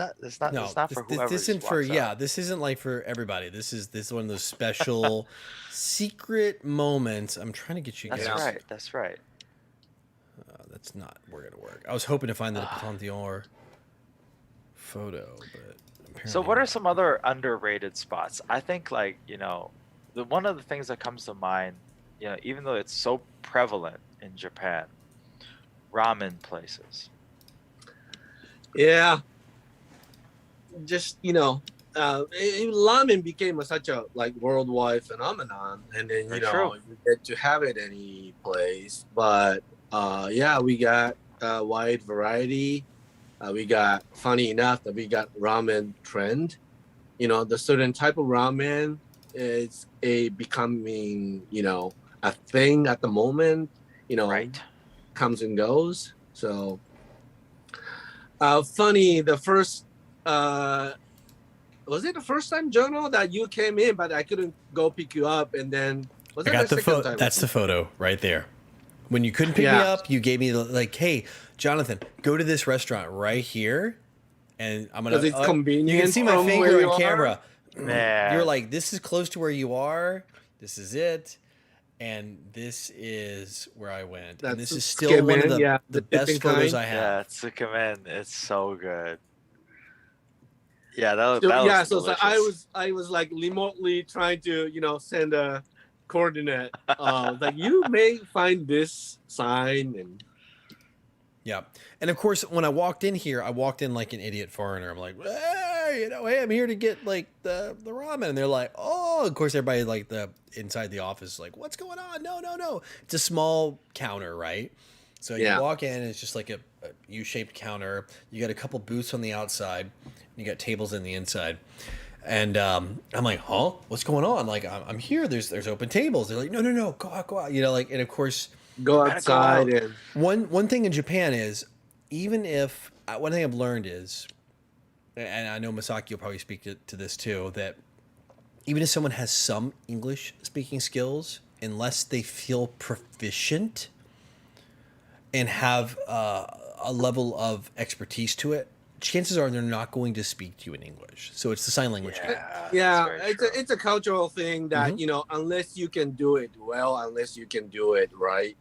for whoever this just isn't for walks out. this isn't like for everybody. This is one of those special secret moments. I'm trying to get you That's guys. Yeah. right. That's right. That's not we're gonna work. I was hoping to find the Patantior photo, but apparently So what are not. some other underrated spots? I think like, you know, the one of the things that comes to mind, you know, even though it's so prevalent in Japan, ramen places. Yeah, just ramen became such a like worldwide phenomenon, and then Very true. you get to have it any place. But yeah, we got a wide variety. We got, funny enough, that we got ramen trend. The certain type of ramen is a becoming a thing at the moment. Right. Comes and goes. So funny, the first was it the first time, Jono, that you came in, but I couldn't go pick you up, and then was I it got the the second photo. time? That's the photo right there. When you couldn't pick me Yeah. up, you gave me like, "Hey, Jonathan, go to this restaurant right here," and I'm gonna. Because it's convenient. You can see my from where finger you on are. camera. Man. You're like, "This is close to where you are. This is it." And this is where I went. And That's this is a still one of Skimmin, yeah, the the best dipping photos kind. I have. Yeah, tsukemen. It's so good. Yeah, that So, looks so delicious. I was like remotely trying to send a coordinate. Like, you may find this sign, and Yeah. And of course, when I walked in here, I walked in like an idiot foreigner. I'm like, hey, hey, I'm here to get like the ramen. And they're like, oh, of course, everybody like the inside the office is like, what's going on? No, no, no. It's a small counter, right? So you Yeah. walk in, and it's just like a U-shaped counter. You got a couple booths on the outside. You got tables in the inside. And I'm like, huh? What's going on? Like, I'm here. There's open tables. They're like, no, no, no, go out, go out. Like, and of course, go Gotta go outside out. and one thing in Japan is, even if one thing I've learned is, and I know Masaki will probably speak to this too, that even if someone has some English speaking skills, unless they feel proficient and have a level of expertise to it, chances are they're not going to speak to you in English. So it's the sign language game. yeah, that's very it's true. it's a cultural thing that unless you can do it well, unless you can do it right,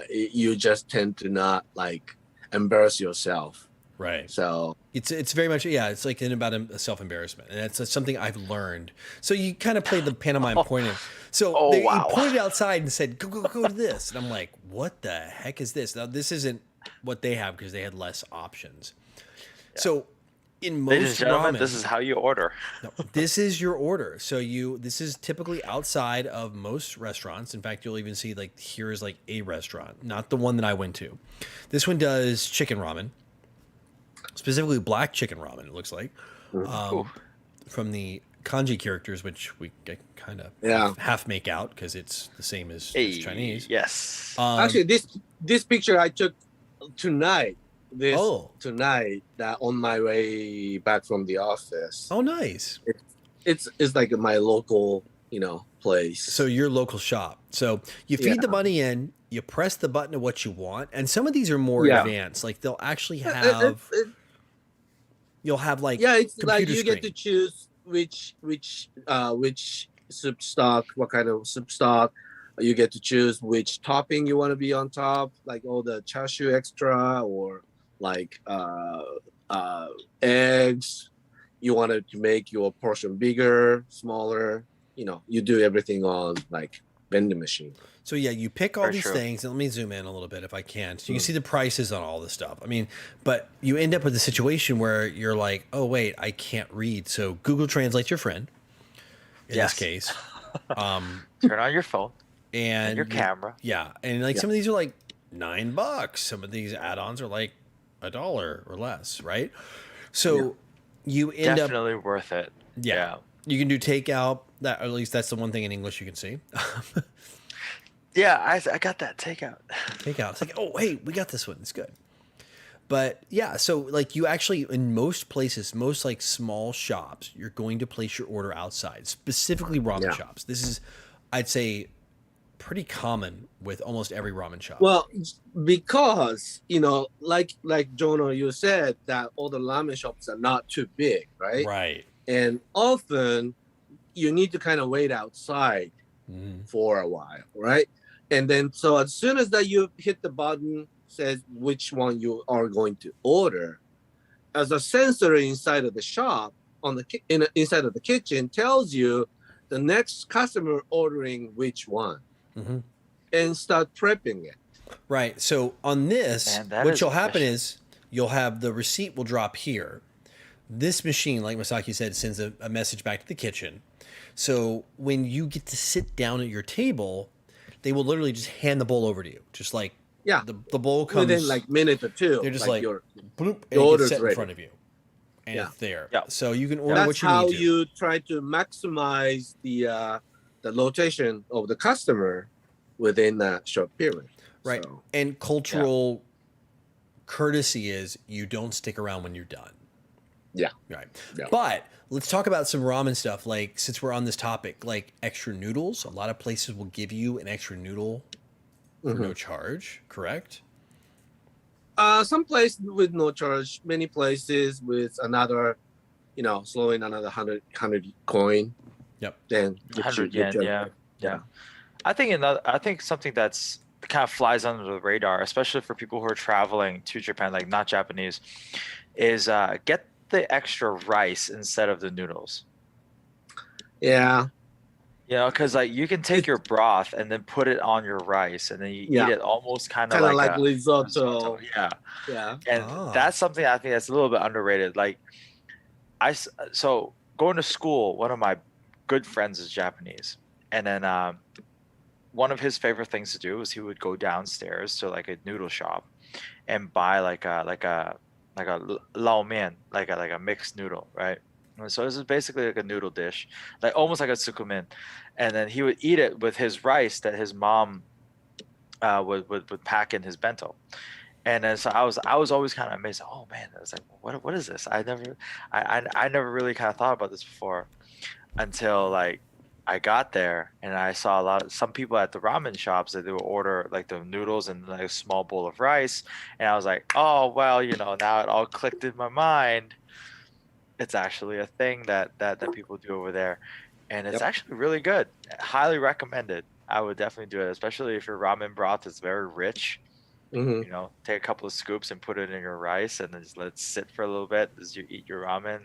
you just tend to not like embarrass yourself. Right. So It's very much, yeah, it's like about a self-embarrassment. And that's something I've learned. So you kind of played the pantomime pointing. So Oh, he wow. pointed outside and said, go to this. And I'm like, what the heck is this? Now, this isn't what they have because they had less options. So in Ladies and most gentlemen, ramen, this is how you order. no, this is your order. So this is typically outside of most restaurants. In fact, you'll even see like here is like a restaurant, not the one that I went to. This one does chicken ramen, specifically black chicken ramen. It looks like from the kanji characters, which we kind of half make out because it's the same as Chinese. Yes. actually, this picture I took tonight. Tonight, that on my way back from the office. Oh, nice. It's like my local place. So your local shop. So you feed the money in, you press the button of what you want, and some of these are more advanced. Like they'll actually have you'll have like it's like you screen. get to choose which soup stock, what kind of soup stock. You get to choose which topping you want to be on top, like all the chashu extra, or like eggs. You wanted to make your portion bigger, smaller. You do everything on like vending machine. So yeah, you pick all For these sure. things, and let me zoom in a little bit if I can. So you can see the prices on all this stuff. I mean, but you end up with a situation where you're like, oh wait, I can't read. So Google Translate's your friend in this case. Turn on your phone And your camera. Yeah. And like some of these are like $9. Some of these add-ons are like $1 or less, right? So you end up Definitely worth it. Yeah. You can do takeout. That, or at least that's the one thing in English you can see. Yeah, I got that takeout. Takeout. It's like, oh hey, we got this one. It's good. But yeah, so like you actually in most places, most like small shops, you're going to place your order outside, specifically ramen Yeah. shops. This is, I'd say, pretty common with almost every ramen shop. Well, because like Jono, you said that all the ramen shops are not too big, right? Right. And often you need to kind of wait outside Mhm. for a while, right? And then so as soon as that you hit the button says which one you are going to order, as a sensor inside of the shop on the inside of the kitchen tells you the next customer ordering which one, Mhm. and start prepping it. Right. So on this, Man, that what is will happen efficient. is you'll have the receipt will drop here. This machine, like Masaki said, sends a message back to the kitchen. So when you get to sit down at your table, they will literally just hand the bowl over to you. Just like Yeah, the bowl comes within like minute or two. they're just like your bloop, and your it order's gets set ready. in front of you. And Yeah. it's there. Yeah. So you can order That's what you how need to. you try to maximize the rotation of the customer within that short period. Right. So, And cultural courtesy is you don't stick around when you're done. yeah. Right. Yeah. But let's talk about some ramen stuff. Like, since we're on this topic, like extra noodles, a lot of places will give you an extra noodle for no charge, correct? Some places with no charge, many places with another, throwing another 100 coin. Yep. Then 100 yen, yeah. I think something that's kind of flies under the radar, especially for people who are traveling to Japan, like not Japanese, is get the extra rice instead of the noodles. Yeah. Because like you can take your broth and then put it on your rice, and then you Yeah. eat it almost kind of Kind of like like a risotto. Yeah, Yeah. and Ah. that's something I think that's a little bit underrated. Like, so going to school, one of my good friends is Japanese, and then one of his favorite things to do is he would go downstairs to like a noodle shop and buy like a lao mian, like a mixed noodle, right? And so this is basically like a noodle dish, like almost like a tsukumin, and then he would eat it with his rice that his mom would pack in his bento. And then so I was always kind of amazed. Oh man, I was like, what is this? I never really kind of thought about this before until like I got there and I saw some people at the ramen shops that they would order like the noodles and like a small bowl of rice, and I was like, oh well, now it all clicked in my mind. It's actually a thing that people do over there, and it's Yep. actually really good. Highly recommended. I would definitely do it, especially if your ramen broth is very rich. Hmm. Take a couple of scoops and put it in your rice, and then just let it sit for a little bit as you eat your ramen.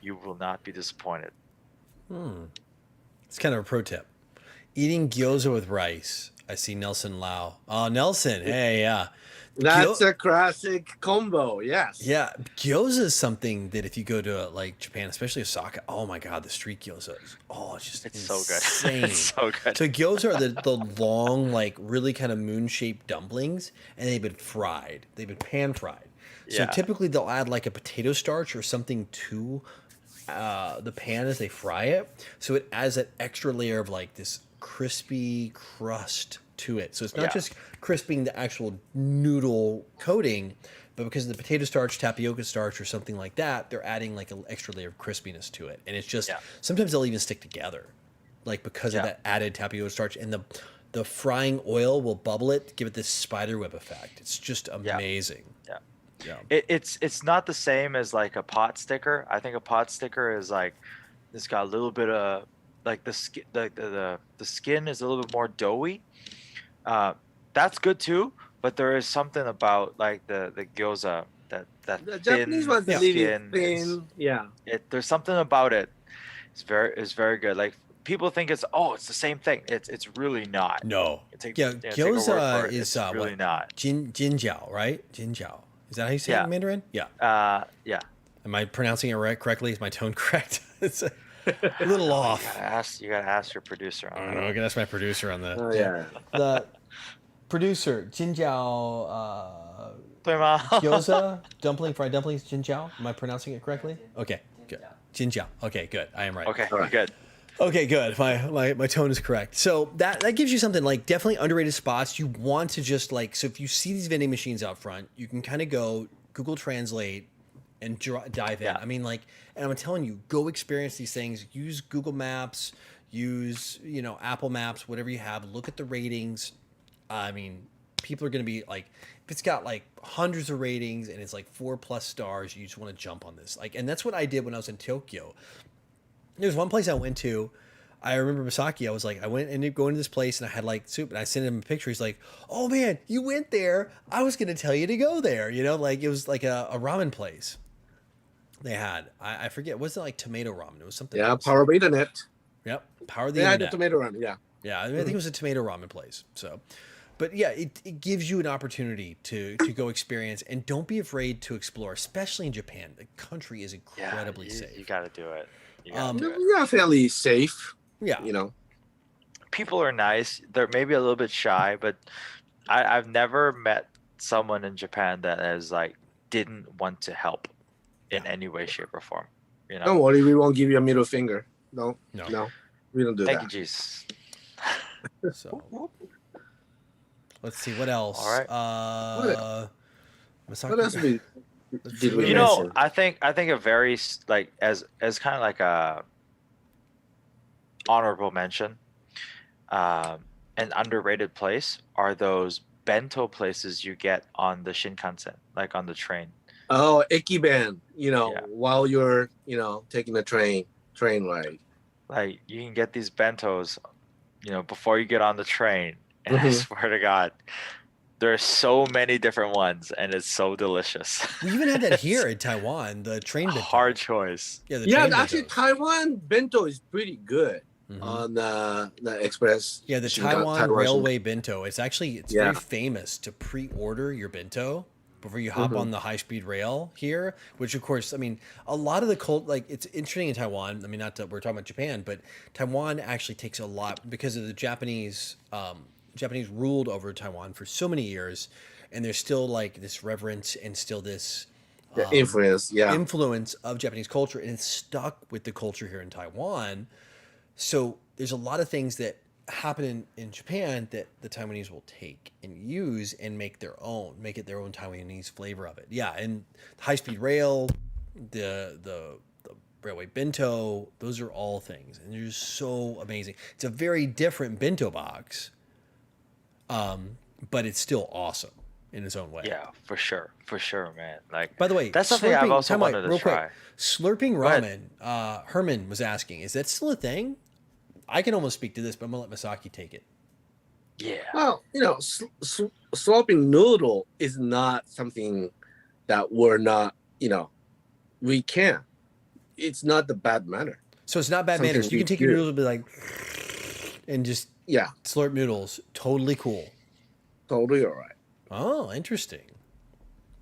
You will not be disappointed. It's kind of a pro tip. Eating gyoza with rice. I see Nelson Lau. Oh, Nelson. Hey, yeah. That's a classic combo. Yes. Yeah, gyoza is something that if you go to like Japan, especially Osaka, oh my god, the street gyoza, it's So good. insane. It's so good. So gyoza are the long, like really kind of moon-shaped dumplings, and they've been fried. They've been pan fried. So Yeah. typically they'll add like a potato starch or something to the pan as they fry it, so it adds that extra layer of like this crispy crust to it. So it's not Yeah. just crisping the actual noodle coating, but because of the potato starch, tapioca starch, or something like that, they're adding like an extra layer of crispiness to it. And it's just sometimes they'll even stick together, like because of that added tapioca starch, and the frying oil will bubble it, give it this spider web effect. It's just amazing. Yeah. Yeah. It's not the same as like a pot sticker. I think a pot sticker is like it's got a little bit of like the skin the skin is a little bit more doughy. That's good too, but there is something about like the gyoza that The thin Japanese one's really skin is- thin. Yeah. there's something about it. It's very good. Like people think it's the same thing. It's really not. No. Take Yeah, a word for gyoza it. is It's really what? not. Jinjiao, right? Jinjiao. Is that how you say it in Mandarin? Yeah. Yeah. Am I pronouncing it right correctly? Is my tone correct? It's a little off. You gotta ask your producer I on don't know. I can ask my producer on that. Oh yeah. The producer, Jinjiao, 对吗？ gyoza, fried dumplings, Jinjiao. Am I pronouncing it correctly? Okay, good. Jinjiao. Okay, good. I am right. Okay, All right. good. Okay, good. My tone is correct. So that gives you something like definitely underrated spots. You want to just like, so if you see these vending machines out front, you can kind of go Google Translate and dive in. Yeah. I mean, like, and I'm telling you, go experience these things. Use Google Maps, use, Apple Maps, whatever you have. Look at the ratings. I mean, people are going to be like, if it's got like hundreds of ratings and it's like 4+ stars, you just want to jump on this. Like, and that's what I did when I was in Tokyo. There's one place I went to. I remember Masaki. I was like, I went and going to this place and I had like soup and I sent him a picture. He's like, oh man, you went there. I was going to tell you to go there. Like it was like a ramen place they had. I forget. Was it like tomato ramen? It was something. Yeah, else. Power of the Internet. Yep. Power of the They had Internet. the tomato ramen. Yeah. Yeah. I think it was a tomato ramen place. So, but yeah, it gives you an opportunity to go experience and don't be afraid to explore, especially in Japan. The country is incredibly safe. You got to do it. We're fairly safe. Yeah. People are nice. They're maybe a little bit shy, but I've never met someone in Japan that has like didn't want to help in any way, shape, or form. Don't worry, we won't give you a middle finger. No, No. we don't do Thank that. you, Jesus. So let's see what else. All right. Masaki, What else did we You know, mention? I think a very like as kind of like a honorable mention, an underrated place are those bento places you get on the Shinkansen, like on the train. Oh, Ekiben, Yeah. while you're, taking the train ride. Like you can get these bentos, before you get on the train, and I Mhm. swear to God, there's so many different ones, and it's so delicious. we even had that here in Taiwan, the train bento. Hard choice. Yeah, the Yeah, train actually, bentos. Taiwan bento is pretty good Mhm. on the express. Yeah, the Taiwan Taiwan Railway bento. It's Yeah. very famous to pre-order your bento before you hop Mhm. on the high-speed rail here. Which, of course, I mean, a lot of the like it's interesting in Taiwan. I mean, not that we're talking about Japan, but Taiwan actually takes a lot because of the Japanese. Japanese ruled over Taiwan for so many years, and there's still like this reverence and still this The influence, influence of Japanese culture, and it's stuck with the culture here in Taiwan. So there's a lot of things that happen in Japan that the Taiwanese will take and use and make it their own Taiwanese flavor of it. Yeah, and high speed rail, the railway bento, those are all things, and they're just so amazing. It's a very different bento box, but it's still awesome in its own way. Yeah, for sure, man. Like, By the way, that's something I've also wanted to real try. quick. Slurping ahead. ramen. Herman was asking, is that still a thing? I can almost speak to this, but I'm gonna let Masaki take it. Yeah. Well, sloping noodle is not something that we're not, we can. It's not the bad manner. So it's not bad Something manners. You we can take your do. noodles and be like, and just Yeah, slurp noodles. Totally cool. totally all right. Oh, interesting.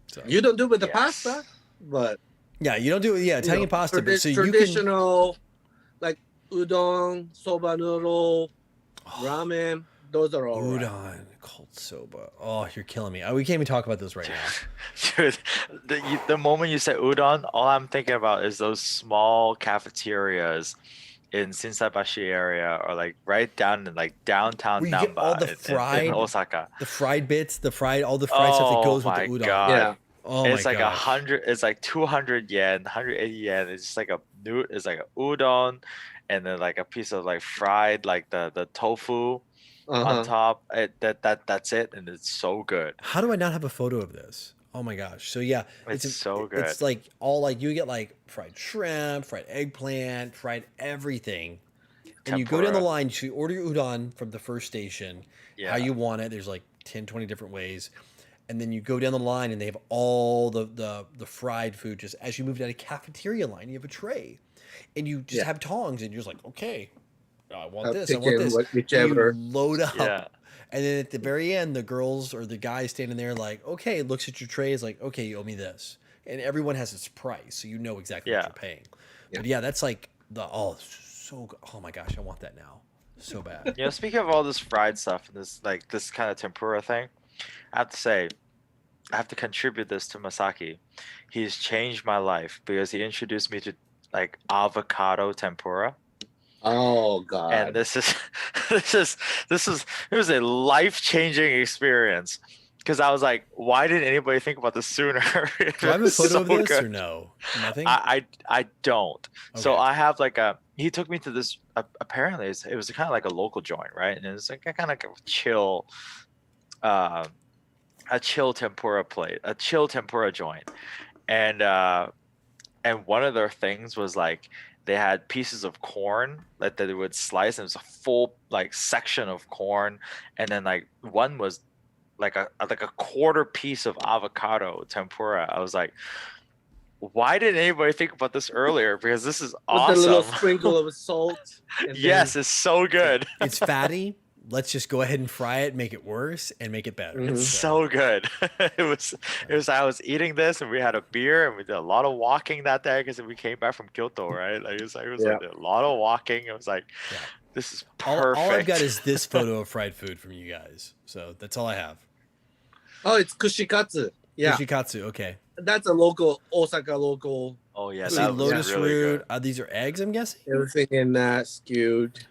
So, You don't do it with the Yes. pasta, but yeah, you don't do it. Yeah, Italian pasta, but so you can. traditional, like udon, soba noodle, ramen. Those are all right. Udon, cold soba. Oh, you're killing me. We can't even talk about those right now. Dude, the moment you said udon, all I'm thinking about is those small cafeterias in Shinsaibashi area, or like right down in like downtown Where you get all the Namba in Osaka. The fried bits, all the fried stuff that Oh goes with my the udon. God. Yeah, Oh It's my like gosh. 100. It's like 200 yen, 180 yen. It's just like it's like a udon, and then like a piece of like fried like the tofu on top. That's it, and it's so good. How do I not have a photo of this? Oh my gosh. So yeah, It's so good. It's like all like you get like fried shrimp, fried eggplant, fried everything. And you go down the Tempura. line, you order your udon from the first station, Yeah. how you want it. There's like 10, 20 different ways. And then you go down the line and they have all the fried food. Just as you move down a cafeteria line, you have a tray. And you just have tongs and you're just like, okay, I want this, I want this. Whichever. And you load up. Yeah. And then at the very end, the girls or the guy standing there like, okay, looks at your tray, is like, okay, you owe me this. And everyone has its price, so you know exactly what Yeah. you're paying. Yeah. But yeah, that's like so good. Oh my gosh, I want that now. So bad. Speaking of all this fried stuff and this kind of tempura thing, I have to say, I have to contribute this to Masaki. He's changed my life because he introduced me to like avocado tempura. Oh And God. this is this is it was a life-changing experience because I was like, why didn't anybody think about this sooner? Do I have a It's photo so of this good. or no? Nothing? I don't. So Okay. I have like a he took me to this apparently it was kind of like a local joint, right? And it was like a kind of like uh, a chill tempura plate, a chill tempura joint. And and one of their things was like they had pieces of corn that they would slice, and it was a full like section of corn, and then like one was like a quarter piece of avocado tempura. I was like, why didn't anybody think about this earlier? Because this is With a little awesome. sprinkle of salt. And Yes, it's so good. It's fatty. Let's just go ahead and fry it, make it worse, and make it better. Mhm. It's so good. It was I was eating this and we had a beer and we did a lot of walking that day because we came back from Kyoto, right? Like it was Yeah. like a lot of walking. It was like Yeah. this is All perfect. I've got is this photo of fried food from you guys. So that's all I have. Oh, it's kushikatsu. Yeah, Kushikatsu. Okay. that's a local Osaka local. Oh yeah, Let's See, see, that was lotus really root. good. These are eggs, I'm guessing. Everything in that skewed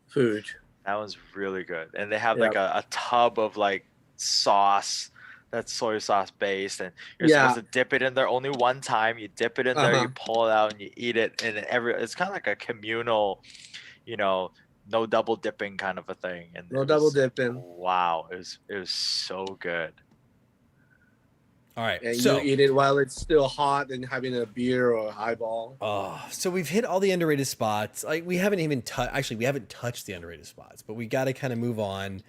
food. That was really good. And they have Yeah. like a tub of like sauce that's soy sauce based, and you're Yeah. supposed to dip it in there only one time. You dip it in there, you pull it out, and you eat it. And it's kind of like a communal, you know, no double dipping kind of a thing. And No it double was- dipping. Wow, it was so good. All right. And So, you eat it while it's still hot and having a beer or a highball. so we've hit all the underrated spots. Like we haven't even actually we haven't touched the underrated spots, but we got to kind of move on.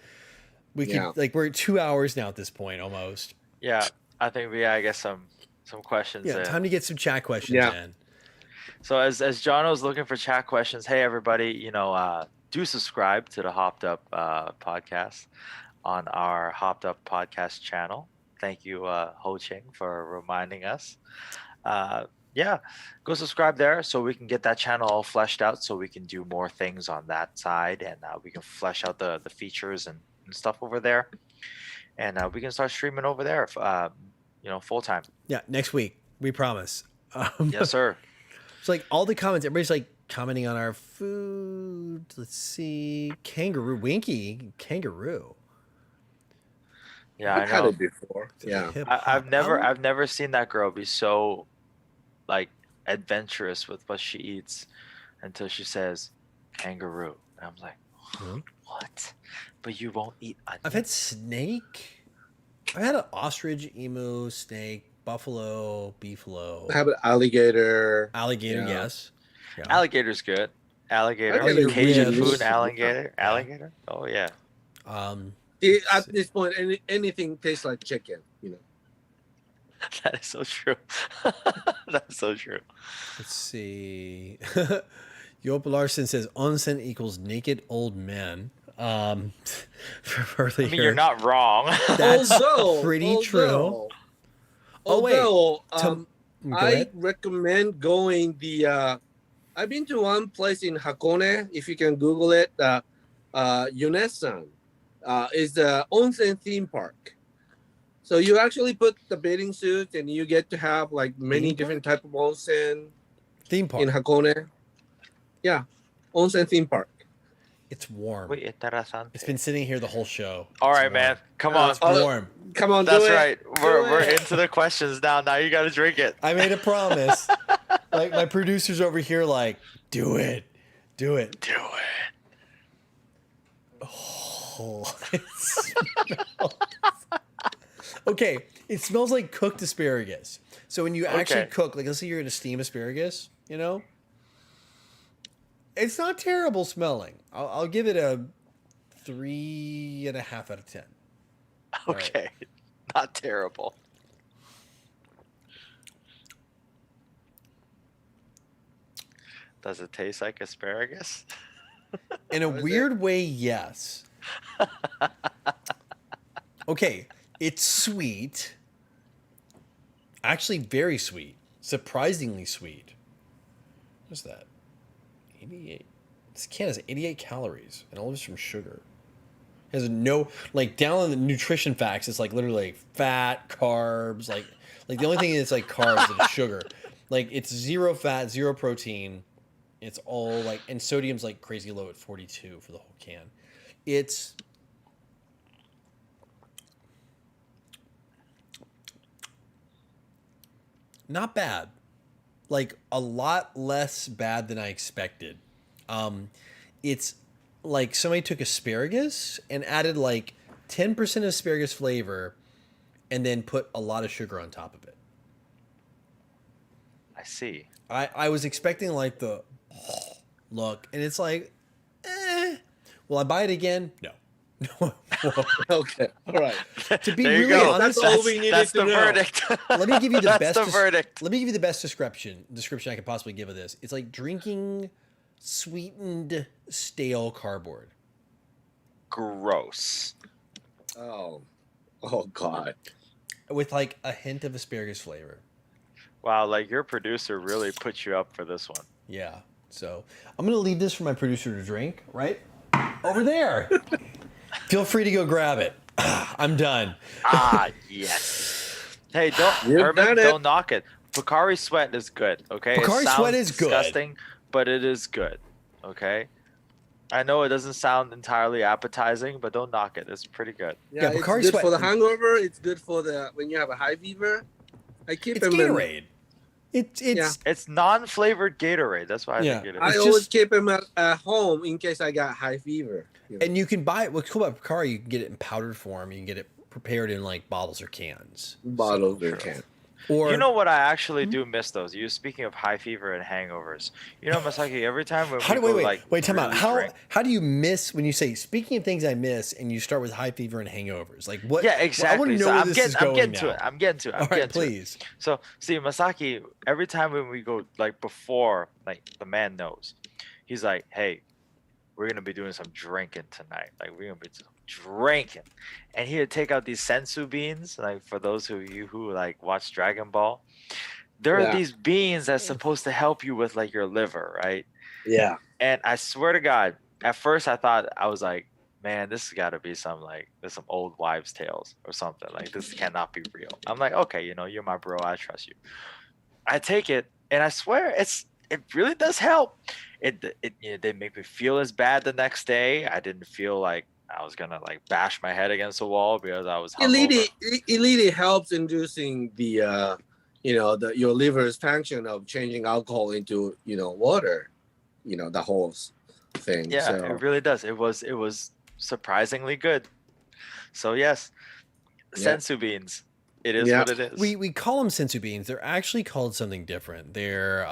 We could Yeah. like we're at 2 hours now at this point almost. Yeah, I think we gotta get some questions Yeah, in. time to get some chat questions Yeah. in. So as John was looking for chat questions, hey everybody, do subscribe to the Hopped Up podcast on our Hopped Up podcast channel. Thank you, Ho Ching, for reminding us. Yeah, go subscribe there so we can get that channel all fleshed out, so we can do more things on that side, and we can flesh out the features and stuff over there, and we can start streaming over there, full time. Yeah, next week we promise. Yes, sir. It's like all the comments. Everybody's like commenting on our food. Let's see, kangaroo, Winky, kangaroo. Yeah, I've I had know. it before. Yeah. I've never seen that girl be so like adventurous with what she eats until she says kangaroo. And I'm like, Mhm. what? But you won't eat onion? I've had snake. I've had an ostrich, emu, snake, buffalo, beefalo, I have an alligator. alligator. Yeah. Yes. Yeah. Alligator's good. Alligator. Alligator Cajun ribs. food, alligator. Alligator? Oh yeah. At this point, anything tastes like chicken. That is so true. That's so true. Let's see. Yop Larson says onsen equals naked old men. From earlier. I mean, you're not wrong. That's Although- pretty true. Oh, wait. Although, Go I ahead. recommend going I've been to one place in Hakone. If you can Google it, Yunesan is the onsen theme park. So you actually put the bathing suit and you get to have like many Theme different type of onsen Theme park. in Hakone. Yeah, onsen theme park. It's warm. Wait, interesante. It's been sitting here the whole show. All It's right, warm. man. Come on. It's warm. Come on, That's do it. right. We're it. into the questions now. Now you got to drink it. I made a promise. Like my producers over here, like, do it. Do it. Oh, it smells. Okay, it smells like cooked asparagus. So when you actually Okay. cook, like let's say you're gonna steam asparagus, it's not terrible smelling. I'll give it a 3.5 out of 10. All right. Okay. Not terrible. Does it taste like asparagus? In a How is weird way, yes. Okay, it's sweet. Actually, very sweet. Surprisingly sweet. What's that? 88. This can has 88 calories, and all of it's from sugar. It has no, like, down in the nutrition facts, it's like literally like fat, carbs, like the only thing that's like carbs is sugar. Like, it's 0 fat, 0 protein, It's all like, and sodium's like crazy low at 42 for the whole can. It's not bad. Like a lot less bad than I expected. It's like somebody took asparagus and added like 10% asparagus flavor and then put a lot of sugar on top of it. I see. I was expecting like the look, and it's like, will I buy it again? No. Okay, all right. To be There you really go. honest, That's all we needed That's to the know. verdict. let me give you the That's best. the verdict. Let me give you the best description I could possibly give of this. It's like drinking sweetened stale cardboard. Gross. Oh God. With like a hint of asparagus flavor. Wow, like your producer really put you up for this one. Yeah. So I'm gonna leave this for my producer to drink. Right over there. Feel free to go grab it. I'm done. Ah, yes. Hey, You've Herman, done it. don't knock it. Pocari Sweat is good, okay? Pocari It sounds Sweat is good. disgusting, but it is good, okay? I know it doesn't sound entirely appetizing, but don't knock it. It's pretty good. Yeah, it's Bacardi good Sweat- for the hangover. It's good for the when you have a high fever. I keep It's him Gatorade. It's Yeah. It's non-flavored Gatorade. That's why I Yeah. think it I is. It's always just- keep him at home in case I got high fever. You know? And you can buy it. What's cool about Pocari, you can get it in powdered form. You can get it prepared in like bottles or cans. Bottles So or true. can. Or You know what? I actually do miss those. You speaking of high fever and hangovers. You know, Masaki. Every time when how we do go, wait like wait time out? really drink- How do you miss when you say speaking of things I miss and you start with high fever and hangovers? Like what? Yeah, exactly. I want to know So where I'm this getting, is I'm going getting now. to it. I'm getting to it. I'm All right, getting to it. please. So see, Masaki, every time when we go like before, like the man knows, he's like, "Hey, we're gonna be doing some drinking tonight. Like we're gonna be drinking," and he would take out these sensu beans. Like for those of you who like watch Dragon Ball, there are Yeah. these beans that's supposed to help you with like your liver, right? Yeah. And I swear to God, at first I thought I was like, man, this has got to be some old wives' tales or something. Like this cannot be real. I'm like, okay, you know, you're my bro, I trust you. I take it, and I swear it really does help. They make me feel as bad the next day. I didn't feel like I was gonna like bash my head against the wall because I was hungover. It really helps inducing the your liver's function of changing alcohol into water. The whole thing. Yeah, So, it really does. It was surprisingly good. So yes, Yeah. sensu beans. It is Yeah. what it is. We call them sensu beans. They're actually called something different. They're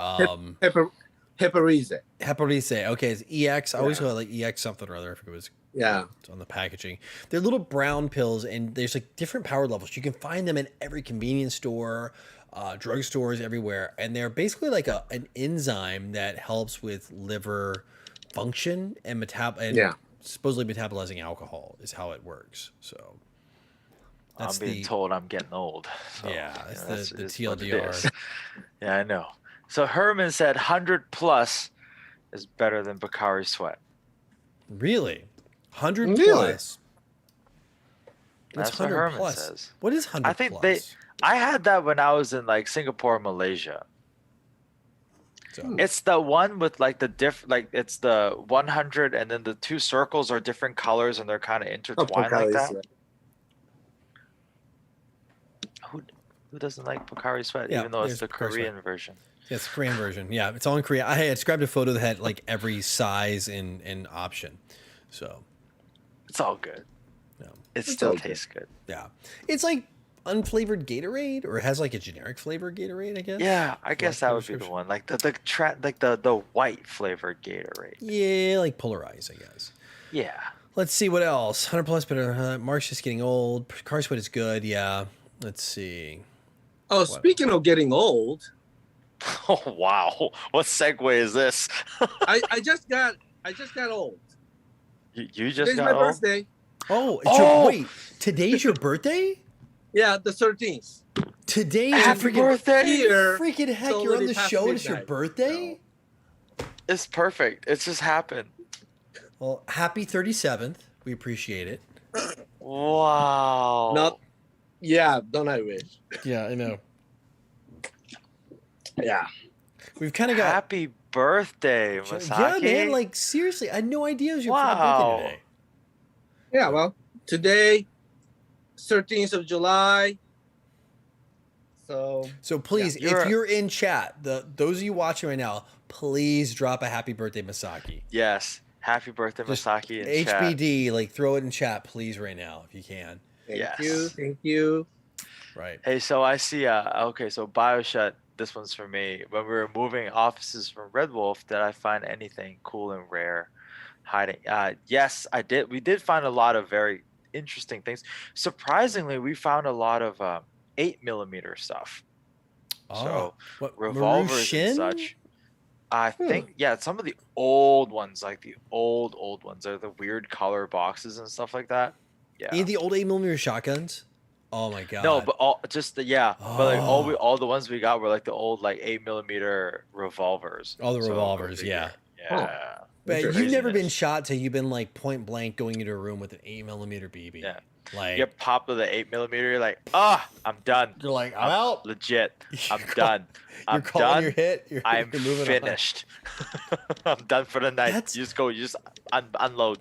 Heparise. Heparise. Okay, it's EX. I always Yeah. call it like EX something or other. I forget what Yeah. it's on the packaging. They're little brown pills, and there's like different power levels. You can find them in every convenience store, drugstores, everywhere, and they're basically like an enzyme that helps with liver function and Yeah. supposedly metabolizing alcohol is how it works. So I'm being told I'm getting old. So, Yeah, you it's know, the that's- it's what it TLDR. is. Yeah, I know. So Herman said 100 plus is better than Bacardi Sweat. Really, 100 Really? plus. What's That's what 100 Herman plus? says. What is 100 I think plus? I had that when I was in like Singapore, Malaysia. So, It's the one with like it's the 100 and then the two circles are different colors and they're kind of intertwined like that. Who doesn't like Pocari Sweat, Yeah, even though it's there's the Pocari Sweat. Korean version? yes, Korean version. Yeah, it's all in Korea. I had grabbed a photo that had like every size and option. So, It's all good. yeah. It It's still all good. tastes good. Yeah. It's like unflavored Gatorade, or it has like a generic flavor Gatorade, I guess. Yeah, I guess that flavor would be the description. one. Like the white flavored Gatorade. Yeah, like polarized, I guess. Yeah. Let's see what else. 100 plus, but Mark's just getting old. Car Sweat is good. Yeah. Let's see. Oh, speaking of getting old, Oh wow. What segue is this? I just got old. You just Today's got my old? birthday. Oh, Oh! wait. Today's your birthday? Yeah, the 13th. Today's your Happy freaking birthday! Here, freaking heck! it's You're on already the past show and it's your midnight, birthday. It's perfect. It just happened. Well, happy 37th. We appreciate it. Wow. Not. Yeah, don't I wish? Yeah, I know. Yeah. We've kind of got Happy birthday, Yeah, Masaki. man. Like seriously, I had no idea it was your freaking birthday Wow. today. Yeah, well, today, 13th of July. So So please, if You're- you're in chat, those of you watching right now, please drop a happy birthday, Masaki. Yes. Happy birthday, Just Masaki, in chat. HBD, like throw it in chat, please, right now, if you can. thank Yes. you. Right. Hey, so I see. Okay, so BioShut. This one's for me. When we were moving offices from Red Wolf, did I find anything cool and rare hiding? Yes, I did. We did find a lot of very interesting things. Surprisingly, we found a lot of 8mm stuff. So What revolvers and Marushin? such. I think some of the old ones, like the old ones, are the weird color boxes and stuff like that. Yeah. Any of the old 8mm shotguns? Oh my god. No, but all just the but like Oh. all the ones we got were like the old like 8mm revolvers. All the So, go revolvers, figure. yeah. Yeah. But you've Interesting. never been Craziness. shot till you've been like point blank going into a room with an 8mm BB. Yeah. Like You get popped with an 8mm, you're like, I'm done. you're like, I'm out. Legit. I'm You're done. You're I'm calling done. your hit. I'm you're moving finished. I'm done for the night. That's- You just unload.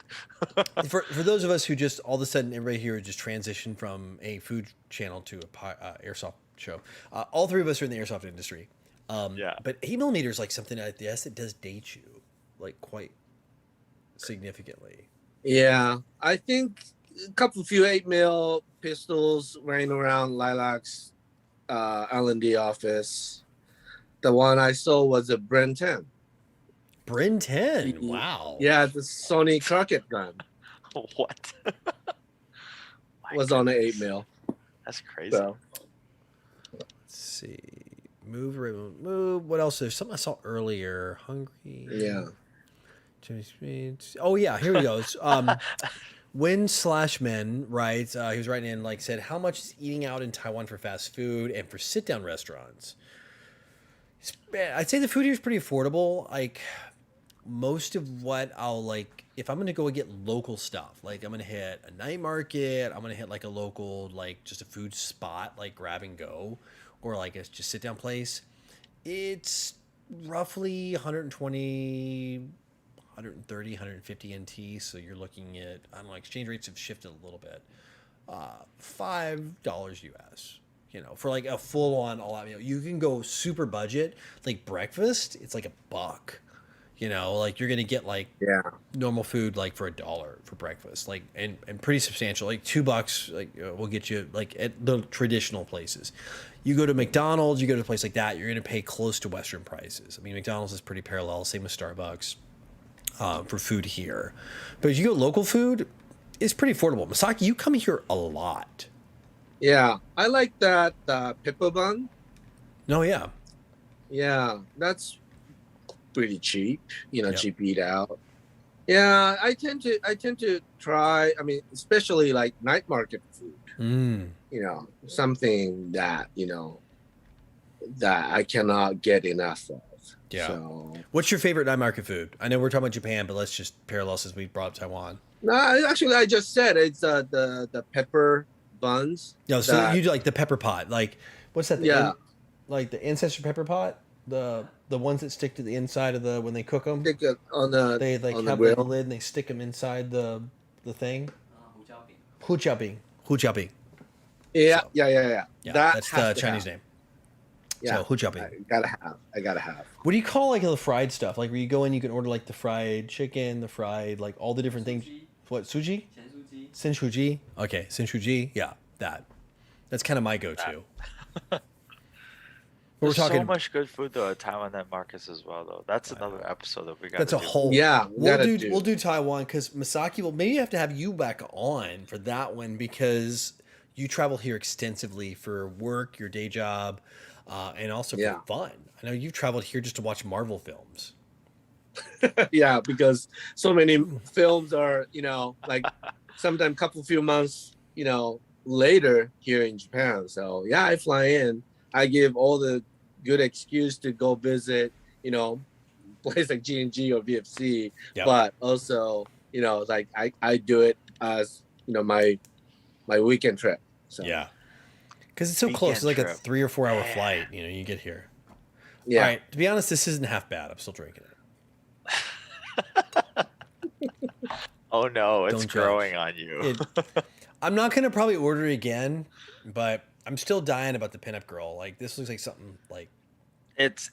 on. For those of us who just all of a sudden everybody here just transitioned from a food channel to a airsoft show. All three of us are in the airsoft industry. Yeah. But 8mm is like something I guess it does date you like quite significantly. Yeah, I think a few 8mm pistols running around Lilac's L&D office. The one I saw was a Bren 10. Bryn 10. Wow. Yeah, the Sony Crockett gun What? My was on an goodness. 8mm. That's crazy. So Let's see. Move, remote, move. What else? There's something I saw earlier. Hungry. yeah, Oh yeah, here we go. Win/men, right? He was writing in like said, how much is eating out in Taiwan for fast food and for sit down restaurants? I'd say the food here is pretty affordable. Like most of what I'll like, if I'm gonna go and get local stuff, like I'm gonna hit a night market, I'm gonna hit like a local, like just a food spot, like grab and go, or like a just sit down place. It's roughly 120, 130, 150 NT. So you're looking at, I don't know, exchange rates have shifted a little bit. $5 US. You know, for like a full on all out meal. You can go super budget, like breakfast, it's like $1. You know, like you're gonna get like yeah, normal food like for $1 for breakfast, like and pretty substantial, like $2 like will get you like at the traditional places. You go to McDonald's, you go to a place like that, you're gonna pay close to Western prices. I mean, McDonald's is pretty parallel, same with Starbucks for food here. But if you go local food, it's pretty affordable. Masaki, you come here a lot. yeah. I like that pepper bun. No, yeah. Yeah, that's pretty cheap. You know, Yep. cheap eat out. Yeah, I tend to try. I mean, especially like night market food. You know, something that that I cannot get enough of. Yeah. So, What's your favorite night market food? I know we're talking about Japan, but let's just parallel since we brought up Taiwan. no, actually, I just said it's the pepper buns. No, so that- you do like the pepper pot, like what's that? Yeah. Like the ancestor pepper pot, the ones that stick to the inside of the when they cook them. stick it on the They like on the have like a grill. lid and they stick them inside the thing. Hujiabing. Hujiabing. Yeah, So- yeah. Yeah, That that's has the to Chinese have. name. Yeah, So hujiabing. I gotta have. What do you call like the fried stuff? Like where you go in, you can order like the fried chicken, the fried like all the different things. What suji? Sensuji. Okay, sensuji. Yeah, that. That's kind of my go-to. We're There's talking. so much good food though at Taiwan night markets as well though. That's another episode that we got. That's a do. whole. Yeah, We'll do Taiwan because Masaki will maybe have to have you back on for that one because you travel here extensively for work, your day job, and also for Yeah. fun. I know you've traveled here just to watch Marvel films. Yeah, because so many films are, like sometimes few months, later here in Japan. So yeah, I fly in. I give all the good excuse to go visit, place like G&G or VFC. Yep. But also, like I do it as, my weekend trip. So Yeah, because it's so close. It's like a trip. 3 or 4 hour Yeah. flight. You get here. Yeah. All right. To be honest, this isn't half bad. I'm still drinking it. Oh no, it's Don't growing judge. on you. I'm not gonna probably order it again, but I'm still dying about the pinup girl. Like this looks like something like It's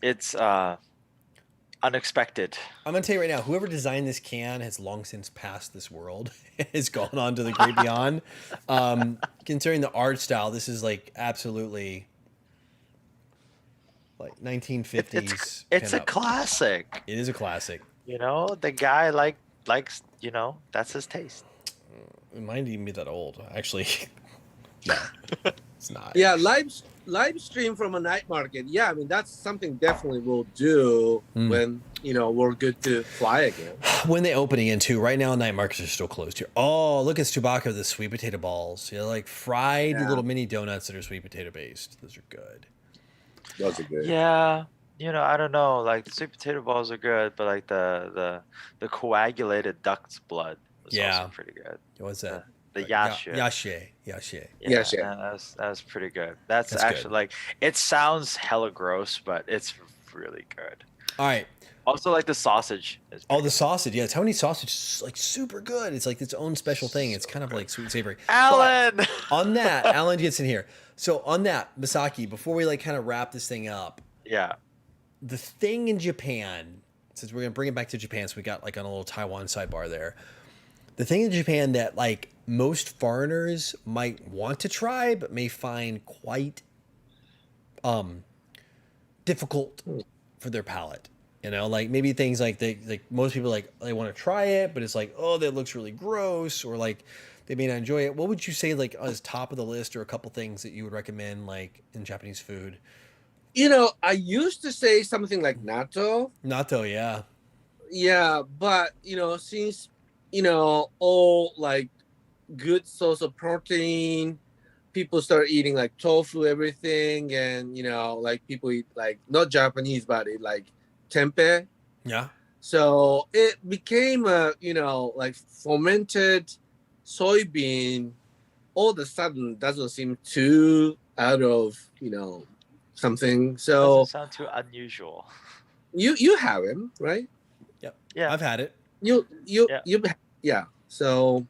unexpected. I'm gonna tell you right now. Whoever designed this can has long since passed this world. Has gone on to the great beyond. Considering the art style, this is like absolutely like 1950s It's a pinup. classic. It is a classic. You know, the guy likes, that's his taste. It might even be that old. Actually, no, it's not. Yeah, live stream from a night market. Yeah, I mean that's something definitely we'll do when we're good to fly again. When they open again too. Right now, night markets are still closed here. Oh, look at Tsubaka, the sweet potato balls. Like fried little mini donuts that are sweet potato based. Those are good. Those are good. Yeah, I don't know. Like the sweet potato balls are good, but like the coagulated duck's blood was also pretty good. What's that? The yashe. Yashe. Yeah, Yashe. that was pretty good. That's actually good. like, it sounds hella gross, but it's really good. All right. Also, like the sausage. The sausage. Yeah, Tony sausage is like super good. It's like its own special thing. It's kind of like sweet and savory. Alan! But on that, Alan gets in here. So on that, Masaki, before we like kind of wrap this thing up, Yeah. the thing in Japan, since we're gonna bring it back to Japan, so we got like on a little Taiwan sidebar there. The thing in Japan that like most foreigners might want to try, but may find quite difficult for their palate. Like maybe things like most people like they want to try it, but it's like, oh, that looks really gross, or like they may not enjoy it. What would you say like as top of the list, or a couple things that you would recommend like in Japanese food? I used to say something like natto. Natto, yeah. Yeah, but since all like good source of protein, people start eating like tofu, everything, and like people eat like not Japanese, but it like tempeh. Yeah. So it became a like fermented soybean. All of a sudden, doesn't seem too out of something. So Doesn't sound too unusual. you have him, right? Yep. Yeah. I've had it. Yeah. So,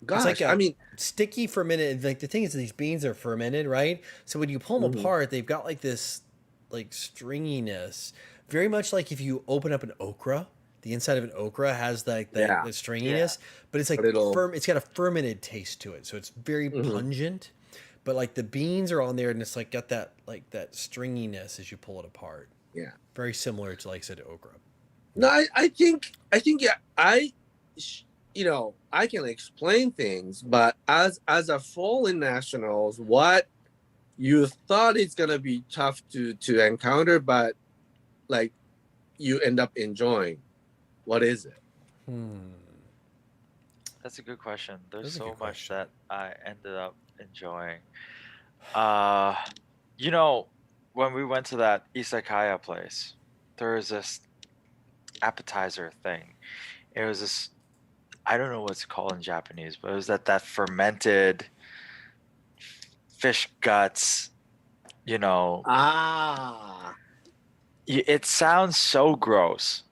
gosh, It's like I mean, sticky fermented. Like the thing is, these beans are fermented, right? So when you pull them apart, they've got like this, like stringiness. Very much like if you open up an okra, the inside of an okra has like the stringiness, but it's like firm. It's got a fermented taste to it, so it's very pungent. But like the beans are on there, and it's like got that like that stringiness as you pull it apart. Yeah, very similar to like I said okra. No, I think yeah, I can explain things, but as a foreign nationals, what you thought it's gonna be tough to encounter, but like you end up enjoying. What is it? That's a good question. There's so much question. that I ended up enjoying. When we went to that izakaya place, there was this appetizer thing. It was this, I don't know what it's called in Japanese, but it was that fermented fish guts, it sounds so gross.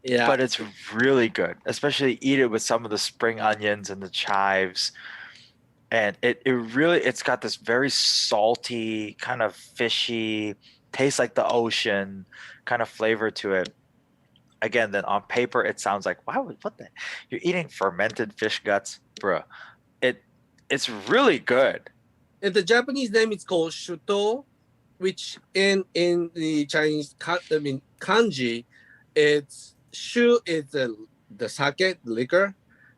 Yeah. But it's really good, especially eat it with some of the spring onions and the chives. And it's got this very salty, kind of fishy, tastes like the ocean kind of flavor to it. Again, then on paper, it sounds like, wow, what the? You're eating fermented fish guts, bruh. It's really good. And the Japanese name is called shuto, which in the Chinese kanji, it's shu is the sake, the liquor.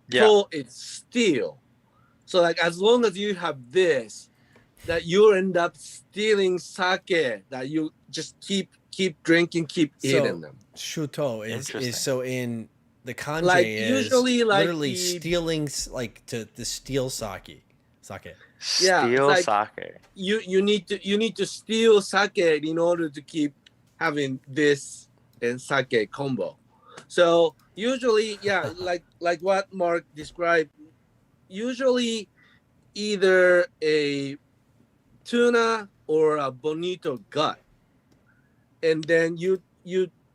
Yeah. To it's steel. So like as long as you have this, that you end up stealing sake, that you just keep drinking, keep eating them. Shuto is so in the kanji Like is usually like literally stealing like to steal sake. Steal like sake. You need to steal sake in order to keep having this and sake combo. So usually, like what Mark described, usually either a tuna or a bonito gut. and then you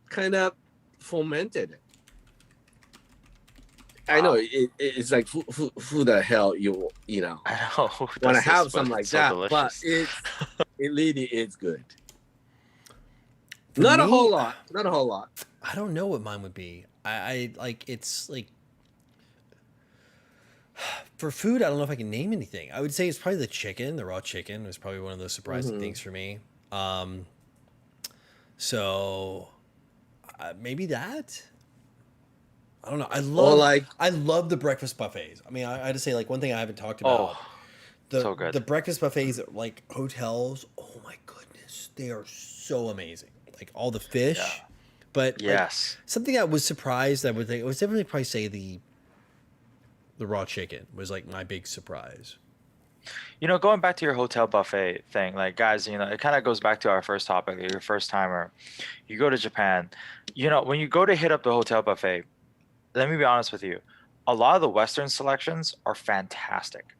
kind of fermented it. I know Wow. it's like who the hell you know I know who want does to have this, something but like it's so that, but delicious. it really is good. For Not a me, whole lot. Not a whole lot. I don't know what mine would be. I like it's like for food. I don't know if I can name anything. I would say it's probably the chicken. The raw chicken was probably one of those surprising things for me. So maybe that. I don't know. Or like, I love the breakfast buffets. I mean, I had to say like one thing I haven't talked Oh, about so the good. breakfast buffets at like hotels. Oh my goodness, they are so amazing. Like all the fish, Yeah. but like Yes. something I was surprised. I would think it was definitely probably say the raw chicken was like my big surprise. Going back to your hotel buffet thing, like guys, it kind of goes back to our first topic, your first timer. You go to Japan, when you go to hit up the hotel buffet, let me be honest with you, a lot of the Western selections are fantastic.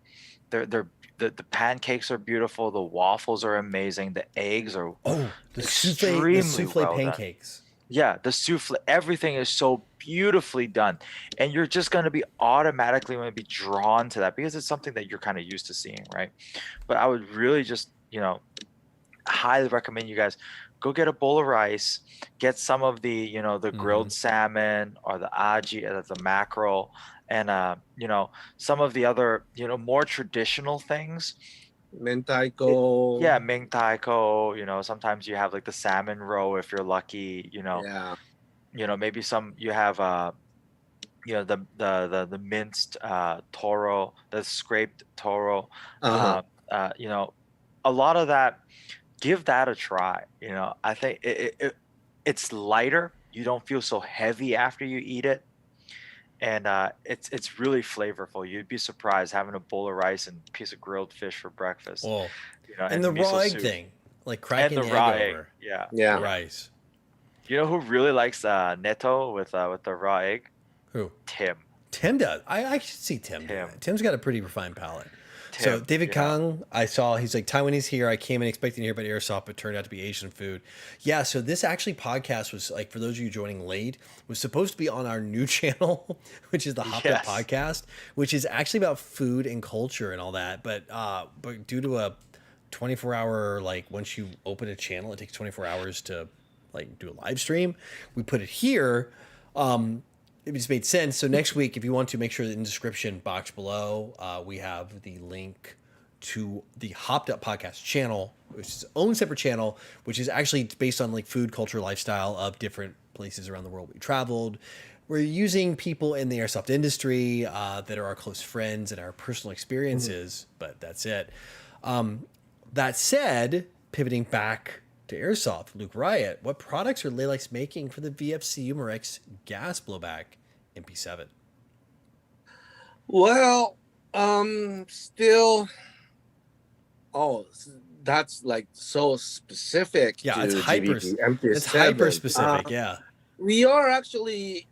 They're the pancakes are beautiful, the waffles are amazing, the eggs are Oh, the extremely souffle well done. pancakes. Yeah, the souffle, everything is so beautifully done. And you're just going to be automatically going to be drawn to that because it's something that you're kind of used to seeing, right? But I would really just, highly recommend you guys go get a bowl of rice, get some of the Mm-hmm. grilled salmon or the aji, the mackerel, and some of the other, more traditional things. Yeah, mentaiko. Mingtaiko, sometimes you have like the salmon roe if you're lucky, Yeah. maybe some you have the minced toro, the scraped toro. Uh-huh. Uh, a lot of that, give that a try. I think it's lighter. You don't feel so heavy after you eat it. And it's really flavorful. You'd be surprised having a bowl of rice and a piece of grilled fish for breakfast, Oh, and and the raw miso egg soup thing, like and cracking the the egg raw egg. over Yeah, the Yeah. yeah. rice. You know who really likes netto with the raw egg? Who? Tim. Tim does. I should see Tim do Tim. that. Tim's got a pretty refined palate. So Tim. David Yeah. Kong, I saw he's like Taiwanese here. I came in expecting to hear about airsoft, but turned out to be Asian food. Yeah. So this actually podcast was like for those of you joining late was supposed to be on our new channel, which is the HoppedUp Yes. podcast, which is actually about food and culture and all that. But due to a 24-hour like once you open a channel, it takes 24 hours to like do a live stream. We put it here. It just made sense. So next week, if you want to, make sure that in the description box below, we have the link to the Hopped Up podcast channel, which is its own separate channel, which is actually based on like food, culture, lifestyle of different places around the world we traveled. We're using people in the airsoft industry that are our close friends and our personal experiences, but that's it. That said, pivoting back to airsoft, Luke Riot, what products are Lelex making for the VFC Umarex gas blowback MP7? Well, still. Oh, that's like so specific Yeah, to it's hyper. GBP MP7. It's hyper specific. Yeah. We are actually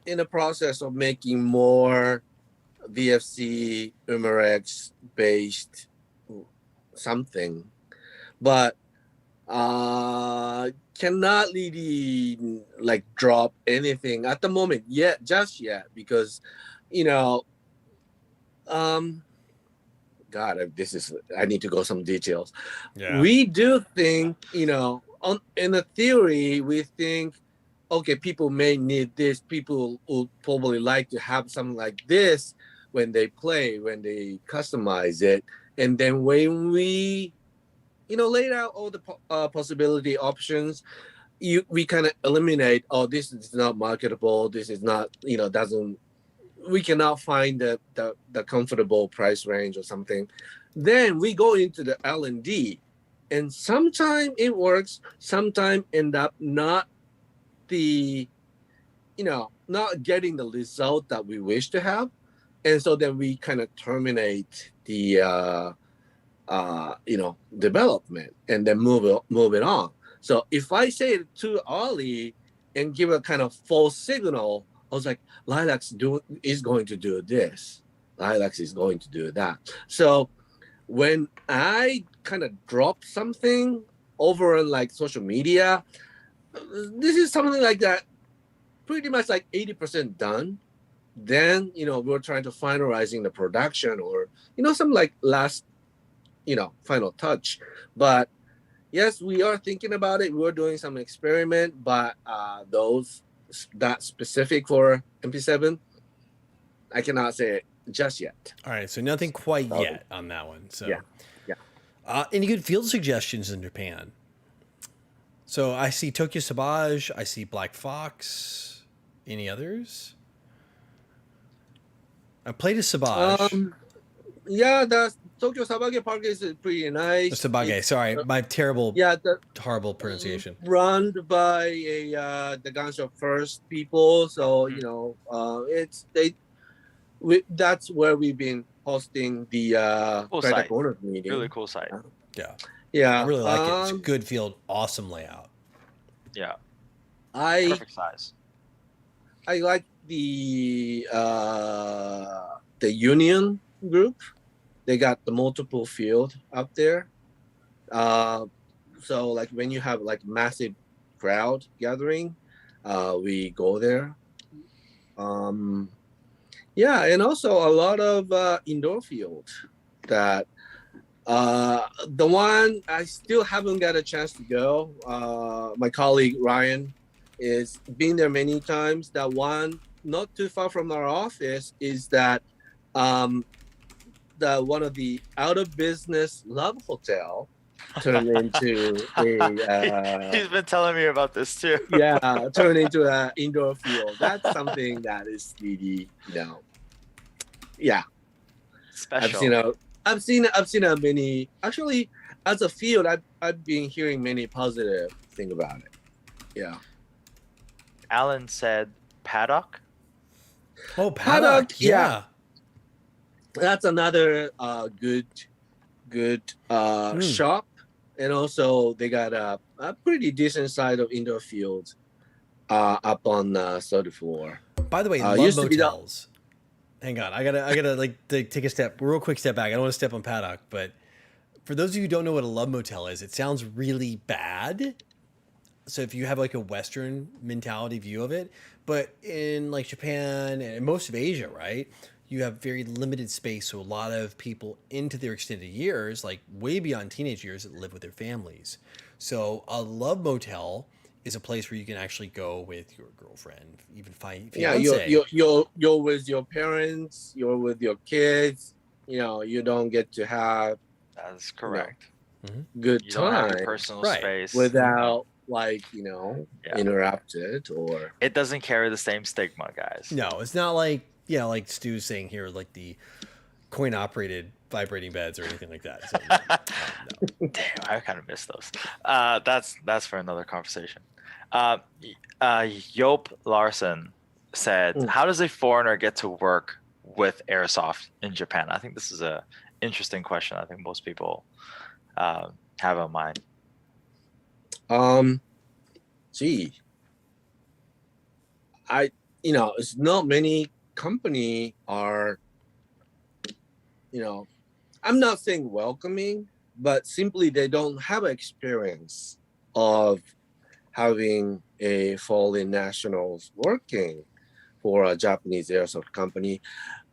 in the process of making more VFC Umarex based something, but cannot really like drop anything at the moment yet, just yet, because God, I need to go some details. Yeah. We do think, in the theory, we think, okay, people may need this. People would probably like to have something like this when they play, when they customize it. And then when we, laid out all the possibility options, we kind of eliminate, this is not marketable. This is not, we cannot find the comfortable price range or something. Then we go into the L&D, and sometimes it works, sometimes end up not not getting the result that we wish to have. And so then we kind of terminate the development and then move it on. So if I say it too early and give a kind of false signal, I was like, Lilacs is going to do this. Lilacs is going to do that. So when I kind of drop something, over on like social media, this is something like that, pretty much like 80% done. Then, we're trying to finalizing the production or, some like last, final touch. But yes, we are thinking about it. We're doing some experiment, but those that specific for MP7, I cannot say it just yet. All right, so nothing quite Sorry. yet on that one. So Yeah. Any good field suggestions in Japan? So I see Tokyo Sauvage, I see Black Fox. Any others? I played a Sauvage. Yeah, the Tokyo Sabage Park is pretty nice. Sabage, sorry, my terrible, horrible pronunciation. Run by the Gansho First people, so that's where we've been hosting the Cool Credit site. Owners meeting. Really cool site. Yeah, I really like it. It's a good field, awesome layout. Yeah, I perfect size. I like the Union group. They got the multiple field up there. So like when you have like massive crowd gathering, we go there. Yeah, and also a lot of indoor field that the one I still haven't got a chance to go. My colleague Ryan is been there many times. That one not too far from our office is that the one of the out of business love hotel turned into a he's been telling me about this too. turned into an indoor field. That's something that is really Special. I've seen a many, actually as a field I've been hearing many positive thing about it. Yeah. Alan said paddock. Oh, paddock, yeah. That's another good shop, and also they got a pretty decent size of indoor field up on 34. By the way, love motels. Hang on, I gotta like take a real quick step back. I don't want to step on paddock, but for those of you who don't know what a love motel is, it sounds really bad. So if you have like a Western mentality view of it, but in like Japan and most of Asia, right? You have very limited space, so a lot of people into their extended years, like way beyond teenage years, that live with their families. So a love motel is a place where you can actually go with your girlfriend, even find fiance. You're with your parents, you're with your kids. You don't get to have That's correct. Good You time, don't have your personal space without interrupted, or it doesn't carry the same stigma, guys. No, it's not like like Stu's saying here, like the coin operated vibrating beds or anything like that. So, no. Damn, I kind of miss those. That's for another conversation. Joop Larson said, "How does a foreigner get to work with airsoft in Japan?" I think this is a interesting question. I think most people have in mind. It's not many company are, I'm not saying welcoming, but simply they don't have experience of having a foreign nationals working for a Japanese airsoft company.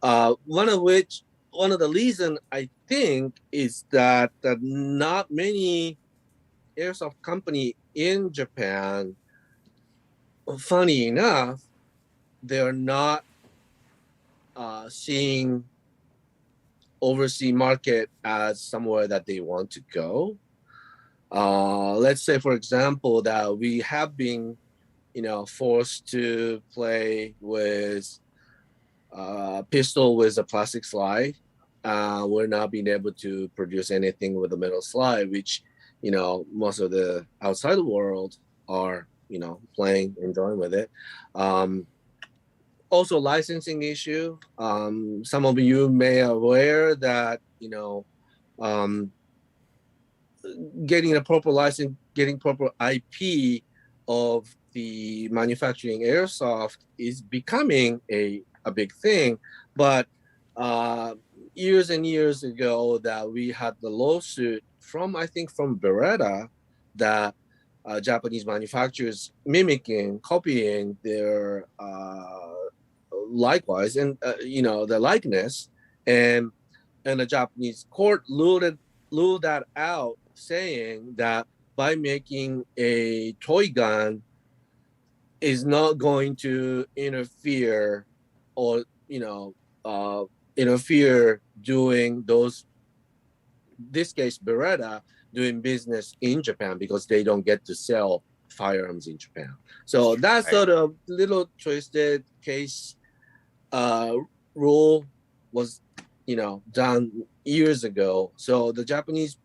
One of the reason I think is that not many airsoft company in Japan, funny enough, they're not seeing overseas market as somewhere that they want to go. Let's say, for example, that we have been, forced to play with pistol with a plastic slide. We're not being able to produce anything with a metal slide, which, most of the outside world are, playing, enjoying with it. Also licensing issue. Some of you may aware that, getting a proper license, getting proper IP of the manufacturing airsoft is becoming a big thing. But years and years ago that we had the lawsuit from Beretta that Japanese manufacturers mimicking, copying their likewise, and the likeness, and the Japanese court ruled that out, saying that by making a toy gun is not going to interfere or interfere doing those, this case Beretta, doing business in Japan because they don't get to sell firearms in Japan. So that sort of little twisted case rule was done years ago. So the Japanese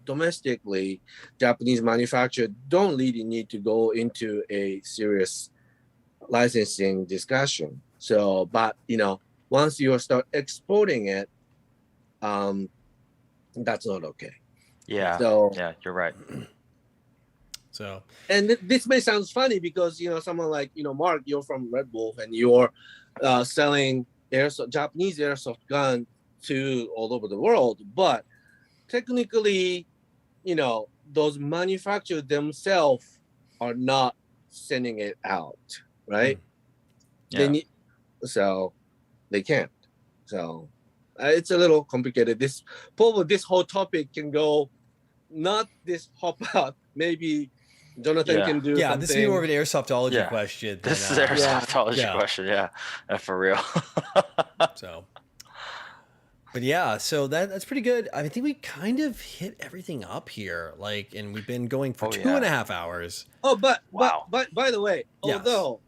domestically, Japanese manufacturers don't really need to go into a serious licensing discussion. So, but once you start exporting it, that's not okay. Yeah. So yeah, you're right. So, and this may sound funny because someone like Mark, you're from Red Wolf and you're selling Japanese airsoft gun to all over the world, but technically, those manufacturers themselves are not sending it out, right? Yeah. So they can't. So it's a little complicated. This whole topic can go not this hop out. Maybe Jonathan can do something. This is more of an airsoftology question. This is airsoftology question. Yeah, for real. So. But yeah, so that's pretty good. I think we kind of hit everything up here, and we've been going for 2.5 hours. Oh, but wow. But by the way, although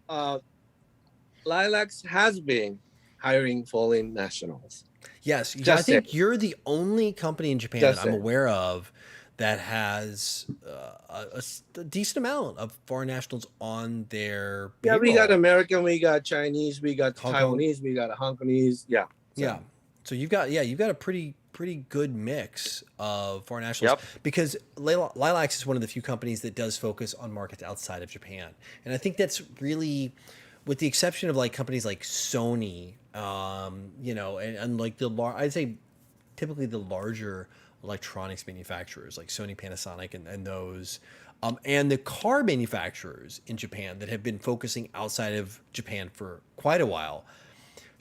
Lilacs has been hiring foreign nationals. Yes, I think you're the only company in Japan that I'm aware of that has a decent amount of foreign nationals on their payroll. Yeah, we got American, we got Chinese, we got Taiwanese, we got Hong Kongese. Yeah. Yeah. So you've got a pretty good mix of foreign nationals. Yep. Because Lilacs is one of the few companies that does focus on markets outside of Japan, and I think that's really, with the exception of companies like Sony, and like I'd say typically the larger electronics manufacturers like Sony, Panasonic, and those, and the car manufacturers in Japan that have been focusing outside of Japan for quite a while.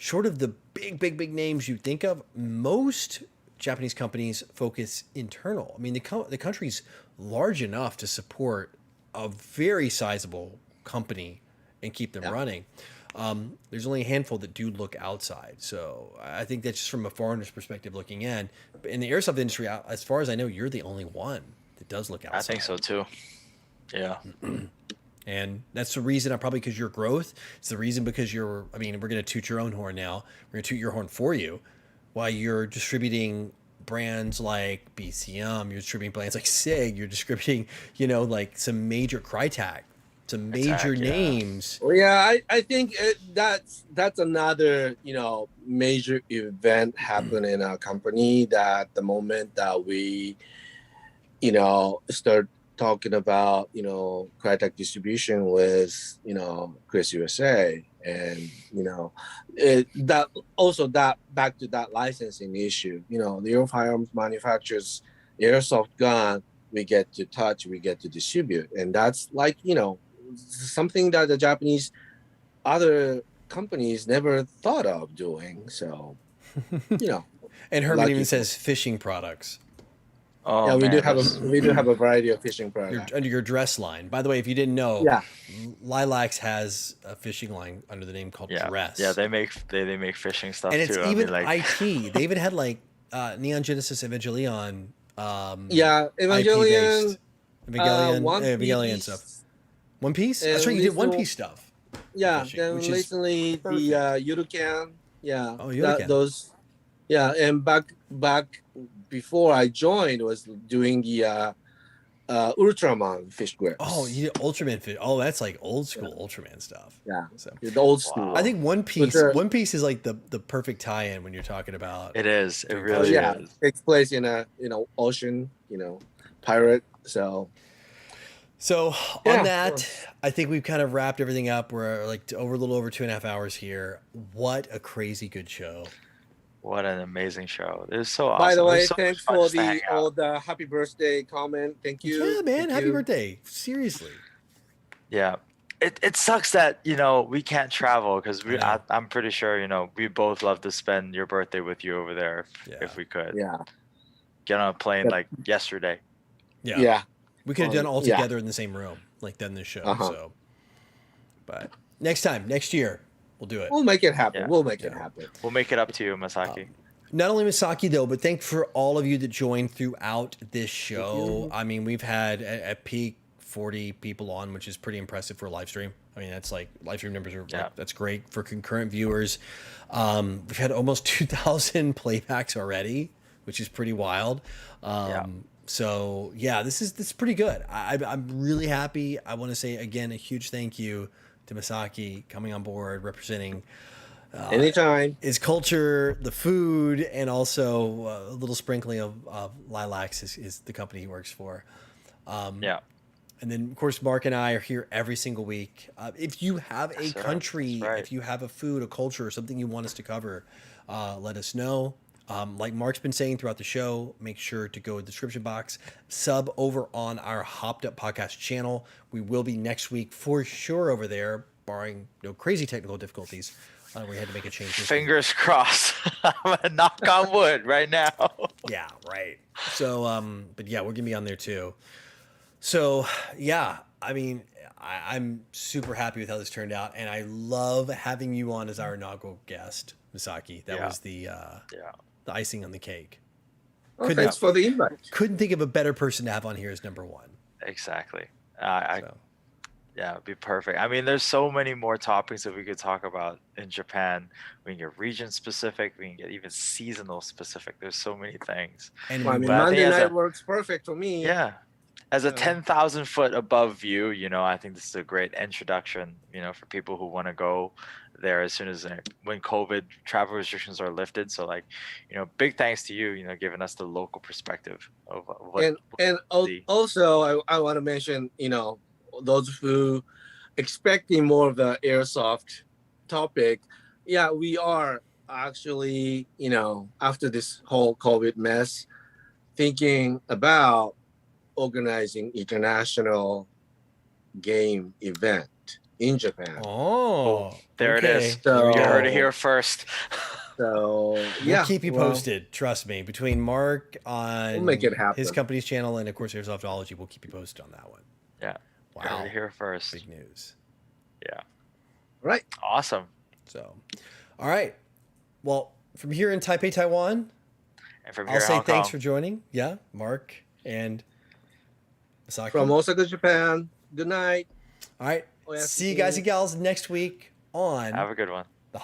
Short of the big names you think of, most Japanese companies focus internal. I mean, the country's large enough to support a very sizable company and keep them running. There's only a handful that do look outside. So I think that's just from a foreigner's perspective looking in. In the airsoft industry, as far as I know, you're the only one that does look outside. I think so too. Yeah. And that's the reason, probably because your growth. It's the reason because we're going to toot your own horn now. We're going to toot your horn for you while you're distributing brands like BCM, you're distributing brands like SIG, you're distributing, some major Crytek, some major names. Well, yeah, I think that's another, major event happening in our company, that the moment that we, start talking about Crytek distribution with Chris USA, and that back to that licensing issue. The firearms manufacturers airsoft gun, we get to touch, we get to distribute, and that's something that the Japanese other companies never thought of doing. So And Herman even says fishing products. Oh, yeah, we man, do have a variety of fishing products. Under your dress line. By the way, if you didn't know, Lilacs has a fishing line under the name called Dress. Yeah, they make fishing stuff and too. And it's even IT. They even had Neon Genesis Evangelion. Evangelion. Evangelion stuff. One Piece? That's right, you did One Piece stuff. Yeah, then recently the Yurukan. Yeah. Oh, Yurukan. Those. Yeah, and back before I joined was doing the Ultraman fish grips. Oh, you did Ultraman fish. Oh, that's old school Ultraman stuff. Yeah, so the old school. I think One Piece is the perfect tie-in when you're talking about. It is. It really is. It takes place in a ocean, pirate. So on that, I think we've kind of wrapped everything up. We're over a little over 2.5 hours here. What a crazy good show. What an amazing show. It was so awesome. By the It was way, so thanks fun for just to hang out. all the happy birthday comment. Thank you. Yeah, man. Thank Happy you. birthday. Seriously. Yeah. It sucks that, we can't travel because I know. I'm pretty sure, we both love to spend your birthday with you over there Yeah. if we could. Yeah. Get on a plane Yep. like yesterday. Yeah. Yeah. We could have done all yeah. together in the same room, like done this show. Uh-huh. So, but next year, we'll do it. We'll make it happen. Yeah. We'll make it Yeah. happen. We'll make it up to you, Masaki. Not only Masaki though, but thank for all of you that joined throughout this show. you. I mean, we've had at peak 40 people on, which is pretty impressive for a live stream. I mean, that's like live stream numbers are that's great for concurrent viewers. We've had almost 2,000 playbacks already, which is pretty wild. So yeah, this is pretty good. I'm really happy. I want to say again a huge thank you to Masaki coming on board, representing Anytime. his culture, the food, and also a little sprinkling of Lilacs is the company he works for. And then, of course, Mark and I are here every single week. If you have a country, if you have a food, a culture, or something you want us to cover, let us know. Like Mark's been saying throughout the show, make sure to go to the description box, sub over on our HoppedUp podcast channel. We will be next week for sure over there, barring no crazy technical difficulties. We had to make a change. Fingers crossed. I'm gonna knock on wood right now. Yeah, right. So, but yeah, we're gonna be on there too. So yeah, I mean, I'm super happy with how this turned out, and I love having you on as our inaugural guest, Masaki. That was the icing on the cake. Well, thanks for the invite. Couldn't think of a better person to have on here as number one. Exactly. Yeah, it'd be perfect. I mean, there's so many more topics that we could talk about in Japan. We can get region specific. We can get even seasonal specific. There's so many things. And I mean, But I think Monday as night a- works perfect for me. Yeah. As a 10,000 foot above view, I think this is a great introduction, for people who want to go there as soon as when COVID travel restrictions are lifted. So big thanks to you, giving us the local perspective of what also I want to mention, those who expecting more of the airsoft topic. Yeah, we are actually, after this whole COVID mess, thinking about organizing international game event in Japan. Oh, there it is. So, You heard it here first. So we'll keep you posted. Trust me. Between Mark on we'll make it happen. his company's channel and of course Airsoftology, we'll keep you posted on that one. Yeah. Wow. You heard it here first. Big news. Yeah. Right. Awesome. So, all right. Well, from here in Taipei, Taiwan, And from here I'll in say Hong thanks Kong, for joining. Yeah, Mark and Masaki. From Osaka, Japan. Good night. All right. Oyasumi. See you guys and gals next week on have a good one.